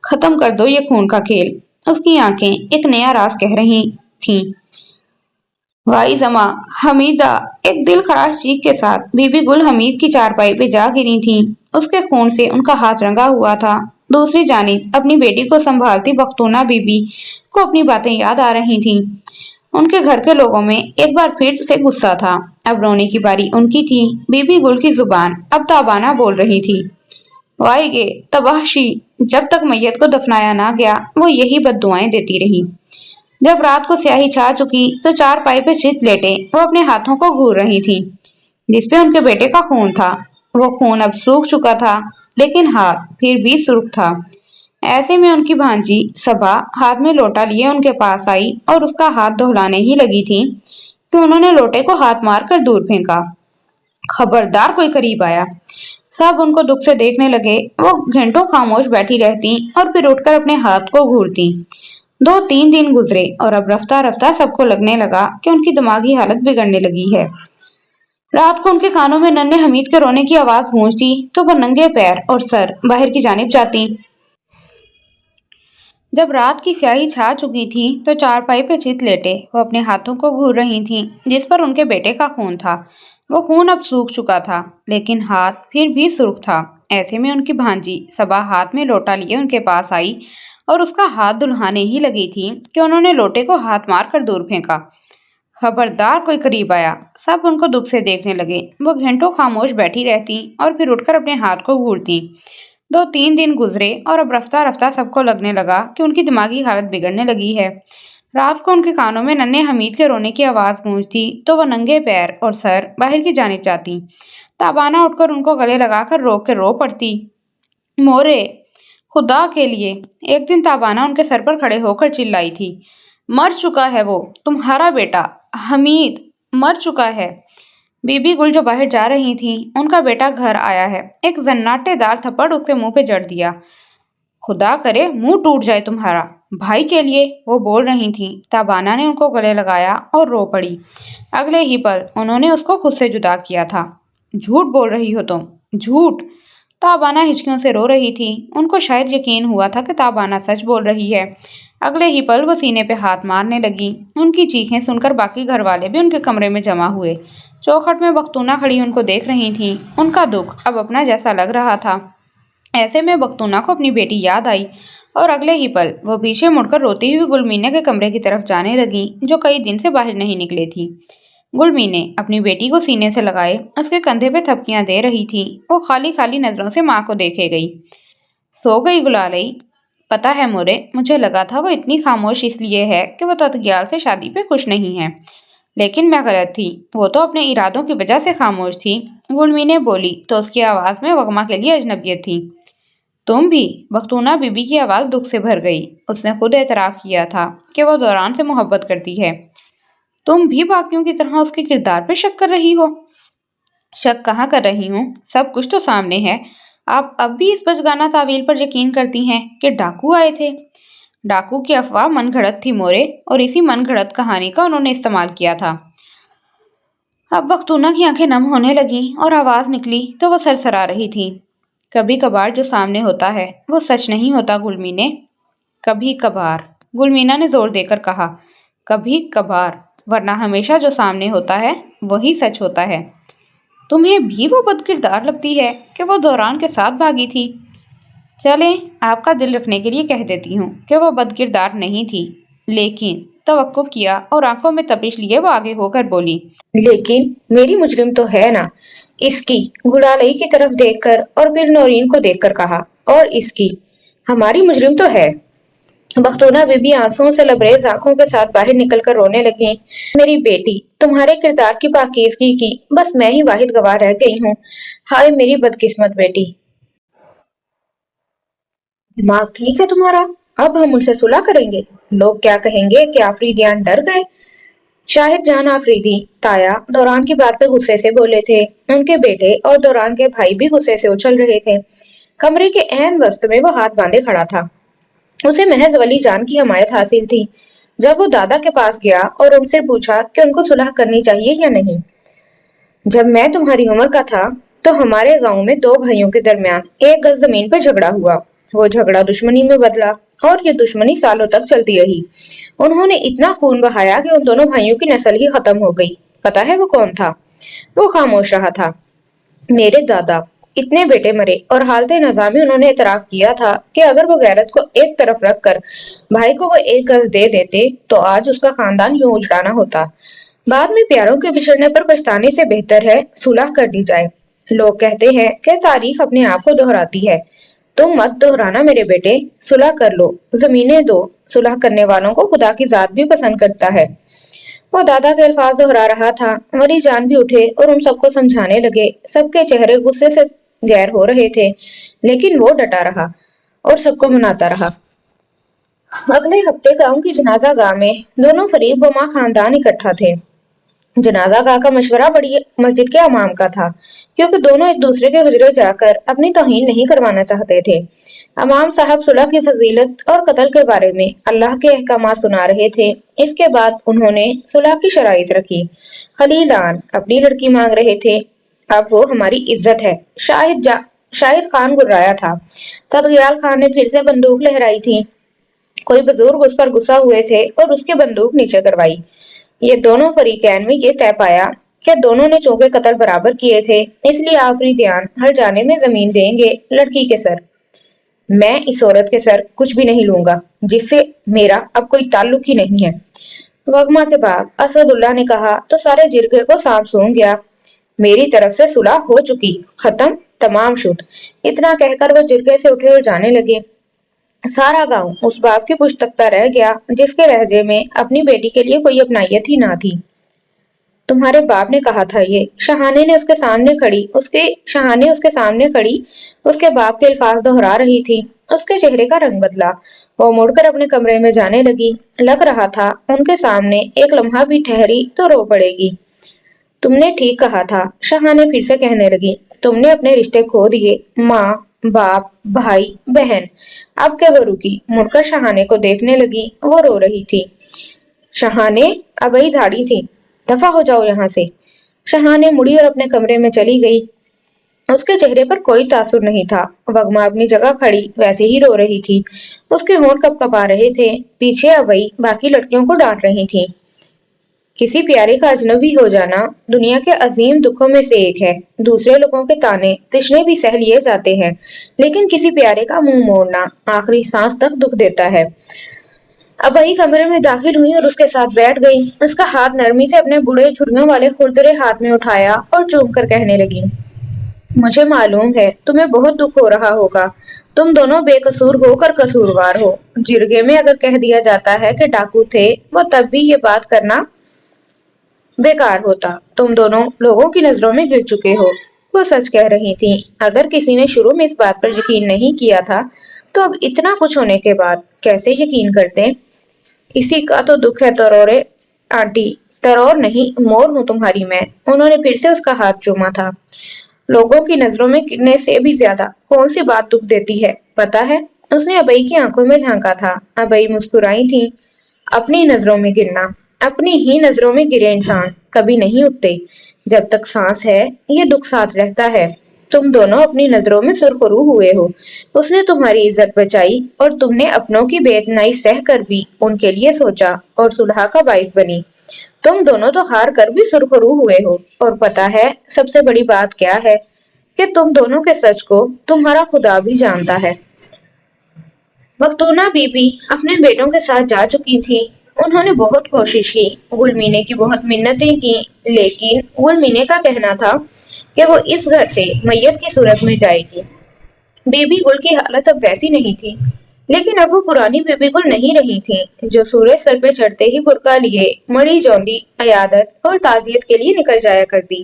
Speaker 3: ختم کر دو یہ خون کا کھیل۔ اس کی آنکھیں ایک نیا راز کہہ رہی تھیں۔ وائی زماں حمیدہ ایک دل خراش چیخ کے ساتھ بی بی گل حمید کی چارپائی پہ جا گری تھیں۔ اس کے خون سے ان کا ہاتھ رنگا ہوا تھا۔ دوسری جانب اپنی بیٹی کو سنبھالتی بختونہ بی بی کو اپنی باتیں یاد آ رہی تھیں۔ ان کے گھر کے لوگوں میں ایک بار پھر سے غصہ تھا۔ اب رونے کی باری ان کی تھی۔ بی بی گل کی زبان اب تابانہ بول رہی تھی۔ وائی گے تباہشی، جب تک میت کو دفنایا نہ گیا وہ یہی بد دعائیں دیتی رہی۔ جب رات کو سیاہی چھا چکی تو چارپائی پہ چت لیٹے وہ اپنے ہاتھوں کو گھور رہی تھیں جس پہ ان کے بیٹے کا خون تھا۔ وہ خون اب سوکھ چکا تھا لیکن ہاتھ پھر بھی سرخ تھا۔ ایسے میں ان کی بھانجی صبا ہاتھ میں لوٹا لیے ان کے پاس آئی اور اس کا ہاتھ دہلانے ہی لگی تھی کہ انہوں نے لوٹے کو ہاتھ مار کر دور پھینکا۔ خبردار کوئی قریب آیا۔ سب ان کو دکھ سے دیکھنے لگے۔ وہ گھنٹوں خاموش بیٹھی رہتی اور پھر اٹھ کر اپنے ہاتھ کو گھورتی۔ 2-3 دن گزرے اور اب رفتہ رفتہ سب کو لگنے لگا کہ ان کی دماغی حالت بگڑنے لگی ہے۔ رات کو ان کے کانوں میں ننھے حمید کے رونے کی آواز گونجتی تو وہ ننگے پیر اور سر باہر کی جانب جاتی۔ جب رات کی سیاہی چھا چکی تھی تو چارپائی پہ چت لیٹے وہ اپنے ہاتھوں کو گھور رہی تھیں جس پر ان کے بیٹے کا خون تھا۔ وہ خون اب سوکھ چکا تھا لیکن ہاتھ پھر بھی سرخ تھا۔ ایسے میں ان کی بھانجی صبا ہاتھ میں لوٹا لیے ان کے پاس آئی اور اس کا ہاتھ دہلانے ہی لگی تھی کہ انہوں نے لوٹے کو ہاتھ مار کر دور پھینکا۔ خبردار کوئی قریب آیا۔ سب ان کو دکھ سے دیکھنے لگے۔ وہ گھنٹوں خاموش بیٹھی رہتی اور پھر اٹھ کر اپنے ہاتھ کو گھورتی۔ 2-3 دن گزرے اور اب رفتہ رفتہ سب کو لگنے لگا کہ ان کی دماغی حالت بگڑنے لگی ہے۔ رات کو ان کے کانوں میں ننھے حمید کے رونے کی آواز گونجتی تو وہ ننگے پیر اور سر باہر کی جانب جاتی۔ تابانہ اٹھ کر ان کو گلے لگا کر رو پڑتی۔ مورے خدا کے لیے! ایک دن تابانہ ان کے سر پر کھڑے ہو کر چلائی تھی۔ مر چکا ہے وہ تمہارا بیٹا حمید مر چکا ہے۔ بی بی گل جو باہر جا رہی تھیں ان کا بیٹا گھر آیا ہے۔ ایک زناٹے دار تھپڑ اس کے منہ پہ جڑ دیا۔ خدا کرے منہ ٹوٹ جائے تمہارا۔ بھائی کے لیے وہ بول رہی تھیں۔ تابانہ نے ان کو گلے لگایا اور رو پڑی۔ اگلے ہی پل انہوں نے اس کو خود سے جدا کیا تھا۔ جھوٹ بول رہی ہو تم، جھوٹ! تابانہ ہچکیوں سے رو رہی تھی۔ ان کو شاید یقین ہوا تھا کہ تابانہ سچ بول رہی ہے۔ اگلے ہی پل وہ سینے پہ ہاتھ مارنے لگی۔ ان کی چیخیں سن کر باقی گھر والے بھی ان کے کمرے میں جمع ہوئے۔ چوکھٹ میں بختونہ کھڑی ان کو دیکھ رہی تھیں۔ ان کا دکھ اب اپنا جیسا لگ رہا تھا۔ ایسے میں بختونہ کو اپنی بیٹی یاد آئی اور اگلے ہی پل وہ پیچھے مڑ کر روتی ہوئی گلمینے کے کمرے کی طرف جانے لگیں جو کئی دن سے باہر نہیں نکلے تھی۔ گلمینے اپنی بیٹی کو سینے سے لگائے اس کے کندھے پہ تھپکیاں دے رہی تھی۔ وہ خالی خالی نظروں سے ماں کو دیکھے گئی۔ سو گئی گلالئی؟ پتا ہے مورے، مجھے لگا تھا وہ اتنی خاموش اس لیے ہے کہ وہ تتگیال سے شادی پہ خوش نہیں ہے، لیکن میں غلط تھی۔ وہ تو اپنے ارادوں کی وجہ سے خاموش تھی۔ گلمینے بولی تو اس کی آواز میں وگما کے لیے اجنبیت تھی۔ تم بھی؟ بختونہ بی بی کی آواز دکھ سے بھر گئی۔ اس نے خود اعتراف کیا تھا کہ وہ دوران سے محبت کرتی ہے۔ تم بھی باقیوں کی طرح اس کے کردار پہ شک کر رہی ہو؟ شک کہاں کر رہی ہوں، سب کچھ تو سامنے ہے۔ آپ اب بھی اس بچگانہ تعویل پر یقین کرتی ہیں کہ ڈاکو آئے تھے؟ ڈاکو کی افواہ من گھڑت تھی مورے، اور اسی من گھڑت کہانی کا انہوں نے استعمال کیا تھا۔ اب بختونہ کی آنکھیں نم ہونے لگیں اور آواز نکلی تو وہ سرسرا رہی تھی۔ کبھی کبھار جو سامنے ہوتا ہے وہ سچ نہیں ہوتا گلمینے۔ کبھی کبھار، گلمینا نے زور دے کر کہا۔ کبھی کبھار، ورنہ ہمیشہ جو سامنے ہوتا ہے وہی سچ ہوتا ہے۔ تمہیں بھی وہ بد کردار لگتی ہے کہ وہ دوران کے ساتھ بھاگی تھی؟ چلیں آپ کا دل رکھنے کے لیے کہہ دیتی ہوں کہ وہ بد کردار نہیں تھی، لیکن توقف کیا اور آنکھوں میں تپش لیے وہ آگے ہو کر بولی۔
Speaker 1: لیکن میری مجرم تو ہے نا؟ اس کی گلالئی کی طرف دیکھ کر اور پھر نورین کو دیکھ کر کہا۔ اور اس کی؟ ہماری مجرم تو ہے۔ بختونہ بی بی آنسوؤں سے لبریز آنکھوں کے ساتھ باہر نکل کر رونے لگیں۔ میری بیٹی، تمہارے کردار کی پاکیزگی کی بس میں ہی واحد گواہ رہ گئی ہوں۔ ہائے میری بدقسمت بیٹی! دماغ ٹھیک ہے تمہارا؟ اب ہم ان سے صلح کریں گے؟ لوگ کیا کہیں گے کہ آفریدیان ڈر گئے؟ शाहिद जान आफरीदी ताया दौरान की बात पे गुस्से से बोले थे। उनके बेटे और दौरान के भाई भी गुस्से से उछल रहे थे। कमरे के ऐन वस्त में वो हाथ बांधे खड़ा था। उसे महज वली जान की हमायत हासिल थी। जब वो दादा के पास गया और उनसे पूछा कि उनको सुलह करनी चाहिए या नहीं। जब मैं तुम्हारी उम्र का था तो हमारे गांव में दो भाइयों के दरमियान एक गज जमीन पर झगड़ा हुआ। वो झगड़ा दुश्मनी में बदला और ये दुश्मनी सालों तक चलती रही। उन्होंने इतना खून बहाया कि उन दोनों भाइयों की नस्ल ही खत्म हो गई। पता है वो कौन था? वो खामोश रहा था। मेरे दादा। इतने बेटे मरे और हालत नज़ामी उन्होंने इतराफ किया था कि अगर वो गैरत को एक तरफ रखकर भाई को वो एक गज दे देते तो आज उसका खानदान यूं उजड़ाना होता। बाद में प्यारों के बिछड़ने पर पछताने से बेहतर है सुलह कर ली जाए। लोग कहते हैं कि तारीख अपने आप को दोहराती है। तुम मत दोहराना मेरे बेटे, सुलह कर लो, जमीनें दो। सुलह करने वालों को खुदा की जात भी पसंद करता है। वो दादा के अल्फाज दोहरा रहा था। वली जान भी उठे और उन सबको समझाने लगे। सबके चेहरे गुस्से से गैर हो रहे थे, लेकिन वो डटा रहा और सबको मनाता रहा। अगले हफ्ते गांव की जनाजा गाह में दोनों फरीक बोमा खानदान इकट्ठा थे। जनाजा गाह का मशवरा बड़ी मस्जिद के इमाम का था, क्योंकि दोनों एक दूसरे के हुजरे जाकर अपनी तौहीन नहीं करवाना चाहते थे। इमाम साहब सुलह की फजीलत और कत्ल के बारे में अल्लाह के अहकाम सुना रहे थे। इसके बाद उन्होंने सुलह की शराइत रखी। खलीलान अपनी लड़की मांग रहे थे। अब वो हमारी इज्जत है। शाहिद खान गुर्राया था। तदयाल खान ने फिर से बंदूक लहराई थी। कोई बुजुर्ग उस पर गुस्सा हुए थे और उसकी बंदूक नीचे करवाई। ये दोनों फरीकैन में ये तय पाया कि दोनों ने चौके कत्ल बराबर किए थे, इसलिए आखिरी ध्यान हर जाने में जमीन देंगे लड़की के सर। मैं इस औरत के सर कुछ भी नहीं लूंगा, जिससे मेरा अब कोई ताल्लुक ही नहीं है। वगमा के बाद असदुल्ला ने कहा तो सारे जिरगे को सांप सूंघ गया। मेरी तरफ से सुलह हो चुकी, खत्म, तमाम शुद्ध। इतना कहकर वो जिरगे से उठे और जाने लगे। सारा गांव उस बाप की पुश्त तकता रह गया जिसके लहजे में अपनी बेटी के लिए कोई अपनायत ही ना थी। तुम्हारे बाप ने कहा था ये। शहाने उसके सामने खड़ी उसके बाप के अल्फाज दोहरा रही थी। उसके चेहरे का रंग बदला। वो मुड़कर अपने कमरे में जाने लगी। लग रहा था उनके सामने एक लम्हा भी ठहरी तो रो पड़ेगी। तुमने ठीक कहा था, शहाने फिर से कहने लगी। तुमने अपने रिश्ते खो दिए, माँ, बाप, भाई, बहन। अब क्या वो रुकी, मुड़कर शहाने को देखने लगी। वो रो रही थी। शहाने अबई धाड़ी थी। दफा हो जाओ यहाँ से। शहाने मुड़ी और अपने कमरे में चली गई। उसके चेहरे पर कोई तासुर नहीं था। वगमा अपनी जगह खड़ी वैसे ही रो रही थी। उसके होंठ कपकपा रहे थे। पीछे अबई बाकी लड़कियों को डांट रही थी। किसी प्यारे का अजनबी हो जाना दुनिया के अजीम दुखों में से एक है। दूसरे लोगों के ताने तिश्ने भी सह लिए जाते हैं, लेकिन किसी प्यारे का मुंह मोड़ना आखिरी सांस तक दुख देता है। अबई कमरे में दाखिल हुई और उसके साथ बैठ गई। उसका हाथ नरमी से अपने बूढ़े छुरियों वाले खुरदरे हाथ में उठाया और चूम कर कहने लगी, मुझे मालूम है तुम्हें बहुत दुख हो रहा होगा। तुम दोनों बेकसूर होकर कसूरवार हो। जिरगे में अगर कह दिया जाता है कि डाकू थे, वो तब भी ये बात करना बेकार होता। तुम दोनों लोगों की नजरों में गिर चुके हो। वो सच कह रही थी। अगर किसी ने शुरू में इस बात पर यकीन नहीं किया था, तो अब इतना कुछ होने के बाद कैसे यकीन करते? इसी का तो दुख है तरोरे आंटी। तरौर नहीं, मोर हूं तुम्हारी मैं। उन्होंने फिर से उसका हाथ चूमा था। लोगों की नजरों में गिरने से भी ज्यादा कौन सी बात दुख देती है पता है? उसने अबई की आंखों में झांका था। अबई मुस्कुराई थी। अपनी नजरों में गिरना, अपनी ही नजरों में गिरे इंसान कभी नहीं उठते। जब तक सांस है ये दुख साथ रहता है। तुम दोनों अपनी नजरों में सुरखरू हुए हो। उसने तुम्हारी इज्जत बचाई और तुमने अपनों की बेइज्जती सह कर भी उनके लिए सोचा और सुलह का बाइस बनी। तुम दोनों तो हार कर भी सुरखरू हुए हो। और पता है सबसे बड़ी बात क्या है? कि तुम दोनों के सच को तुम्हारा खुदा भी जानता है। मखदूना बीबी अपने बेटों के साथ जा चुकी थी। उन्होंने बहुत कोशिश की, गुलमीने की बहुत मिन्नतें की, लेकिन गुलमीने का कहना था कि वो इस घर से मैयत की सूरत में जाएगी। बेबी गुल की हालत अब वैसी नहीं थी, लेकिन अब वो पुरानी बेबी गुल नहीं रही थी, जो सूरज सर पे चढ़ते ही बुरका लिए मड़ी जौंदी अयादत और ताजियत के लिए निकल जाया करती।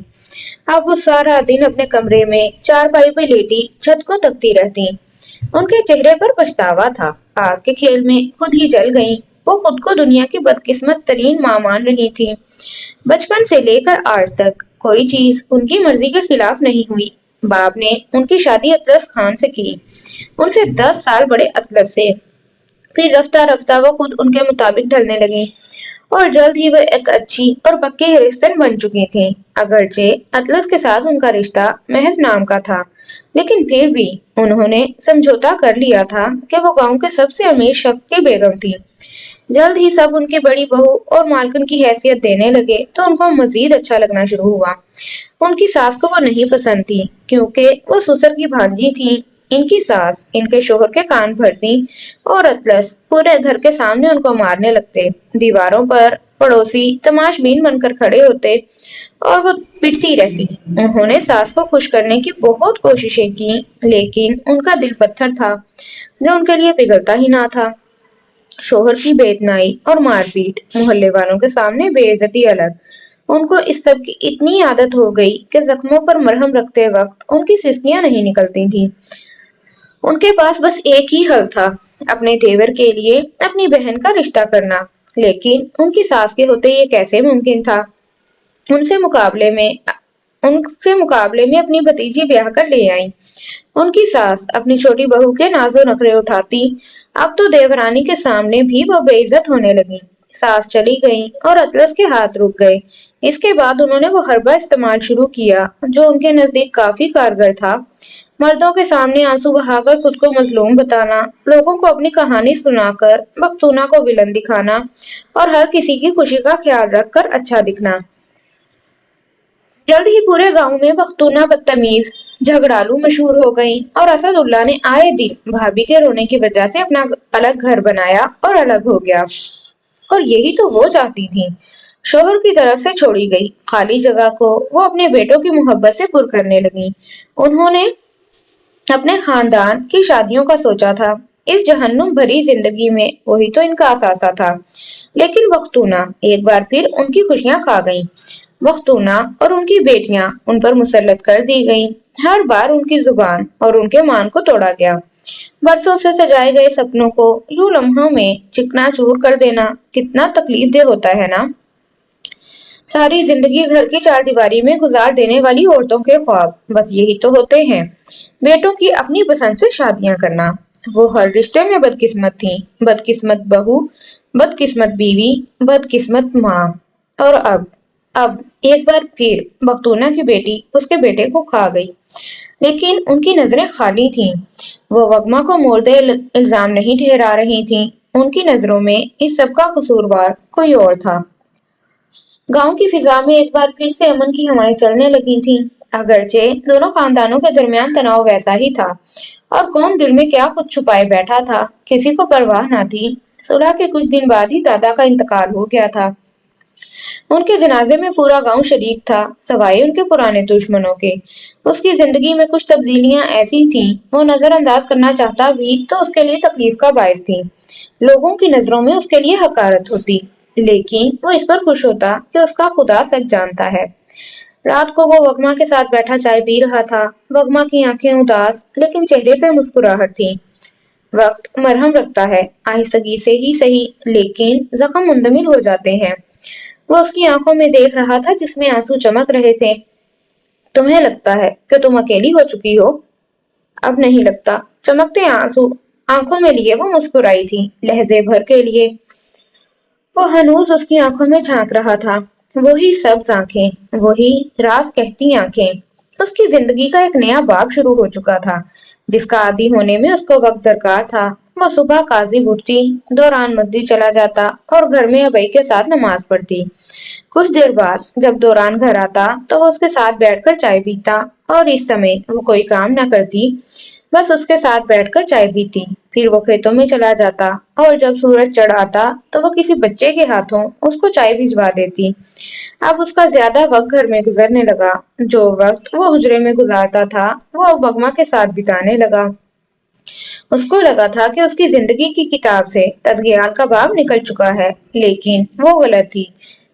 Speaker 1: अब वो सारा दिन अपने कमरे में चारपाई पे लेटी छत को तकती रहती। उनके चेहरे पर पछतावा था। आग के खेल में खुद ही जल गईं। वो खुद को दुनिया की बदकिस्मत तरीन माँ मान रही थी। बचपन से लेकर आज तक कोई चीज उनकी मर्जी के खिलाफ नहीं हुई। बाप ने उनकी शादी अतलस खान से की, उनसे 10 साल बड़े अतलस से। फिर रफ्ता रफ्ता वो खुद उनके मुताबिक ढलने लगी और जल्द ही वो एक अच्छी और पक्की रिश्तन बन चुकी थी। अगरचे अतलस के साथ उनका रिश्ता महज नाम का था, लेकिन फिर भी उन्होंने समझौता कर लिया था कि वो गांव के सबसे अमीर शख्स की बेगम थी। जल्द ही सब उनकी बड़ी बहू और मालकिन की हैसियत देने लगे तो उनको मजीद अच्छा लगना शुरू हुआ। उनकी सास को वो नहीं पसंद थी क्योंकि वो ससुर की भांजी थी। इनकी सास इनके शोहर के कान भरती और अतलस पूरे घर के सामने उनको मारने लगते। दीवारों पर पड़ोसी तमाशबीन बनकर खड़े होते और वो पिटती रहती। उन्होंने सास को खुश करने की बहुत कोशिशें की, लेकिन उनका दिल पत्थर था जो उनके लिए पिघलता ही ना था। शोहर की बेइज्जती और मारपीट, मोहल्ले वालों के सामने बेइज्जती अलग। उनको इस सब की इतनी आदत हो गई कि जख्मों पर मरहम रखते वक्त उनकी सिसकियां नहीं निकलती थी। उनके पास बस एक ही हल था, अपने देवर के लिए अपनी बहन का रिश्ता करना। लेकिन उनकी सास के होते ये कैसे मुमकिन था? उनसे मुकाबले में उनसे मुकाबले में अपनी भतीजी ब्याह कर ले आई। उनकी सास अपनी छोटी बहू के नाजो नखरे उठाती। अब तो देवरानी के सामने भी वो बेइज्जत होने लगी। सास चली गई और अतलस के हाथ रुक गए। इसके बाद उन्होंने वो हरबा इस्तेमाल शुरू किया जो उनके नजदीक काफी कारगर था। मर्दों के सामने आंसू बहाकर खुद को मजलूम बताना, लोगों को अपनी कहानी सुनाकर बख्तूना को विलन दिखाना और हर किसी की खुशी का ख्याल रखकर अच्छा दिखना। जल्द ही पूरे गांव में बख्तूना बदतमीज झगड़ालू मशहूर हो गई और असदुल्ला ने आए दिन भाभी के रोने की वजह से अपना अलग घर बनाया और अलग हो गया। और यही तो वो चाहती थी। शोहर की तरफ से छोड़ी गई खाली जगह को वो अपने बेटों की मोहब्बत से पुर करने लगी। उन्होंने अपने खानदान की शादियों का सोचा था। इस जहन्नुम भरी जिंदगी में वही तो इनका असासा था। लेकिन बख्तूना एक बार फिर उनकी खुशियां खा गईं। बख्तूना और उनकी बेटियां उन पर मुसल्लत कर दी गईं। हर बार उनकी जुबान और उनके मान को तोड़ा गया। बरसों से सजाए गए सपनों को यूं लम्हों में चिकनाचूर कर देना कितना तकलीफ दे होता है ना। सारी जिंदगी घर की चारदीवारी में गुजार देने वाली औरतों के ख्वाब बस यही तो होते हैं, बेटों की अपनी पसंद से शादियां करना। वो हर रिश्ते में बदकिस्मत थी, बदकिस्मत बहू, बदकिस्मत बीवी, बदकिस्मत माँ। और अब एक बार फिर बख्तूना की बेटी उसके बेटे को खा गई। लेकिन उनकी नजरें खाली थीं। वो वगमा को मोर्दे इल्जाम नहीं ठहरा रही थीं। उनकी नजरों में इस सब का कसूरवार कोई और था। गांव की फिजा में एक बार फिर से अमन की हवाएं चलने लगी थीं। अगरचे दोनों खानदानों के दरमियान तनाव वैसा ही था और कौन दिल में क्या कुछ छुपाए बैठा था किसी को परवाह न थी। सुलह के कुछ दिन बाद ही दादा का इंतकाल हो गया था। उनके जनाजे में पूरा गांव शरीक था, सवाए उनके पुराने दुश्मनों के। उसकी जिंदगी में कुछ तब्दीलियां ऐसी थीं, वो नजरअंदाज करना चाहता भी तो उसके लिए तकलीफ का बायस थी। लोगों की नजरों में उसके लिए हकारत होती, लेकिन वो इस पर खुश होता कि उसका खुदा सच जानता है। रात को वो वगमा के साथ बैठा चाय पी रहा था। वगमा की आंखें उदास लेकिन चेहरे पे मुस्कुराहट थी। वक्त मरहम रखता है, आहिस्तगी से ही सही, लेकिन जख्म मुंदमिल हो जाते हैं। वो उसकी आंखों में देख रहा था जिसमें आंसू चमक रहे थे। तुम्हें लगता है कि तुम अकेली हो चुकी हो? अब नहीं लगता। चमकते आंसू आंखों में लिए वो मुस्कुराई थी, लहजे भर के लिए। वो हनूज उसकी आंखों में झांक रहा था। वही सब्ज आंखें, वही राज कहती आंखें। उसकी जिंदगी का एक नया बाब शुरू हो चुका था, जिसका आदी होने में उसको वक्त दरकार था। वो सुबह काजी उठती, दौरान मस्जिद चला जाता और घर में अबई के साथ नमाज पढ़ती। कुछ देर बाद जब दौरान घर आता तो वो उसके साथ बैठकर चाय पीता और इस समय वो कोई काम न करती, बस उसके साथ बैठकर चाय पीती। फिर वो खेतों में चला जाता और जब सूरज चढ़ आता तो वो किसी बच्चे के हाथों उसको चाय भिजवा देती। अब उसका ज्यादा वक्त घर में गुजरने लगा। जो वक्त वो हुजरे में गुजारता था वो अब वगमा के साथ बिताने लगा। उसको लगा था कि उसकी जिंदगी की किताब से तदगियाल का बाब निकल चुका है, लेकिन वो गलत थी।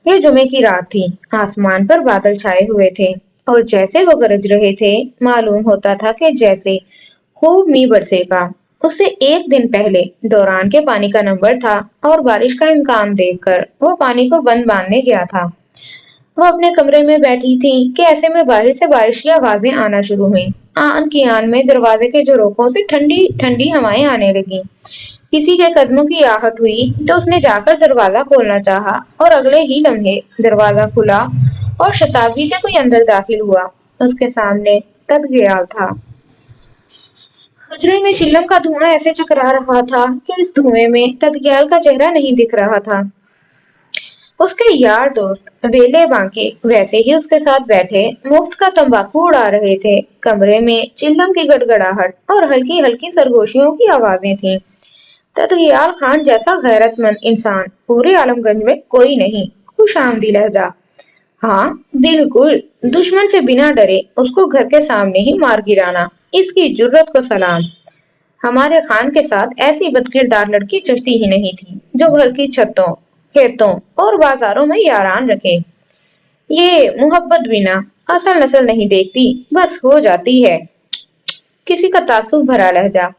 Speaker 1: ये जुमे की रात थी, आसमान पर बादल छाए हुए थे और जैसे वो गरज रहे थे, मालूम होता था कि जैसे खूब मी बरसेगा। उससे एक दिन पहले दौरान के पानी का नंबर था और बारिश का इम्कान देखकर वो पानी को बंद बांधने गया था। वो अपने कमरे में बैठी थी कि ऐसे में बाहर से बारिश की आवाजें आना शुरू हुई। आन की आन में दरवाजे के झरोखों से ठंडी ठंडी हवाएं आने लगी। किसी के कदमों की आहट हुई तो उसने जाकर दरवाजा खोलना चाहा और अगले ही लम्हे दरवाजा खुला और शताब्दी से कोई अंदर दाखिल हुआ। उसके सामने तदगयाल था। हुजरे में चिल्लम का धुआं ऐसे चकरा रहा था कि इस धुएं में तदगयाल का चेहरा नहीं दिख रहा था। उसके यार दोस्त वेले बांके वैसे ही उसके साथ बैठे मुफ्त का तंबाकू उड़ा रहे थे। कमरे में चिल्लम की गड़गड़ाहट और हल्की हल्की सरगोशियों की आवाजें थीं। तदगयाल खान जैसा गैरतमंद इंसान पूरे आलमगंज में कोई नहीं। खुशामदी लहजा। हाँ बिल्कुल, दुश्मन से बिना डरे उसको घर के सामने ही मार गिराना, इसकी जुर्रत को सलाम। हमारे खान के साथ ऐसी बदकिरदार लड़की जचती ही नहीं थी जो घर की छतों, खेतों और बाजारों में यारान रखे। ये मोहब्बत बिना असल नस्ल नहीं देखती, बस हो जाती है। किसी का तासुब भरा लहजा।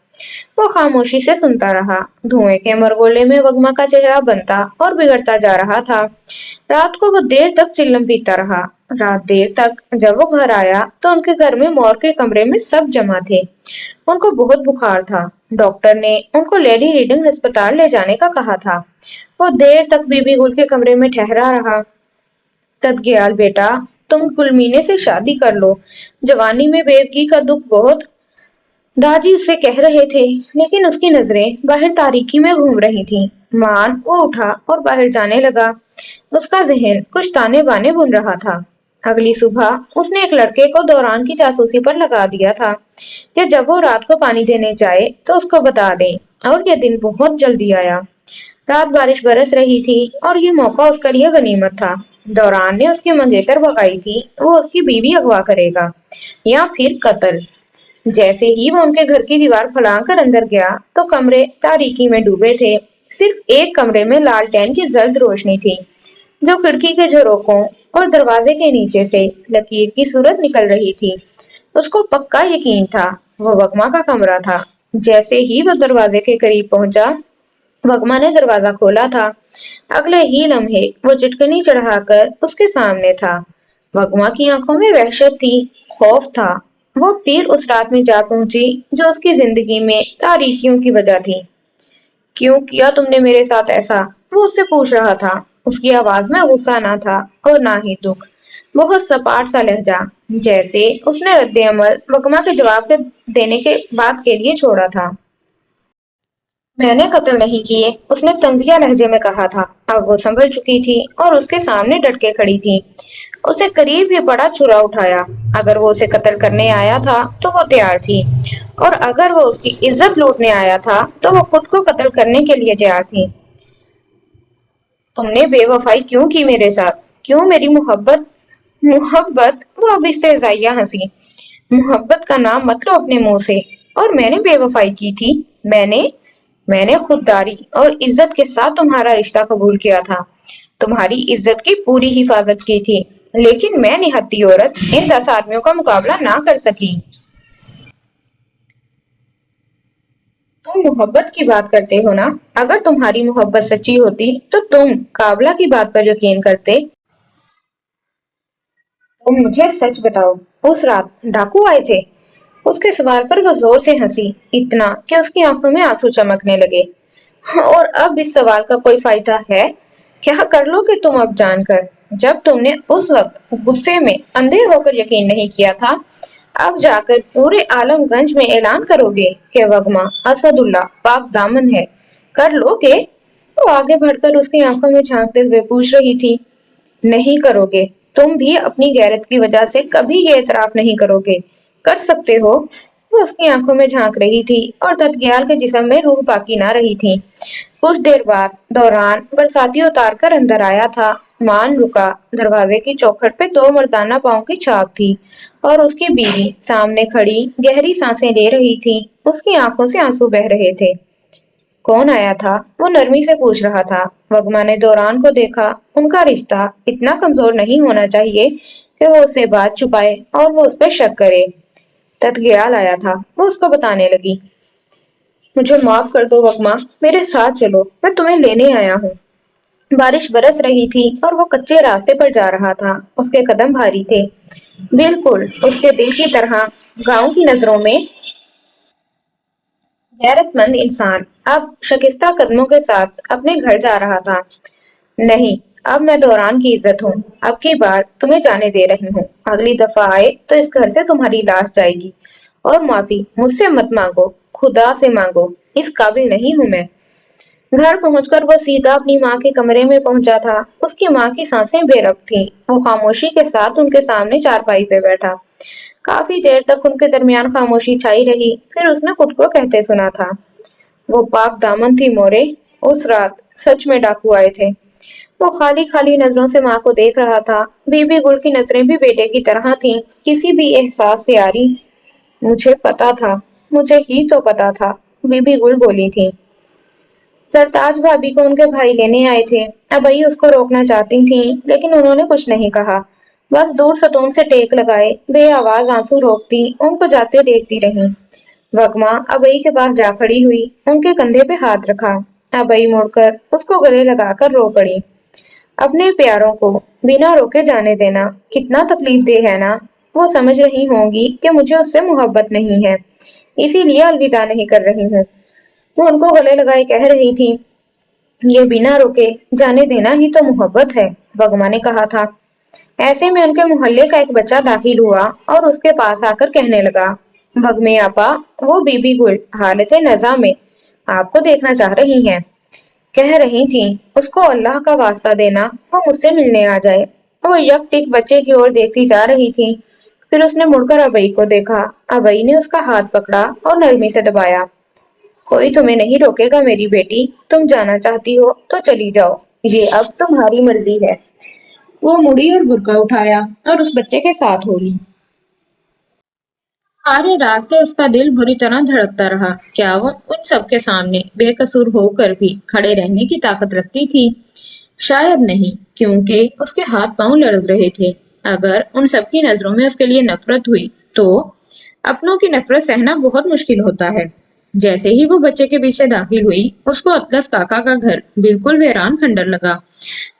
Speaker 1: वो खामोशी से सुनता रहा। धुएं के मरगोले में वगमा का चेहरा बनता और बिगड़ता जा रहा था। रात को वो देर तक चिल्लम पीता रहा। रात देर तक जब वो घर आया तो उनके घर में मौर के कमरे में सब जमा थे। उनको बहुत बुखार था। डॉक्टर ने उनको लेडी रीडिंग अस्पताल ले जाने का कहा था। वो देर तक बीबी गुल के कमरे में ठहरा रहा। तदगयाल बेटा, तुम कुलमीने से शादी कर लो। जवानी में बेवकी का दुख बहुत, दादी उससे कह रहे थे, लेकिन उसकी नजरें बाहर तारीकी में घूम रही थीं। मान वो उठा और बाहर जाने लगा। उसका जहन कुछ ताने बाने बुन रहा था। अगली सुबह उसने एक लड़के को दौरान की जासूसी पर लगा दिया था कि जब वो रात को पानी देने जाए तो उसको बता दें, और ये दिन बहुत जल्दी आया। रात बारिश बरस रही थी और ये मौका उसके लिए गनीमत था। दौरान ने उसकी मंगेतर भगाई थी, वो उसकी बीवी अगवा करेगा या फिर कत्ल। जैसे ही वो उनके घर की दीवार फलांग कर अंदर गया तो कमरे तारीकी में डूबे थे। सिर्फ एक कमरे में लालटेन की जर्द रोशनी थी जो खिड़की के झरोखों और दरवाजे के नीचे से लकीर की सूरत निकल रही थी। उसको पक्का यकीन था वो वगमा का कमरा था। जैसे ही वो दरवाजे के करीब पहुंचा, वगमा ने दरवाजा खोला था। अगले ही लम्हे वो चिटकनी चढ़ाकर उसके सामने था। वगमा की आंखों में वहशत थी, खौफ था। वो फिर उस रात में जा पहुंची जो उसकी जिंदगी में तारीकियों की वजह थी। क्यों किया तुमने मेरे साथ ऐसा? वो उससे पूछ रहा था। उसकी आवाज में गुस्सा ना था और ना ही दुख, बहुत सपाट सा लहजा, जैसे उसने रद्दे अमल वगमा के जवाब के देने के बाद के लिए छोड़ा था। मैंने कत्ल नहीं किए, उसने तंजिया लहजे में कहा था। अब वो संभल चुकी थी और उसके सामने डट के खड़ी थी। उसे करीब ही बड़ा छुरा उठाया। अगर वो उसे कत्ल करने आया था तो वो तैयार थी, और अगर वो उसकी इज्जत लूटने आया था तो वो खुद को कत्ल करने के लिए तैयार थी। तुमने बेवफाई क्यों की मेरे साथ? क्यों मेरी मोहब्बत? मोहब्बत? वो अब इस्तेज़ाइया हंसी। मोहब्बत का नाम मत लो अपने मुंह से। और मैंने बेवफाई की थी? मैंने मैंने खुददारी और इज्जत के साथ तुम्हारा रिश्ता कबूल किया था। तुम्हारी इज्जत की पूरी हिफाजत की थी, लेकिन मैं निहत्ती औरत इन 10 आदमियों का मुकाबला ना कर सकी। तुम मोहब्बत की बात करते हो ना? अगर तुम्हारी मोहब्बत सच्ची होती तो तुम काबला की बात पर यकीन करते। तुम मुझे सच बताओ, उस रात डाकू आए थे? उसके सवाल पर वो जोर से हंसी, इतना कि उसकी आंखों में आंसू चमकने लगे। और अब इस सवाल का कोई फायदा है? क्या कर लोगे तुम अब जानकर? जब तुमने उस वक्त गुस्से में अंधे होकर यकीन नहीं किया था, अब जाकर पूरे आलमगंज में ऐलान करोगे कि वगमा असदुल्ला पाक दामन है? कर लोगे? वो आगे बढ़कर उसकी आंखों में झांकते हुए पूछ रही थी। नहीं करोगे। तुम भी अपनी गैरत की वजह से कभी ये एतराफ नहीं करोगे। कर सकते हो। वो उसकी आंखों में झांक रही थी और तदगयाल के जिस्म में रूह बाकी ना रही थी। कुछ देर बाद दौरान बरसाती उतार कर अंदर आया था। मान रुका। दरवाजे की चौखट पे 2 मर्दाना पाँव की छाप थी और उसकी बीवी सामने खड़ी गहरी सांसें ले रही थी। उसकी आंखों से आंसू बह रहे थे। कौन आया था? वो नरमी से पूछ रहा था। वगमा ने दौरान को देखा। उनका रिश्ता इतना कमजोर नहीं होना चाहिए कि वो उससे बात छुपाए और वो उस पर शक करे। तदगयाल आया था, वो उसको बताने लगी। مجھے معاف کر دو وگما، میرے ساتھ چلو، میں تمہیں لینے آیا ہوں۔ بارش برس رہی تھی اور وہ کچے راستے پر جا رہا تھا، اس کے قدم بھاری تھے، بالکل اس کے دل کی طرح۔ گاؤں کی نظروں میں غیرت مند انسان اب شکستہ قدموں کے ساتھ اپنے گھر جا رہا تھا۔ نہیں، اب میں دوران کی عزت ہوں، اب کی بار تمہیں جانے دے رہی ہوں، اگلی دفعہ آئے تو اس گھر سے تمہاری لاش جائے گی، اور معافی مجھ سے مت مانگو، خدا سے مانگو، اس قابل نہیں ہوں میں۔ گھر پہنچ کر وہ سیدھا اپنی ماں کے کمرے میں پہنچا تھا۔ اس کی ماں کی سانسیں بے ربط تھیں، وہ خاموشی کے ساتھ ان کے سامنے چارپائی پہ بیٹھا۔ کافی دیر تک ان کے درمیان خاموشی چھائی رہی، پھر اس نے خود کو کہتے سنا تھا، وہ پاک دامن تھی مورے، اس رات سچ میں ڈاکو آئے تھے۔ وہ خالی خالی نظروں سے ماں کو دیکھ رہا تھا، بی بی گل کی نظریں بھی بیٹے کی طرح تھیں، کسی بھی احساس سے آری۔ مجھے پتا تھا، مجھے ہی تو پتا تھا، بی بی گل بولی تھی۔ سرتاج بھابی کو ان کے بھائی لینے آئے تھے، ابئی اس کو روکنا چاہتی تھیں، لیکن انہوں نے کچھ نہیں کہا، بس دور ستون سے ٹیک لگائے، بے آواز آنسو روکتی ان کو جاتے دیکھتی رہیں۔ وگما ابئی کے پاس جا کھڑی ہوئی، ان کے کندھے پہ ہاتھ رکھا، ابئی مڑ کر اس کو گلے لگا کر رو پڑی۔ اپنے پیاروں کو بنا روکے جانے دینا کتنا تکلیف دہ ہے نا، وہ سمجھ رہی ہوں گی کہ مجھے اس سے محبت نہیں ہے، اسی لیے الوداع نہیں کر رہی ہوں۔ وہ ان کو گلے لگائے کہہ رہی تھی، یہ بنا روکے جانے دینا ہی تو محبت ہے، وگما نے کہا تھا۔ ایسے میں ان کے محلے کا ایک بچہ داخل ہوا اور اس کے پاس آ کر کہنے لگا، وگمے آپا، وہ بی بی گل حالت نزا میں آپ کو دیکھنا چاہ رہی ہیں۔ کہہ رہی تھیں اس کو اللہ کا واسطہ دینا وہ مجھ سے ملنے آ جائے۔ وہ یک ٹک بچے کی اور دیکھتی جا رہی تھی، پھر اس نے مڑ کر ابئی کو دیکھا، ابئی نے اس کا ہاتھ پکڑا اور نرمی سے دبایا۔ کوئی تمہیں نہیں روکے گا میری بیٹی، تم جانا چاہتی ہو تو چلی جاؤ، یہ اب تمہاری مرضی ہے۔ وہ مڑی اور برقع اٹھایا اور اس بچے کے ساتھ ہو لی۔ سارے راستے اس کا دل بری طرح دھڑکتا رہا، کیا وہ ان سب کے سامنے بے قصور ہو کر بھی کھڑے رہنے کی طاقت رکھتی تھی؟ شاید نہیں، کیونکہ اس کے ہاتھ پاؤں لرز رہے تھے۔ اگر ان سب کی نظروں میں اس کے لیے نفرت ہوئی تو اپنوں کی نفرت سہنا بہت مشکل ہوتا ہے۔ جیسے ہی وہ بچے کے پیچھے داخل ہوئی، اس کو اطلس کاکا کا گھر بالکل ویران کھنڈر لگا۔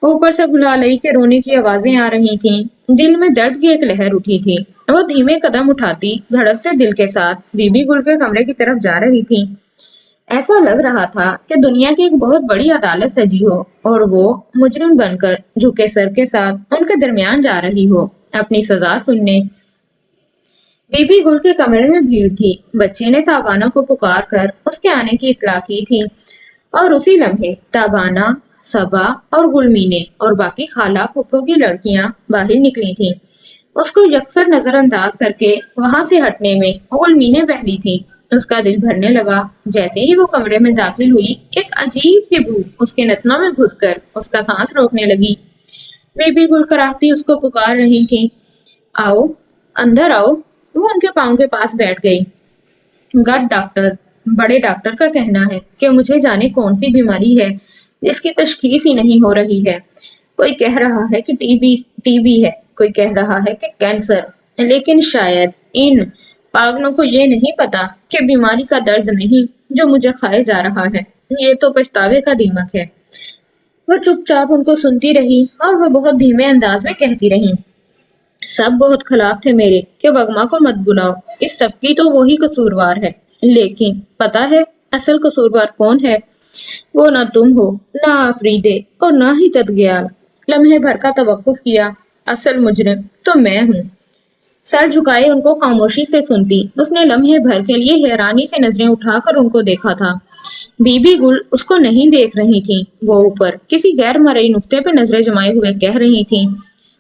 Speaker 1: اوپر سے گلالئی کے رونے کی آوازیں آ رہی تھیں، دل میں درد کی ایک لہر اٹھی تھی۔ وہ دھیمے قدم اٹھاتی دھڑکتے دل کے ساتھ بی بی گل کے کمرے کی طرف جا رہی تھی۔ ایسا لگ رہا تھا کہ دنیا کی ایک بہت بڑی عدالت سجی ہو اور وہ مجرم بن کر جھکے سر کے ساتھ ان کے درمیان جا رہی ہو اپنی سزا سننے۔ بی بی گل کے کمرے میں بھیڑ تھی، بچے نے تابانہ کو پکار کر اس کے آنے کی اطلاع کی تھی، اور اسی لمحے تابانہ، صبا اور گلمینے اور باقی خالہ پھپھو کی لڑکیاں باہر نکلی تھیں۔ اس کو یکسر نظر انداز کر کے وہاں سے ہٹنے میں گلمینے پہلی تھی۔ اس کا دل بھرنے لگا، جیسے ہی وہ کمرے میں داخل ہوئی ایک عجیب سی بو اس کے نتنوں میں گھس کر اس کا سانس روکنے لگی۔ بی بی گل کراہتی اس کو پکار رہی تھی، آؤ اندر آؤ۔ وہ ان کے پاؤں کے پاس بیٹھ گئی۔ گٹ ڈاکٹر، بڑے ڈاکٹر کا کہنا ہے کہ مجھے جانے کون سی بیماری ہے جس کی تشخیص ہی نہیں ہو رہی ہے۔ کوئی کہہ رہا ہے کہ ٹی بی ہے، کوئی کہہ رہا ہے کہ کینسر، لیکن شاید ان پاگلوں کو یہ نہیں پتا کہ بیماری کا درد نہیں جو مجھے کھائے جا رہا ہے، یہ تو پچھتاوے کا دیمک ہے۔ وہ چپ چاپ ان کو سنتی رہی اور وہ بہت دھیمے انداز میں کہتی رہی، سب بہت خلاف تھے میرے کہ وگما کو مت بلاؤ، اس سب کی تو وہی قصوروار ہے، لیکن پتا ہے اصل قصوروار کون ہے؟ وہ نہ تم ہو، نہ آفریدے اور نہ ہی تدگیال۔ لمحے بھر کا توقف کیا، اصل مجرم تو میں ہوں۔ سر جھکائے ان کو خاموشی سے سنتی، اس نے لمحے بھر کے لیے حیرانی سے نظریں اٹھا کر ان کو دیکھا تھا۔ بی بی گل اس کو نہیں دیکھ رہی تھی، وہ اوپر کسی غیر مرئی نقطے پہ نظریں جمائے ہوئے کہہ رہی تھی،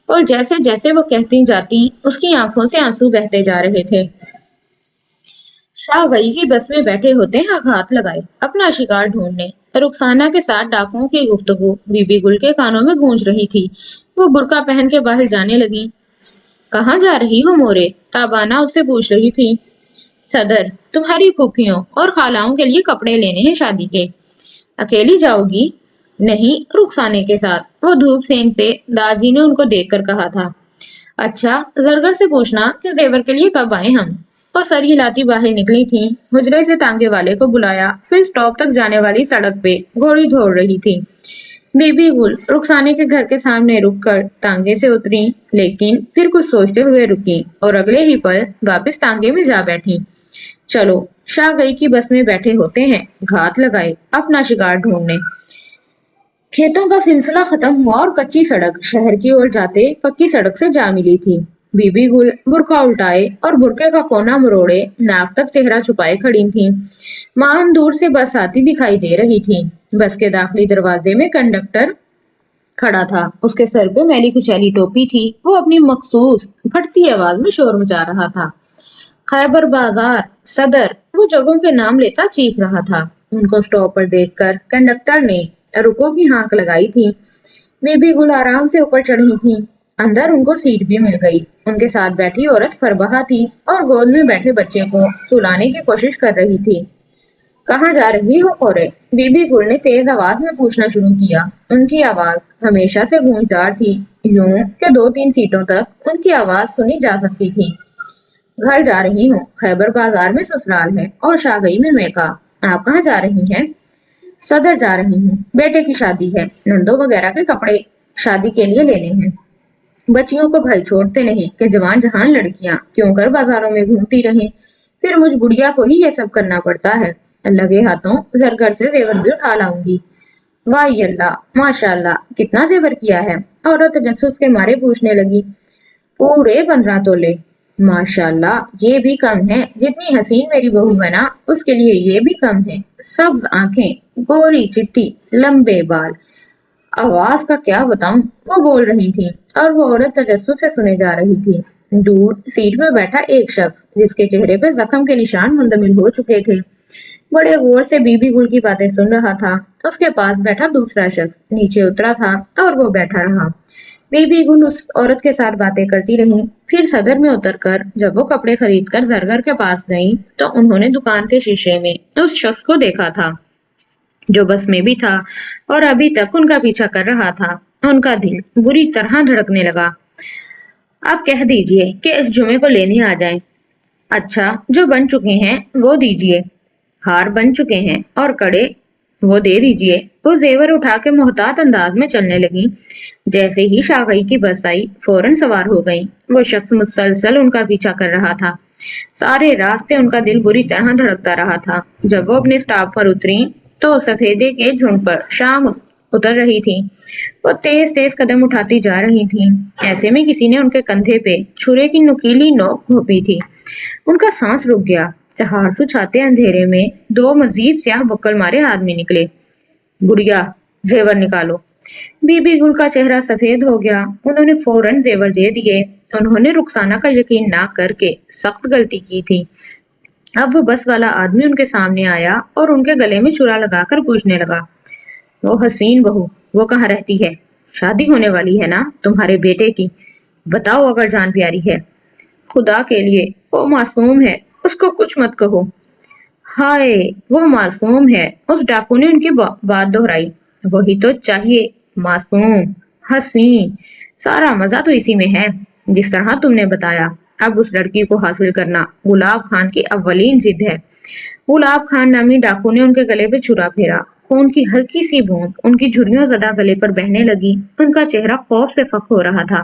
Speaker 1: اور جیسے جیسے وہ کہتی جاتی اس کی آنکھوں سے آنسو بہتے جا رہے تھے۔ شاہ ولی کی بس میں بیٹھے ہوتے ہیں ہاتھ لگائے اپنا شکار ڈھونڈنے۔ رخسانہ کے ساتھ ڈاکوؤں کی گفتگو بی بی گل کے کانوں میں گونج رہی تھی۔ وہ برقع پہن کے باہر جانے لگی۔ کہاں جا رہی ہو مورے؟ تابانہ اس سے پوچھ رہی تھی۔ صدر، تمہاری پھوپھیوں اور خالاؤں کے لیے کپڑے لینے ہیں شادی کے۔ اکیلی جاؤ گی؟ نہیں، رخسانے کے ساتھ، وہ دھوپ سینکتے داجی نے ان کو دیکھ کر کہا تھا۔ اچھا، زرگر سے پوچھنا کہ زیور کے لیے کب آئے ہم۔
Speaker 2: اور سر ہلاتی باہر نکلی تھی، حجرے سے تانگے والے کو بلایا، پھر اسٹاپ تک جانے والی سڑک پہ گھوڑی جھوڑ رہی تھی۔ بی بی گل رخسانے کے گھر کے سامنے رک کر تانگے سے اتری، لیکن پھر کچھ سوچتے ہوئے رکی اور اگلے ہی پل واپس تانگے میں جا بیٹھی۔ چلو، شاہ گئی کی بس میں بیٹھے ہوتے ہیں، گھات لگائے اپنا شکار ڈھونڈنے۔ کھیتوں کا سلسلہ ختم ہوا اور کچی سڑک شہر کی اور جاتے پکی سڑک سے جا ملی تھی۔ بی بی گل برقع الٹائے اور برقعے کا کونا مروڑے ناک تک چہرہ چھپائے کھڑی تھی۔ ماہن دور سے بس آتی دکھائی دے رہی تھی۔ بس کے داخلی دروازے میں کنڈکٹر کھڑا تھا، اس کے سر پہ میلی کچیلی ٹوپی تھی، وہ اپنی مخصوص پھٹتی آواز میں شور مچا رہا تھا۔ خیبر بازار، صدر، وہ جگہوں کے نام لیتا چیخ رہا تھا۔ ان کو اسٹاپ پر دیکھ کر کنڈکٹر نے رکو کی ہانک لگائی تھی۔ بی بی گل آرام سے اوپر چڑھی تھی، اندر ان کو سیٹ بھی مل گئی۔ ان کے ساتھ بیٹھی عورت فربہا تھی اور گود میں بیٹھے بچے کو سلانے کی کوشش کر رہی تھی۔ کہاں جا رہی ہو خورے؟ بی بی گل نے تیز آواز میں پوچھنا شروع کیا۔ ان کی آواز ہمیشہ سے گونجدار تھی، یوں کہ 2-3 سیٹوں تک ان کی آواز سنی جا سکتی تھی۔ گھر جا رہی ہوں، خیبر بازار میں سسرال ہے اور شاگئی میں میکا۔ آپ کہاں جا رہی ہیں؟ صدر جا رہی ہوں، بیٹے کی شادی ہے، نندوں وغیرہ کے کپڑے شادی کے لیے لینے ہیں۔ بچیوں کو بھائی چھوڑتے نہیں کہ جوان جہان لڑکیاں کیوں کر بازاروں میں گھومتی رہیں، پھر مجھ بڑھیا کو ہی یہ سب کرنا پڑتا ہے۔ لگے ہاتھوں زرگر سے زیور بھی اٹھا لاؤں گی۔ واہ اللہ، ماشاء اللہ، کتنا زیور کیا ہے؟ عورت تجسس کے مارے پوچھنے لگی۔ پورے 15 تولے۔ ماشاء اللہ، یہ بھی کم ہے، جتنی حسین میری بہو ہے نا، اس کے لیے یہ بھی کم ہے۔ سبز آنکھیں، گوری چٹی، لمبے بال۔ آواز کا کیا بتاؤں، وہ بول رہی تھی اور وہ عورت تجسس سے سنے جا رہی تھی۔ دور سیٹ میں بیٹھا ایک شخص جس کے چہرے پہ زخم کے نشان مندمل ہو چکے تھے، بڑے غور سے بی بی گل کی باتیں سن رہا تھا۔ اس کے پاس بیٹھا دوسرا شخص نیچے اترا تھا اور وہ بیٹھا رہا۔ بی بی گل اس عورت کے ساتھ باتیں کرتی رہی، پھر صدر میں اتر کر جب وہ کپڑے خرید کر زرگر کے پاس گئیں تو انہوں نے دکان کے شیشے میں اس شخص کو دیکھا تھا جو بس میں بھی تھا اور ابھی تک ان کا پیچھا کر رہا تھا۔ ان کا دل بری طرح دھڑکنے لگا۔ اب کہہ دیجئے کہ اس جمعے کو لینے آ جائیں۔ اچھا، جو بن چکے ہیں وہ دیجئے۔ ہار بن چکے ہیں اور کڑے وہ دے دیجئے۔ وہ زیور اٹھا کے محتاط انداز میں چلنے لگی۔ جیسے ہی شاگئی کی بس آئی فوراً سوار ہو گئی۔ وہ شخص مسلسل ان کا پیچھا کر رہا تھا۔ سارے راستے ان کا دل بری طرح دھڑکتا رہا تھا۔ جب وہ اپنے اسٹاپ پر اتری تو سفیدے کے جھنڈ پر شام اتر رہی تھی۔ وہ تیز تیز قدم اٹھاتی جا رہی تھی، ایسے میں کسی نے ان کے کندھے پہ چھرے کی نکیلی نوک گھونپی تھی۔ ان کا سانس رک گیا۔ چہارسو چھاتے اندھیرے میں 2 مزید سیاہ بکل مارے آدمی نکلے۔ گڑیا، زیور نکالو۔ بی بی گل کا چہرہ سفید ہو گیا۔ انہوں نے فوراً زیور دے دیے۔ انہوں نے رخسانہ کا یقین نہ کر کے سخت غلطی کی تھی۔ اب وہ بس والا آدمی ان کے سامنے آیا اور ان کے گلے میں چھرا لگا کر پوچھنے لگا، وہ حسین بہو وہ کہاں رہتی ہے؟ شادی ہونے والی ہے نا تمہارے بیٹے کی، بتاؤ اگر جان پیاری ہے۔ خدا کے لیے وہ معصوم ہے، اس کو کچھ مت کہو۔ ہائے، وہ معصوم ہے، اس ڈاکو نے ان کی بات دہرائی۔ وہی تو چاہیے، معصوم، حسین، سارا مزہ تو اسی میں ہے جس طرح تم نے بتایا۔ اب اس لڑکی کو حاصل کرنا گلاب خان کی اولین ضد ہے۔ گلاب خان نامی ڈاکو نے ان کے گلے پہ چھرا پھیرا۔ خون کی ہلکی سی بوند ان کی جھریوں زدہ گلے پر بہنے لگی۔ ان کا چہرہ خوف سے فک ہو رہا تھا۔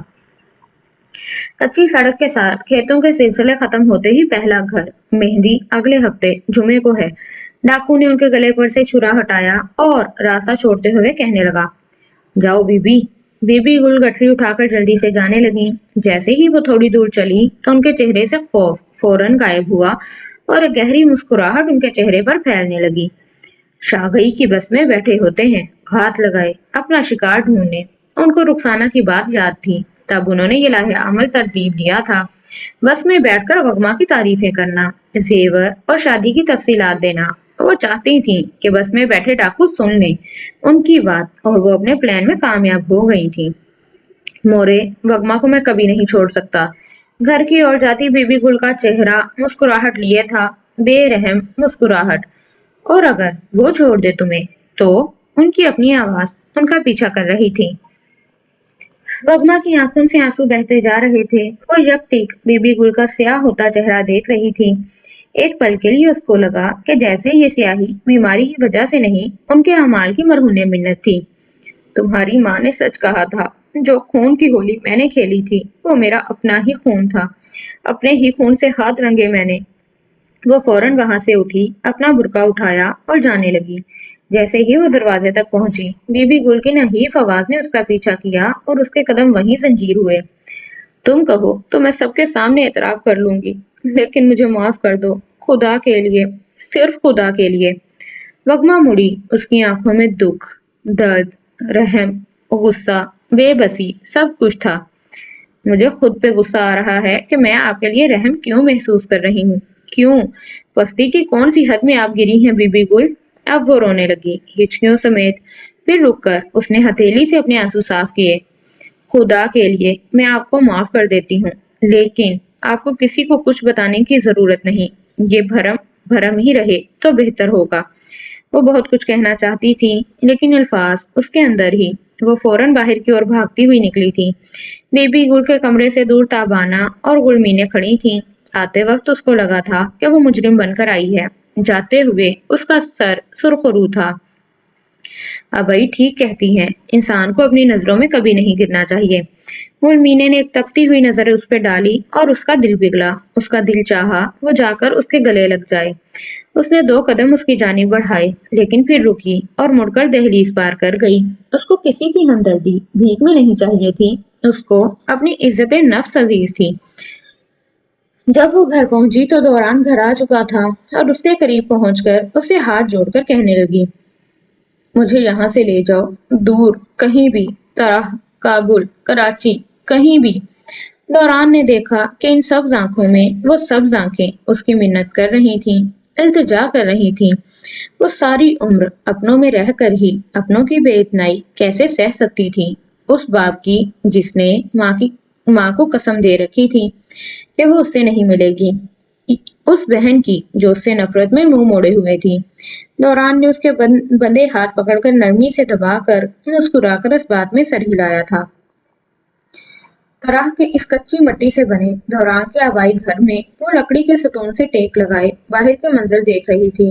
Speaker 2: کچی سڑک کے ساتھ کھیتوں کے سلسلے ختم ہوتے ہی پہلا گھر، مہندی اگلے ہفتے جمعے کو ہے۔ ڈاکو نے ان کے گلے پر سے چھرا ہٹایا اور راستہ چھوڑتے ہوئے کہنے لگا، جاؤ بی بی۔ بی بی گل گٹھری اٹھا کر جلدی سے جانے لگی۔ جیسے ہی وہ تھوڑی دور چلی تو ان کے چہرے سے خوف فوراً غائب ہوا اور ایک گہری مسکراہٹ ان کے چہرے پر پھیلنے لگی۔ شاگئی کی بس میں بیٹھے ہوتے ہیں، گھات لگائے اپنا شکار ڈھونڈنے۔ ان کو رخسانہ کی بات یاد تھی، تب انہوں نے یہ لاہے عمل ترتیب دیا تھا، بس میں بیٹھ کر وگما کی تعریفیں کرنا، زیور اور شادی کی تفصیلات دینا۔ وہ چاہتی تھیں کہ بس میں بیٹھے ڈاکو سن لیں ان کی بات اور وہ اپنے پلان میں کامیاب ہو گئی تھی۔ مورے، وگما کو میں کبھی نہیں چھوڑ سکتا۔ گھر کی اور جاتی بی بی گل کا چہرہ مسکراہٹ لیے تھا، بے رحم مسکراہٹ۔ اور اگر وہ چھوڑ دے تمہیں تو؟ ان کی اپنی آواز ان کا پیچھا کر رہی تھی۔
Speaker 1: वगमा की आंखों से आंसू बहते जा रहे थे। वो यकटीक बीबी गुल का स्याह होता चेहरा देख रही थी। एक पल के लिए उसको लगा कि जैसे ये स्याही बीमारी की वजह से नहीं, उनके अमाल की मरहूने मिन्नत थी। तुम्हारी माँ ने सच कहा था। जो खून की होली मैंने खेली थी, वो मेरा अपना ही खून था। अपने ही खून से हाथ रंगे मैंने। वो फौरन वहां से उठी, अपना बुर्का उठाया और जाने लगी। जैसे ही वो दरवाजे तक पहुंची, बीबी गुल की नहीफ आवाज ने उसका पीछा किया और उसके कदम वहीं जंजीर हुए। तुम कहो तो मैं सबके सामने एतराफ कर लूंगी, लेकिन मुझे माफ कर दो, खुदा के लिए, सिर्फ खुदा के लिए। वगमा मुड़ी, उसकी आंखों में दुख, दर्द, रहम, गुस्सा, बेबसी सब कुछ था। मुझे खुद पे गुस्सा आ रहा है कि मैं आपके लिए रहम क्यों महसूस कर रही हूँ। क्यों? पस्ती की कौन सी हद में आप गिरी हैं बीबी गुल? अब वो रोने लगी, हिचकियों समेत। फिर रुककर उसने हथेली से अपने आंसू साफ किए। खुदा के लिए मैं आपको माफ कर देती हूँ, लेकिन आपको किसी को कुछ बताने की जरूरत नहीं। ये भरम भरम ही रहे तो बेहतर होगा। वो बहुत कुछ कहना चाहती थी, लेकिन अल्फाज उसके अंदर ही। वो फौरन बाहर की ओर भागती हुई निकली थी। बेबी गुल के कमरे से दूर ताबाना और गुलमीने खड़ी थीं। आते वक्त उसको लगा था कि वो मुजरिम बनकर आई है। जाते हुए उसका सर सुरखरू था। अबई ठीक कहती हैं, इंसान को अपनी नजरों में कभी नहीं गिरना चाहिए। गुलमीने ने एक तकती हुई नजर उस पर डाली और उसका दिल पिघला। उसका दिल चाहा वो जाकर उसके गले लग जाए। उसने 2 कदम उसकी जानिब बढ़ाए, लेकिन फिर रुकी और मुड़कर दहलीज पार कर गई। उसको किसी की हमदर्दी भीख में नहीं चाहिए थी। उसको अपनी इज्जत नफ्स अजीज थी। जब वो घर पहुंची तो दौरान घर आ चुका था और उसके करीब पहुंचकर उसे हाथ जोड़कर कहने लगी, मुझे यहाँ से ले जाओ, दूर, कहीं भी, तराह, काबुल, कराची, कहीं भी। दौरान ने देखा कि इन सब्ज आंखों में वो सब्ज आंखें उसकी मिन्नत कर रही थीं, इल्तिजा कर रही थीं। वो सारी उम्र अपनों में रहकर ही अपनों की बेइतनाई कैसे सह सकती थी। उस बाप की जिसने माँ को कसम दे रखी थी कि वो उससे नहीं मिलेगी। उस बहन की जो उससे नफरत में मुंह मोड़े हुए थी। दौरान ने उसके बंधे हाथ पकड़कर नरमी से दबाकर मुस्कुराकर इस बात में सर हिलाया था। तरह के इस कच्ची मट्टी से बने दौरान के आबाई घर में वो लकड़ी के सतून से टेक लगाए बाहर के मंजर देख रही थी।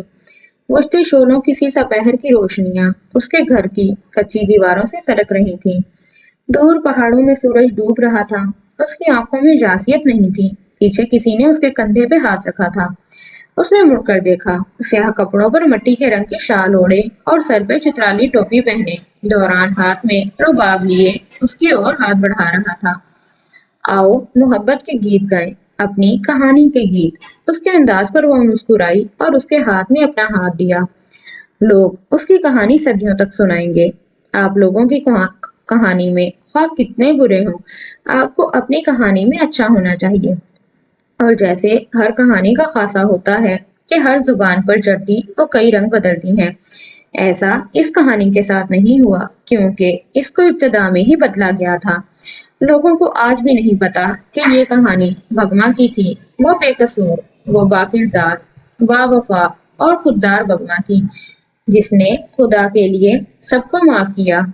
Speaker 1: बुझते शोलों की सी सपहर की रोशनियां उसके घर की कच्ची दीवारों से सरक रही थीं। दूर पहाड़ों में सूरज डूब रहा था। उसकी आंखों में जासियत नहीं थी। पीछे किसी ने उसके कंधे पे हाथ रखा था। उसने मुड़कर देखा। स्याह कपड़ों पर मिट्टी के रंग की शाल ओढ़े और सर पे चित्राली टोपी पहने दौरान हाथ में रुबाब लिए उसकी ओर हाथ बढ़ा रहा था। आओ मोहब्बत के गीत गाएं, अपनी कहानी के गीत। उसके अंदाज पर वो मुस्कुराई और उसके हाथ में अपना हाथ दिया। लोग उसकी कहानी सदियों तक सुनाएंगे। आप लोगों की कहानी में ख्वाह कितने बुरे हों, आपको अपनी कहानी में अच्छा होना चाहिए। और जैसे हर कहानी का खासा होता है कि हर जुबान पर चढ़ती वो कई रंग बदलती हैं, ऐसा इस कहानी के साथ नहीं हुआ, क्योंकि इसको इब्तिदा में ही बदला गया था। लोगों को आज भी नहीं पता कि ये कहानी वगमा की थी। वो बेकसूर, वो बाकिरदार, बावफा और खुददार वगमा की, जिसने खुदा के लिए सबको माफ किया।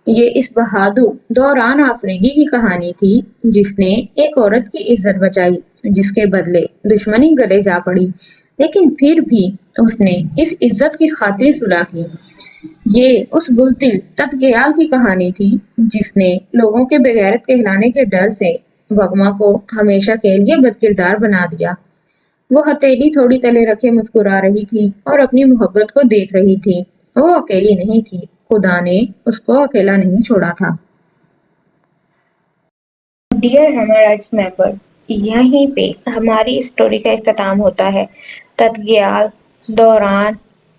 Speaker 1: ये इस बहादुर दौरान आफरीदी की कहानी थी, जिसने एक औरत की इज्जत बचाई, जिसके बदले दुश्मनी गले जा पड़ी, लेकिन फिर भी उसने इस इज्जत की खातिर सुलह की। ये उस बुज़दिल तत्गयाल की कहानी थी, जिसने लोगों के बेगैरत कहलाने के डर से वगमा को हमेशा के लिए बदकिरदार बना दिया। वो हथेली थोड़ी तले रखे मुस्कुरा रही थी और अपनी मोहब्बत को देख रही थी। वो अकेली नहीं थी, खुदा ने उसको अकेला नहीं छोड़ा था। डियर हेमराइट्स मेंबर, यहीं पे हमारी स्टोरी का इख्तिताम होता है। तत्गयाल, दौरान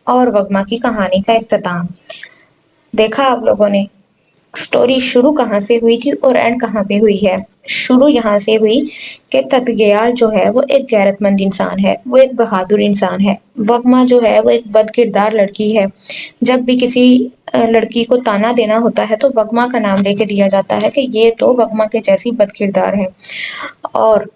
Speaker 1: और वगमा की कहानी का इख्तिताम। देखा आप लोगों ने स्टोरी शुरू कहाँ से हुई थी और एंड कहाँ पे हुई है। शुरू यहाँ से हुई कि तत्गयाल जो है वो एक गैरतमंद इंसान है, वो एक बहादुर इंसान है। वगमा जो है वो एक बदकिरदार लड़की है। जब भी किसी लड़की को ताना देना होता है तो वगमा का नाम लेके दिया जाता है कि ये तो वगमा के जैसी बदकिरदार है। और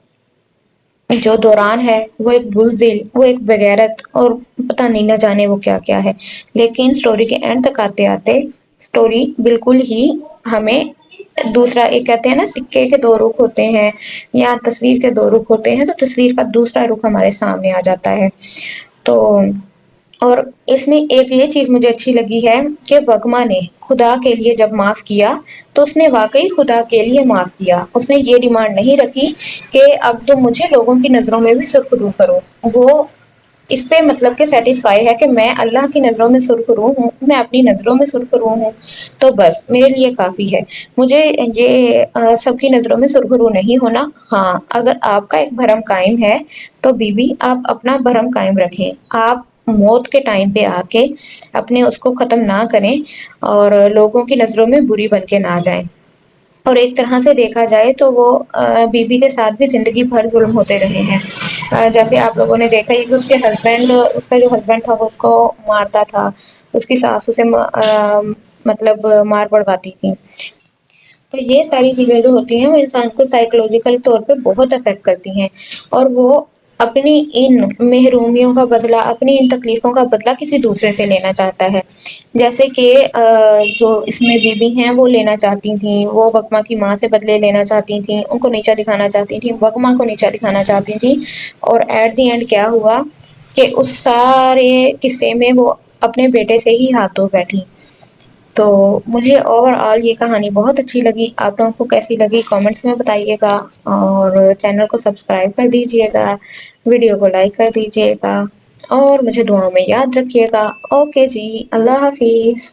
Speaker 1: जो दौरान है वो एक बुज़दिल, वो एक बेगैरत और पता नहीं न जाने वो क्या क्या है। लेकिन स्टोरी के एंड तक आते आते स्टोरी बिल्कुल ही हमें दूसरा एक कहते हैं ना सिक्के के 2 रुख होते हैं या तस्वीर के 2 रुख होते हैं, तो तस्वीर का दूसरा रुख हमारे सामने आ जाता है। तो और इसमें एक ये चीज़ मुझे अच्छी लगी है कि वगमा ने खुदा के लिए जब माफ़ किया, तो उसने वाक़ई खुदा के लिए माफ़ किया। उसने ये डिमांड नहीं रखी कि अब तुम मुझे लोगों की नज़रों में भी सुरख़रू करो। वो इस पे मतलब कि सैटिस्फाई है कि मैं अल्लाह की नज़रों में सुरख़रू हूँ, मैं अपनी नज़रों में सुरख़रू हूँ, तो बस मेरे लिए काफ़ी है। मुझे ये सबकी नज़रों में सुरख़रू नहीं होना। हाँ, अगर आपका एक भरम कायम है, तो बीबी आप अपना भरम कायम रखें। आप मौत के टाइम पे आके अपने उसको ख़त्म ना करें और लोगों की नज़रों में बुरी बन के ना जाएँ। और एक तरह से देखा जाए तो वो बीबी के साथ भी ज़िंदगी भर ज़ुल्म होते रहे हैं। जैसे आप लोगों ने देखा ही कि उसका जो हस्बैंड था वो उसको मारता था, उसकी सास उसे मतलब मार पड़वाती थी। तो ये सारी चीज़ें जो होती हैं वो इंसान को साइकोलॉजिकल तौर पे बहुत अफ़ेक्ट करती हैं और वो अपनी इन महरूमियों का बदला, अपनी इन तकलीफ़ों का बदला किसी दूसरे से लेना चाहता है। जैसे कि जो इसमें बीबी हैं वो लेना चाहती थीं, वो वगमा की माँ से बदले लेना चाहती थीं, उनको नीचा दिखाना चाहती थीं, वगमा को नीचा दिखाना चाहती थीं और एट द एंड क्या हुआ कि उस सारे किस्से में वो अपने बेटे से ही हाथ धो बैठी। तो मुझे ओवरऑल ये कहानी बहुत अच्छी लगी। आप लोगों को कैसी लगी कमेंट्स में बताइएगा और चैनल को सब्सक्राइब कर दीजिएगा, वीडियो को लाइक कर दीजिएगा और मुझे दुआओं में याद रखिएगा। ओके जी, अल्लाह हाफ़िज़।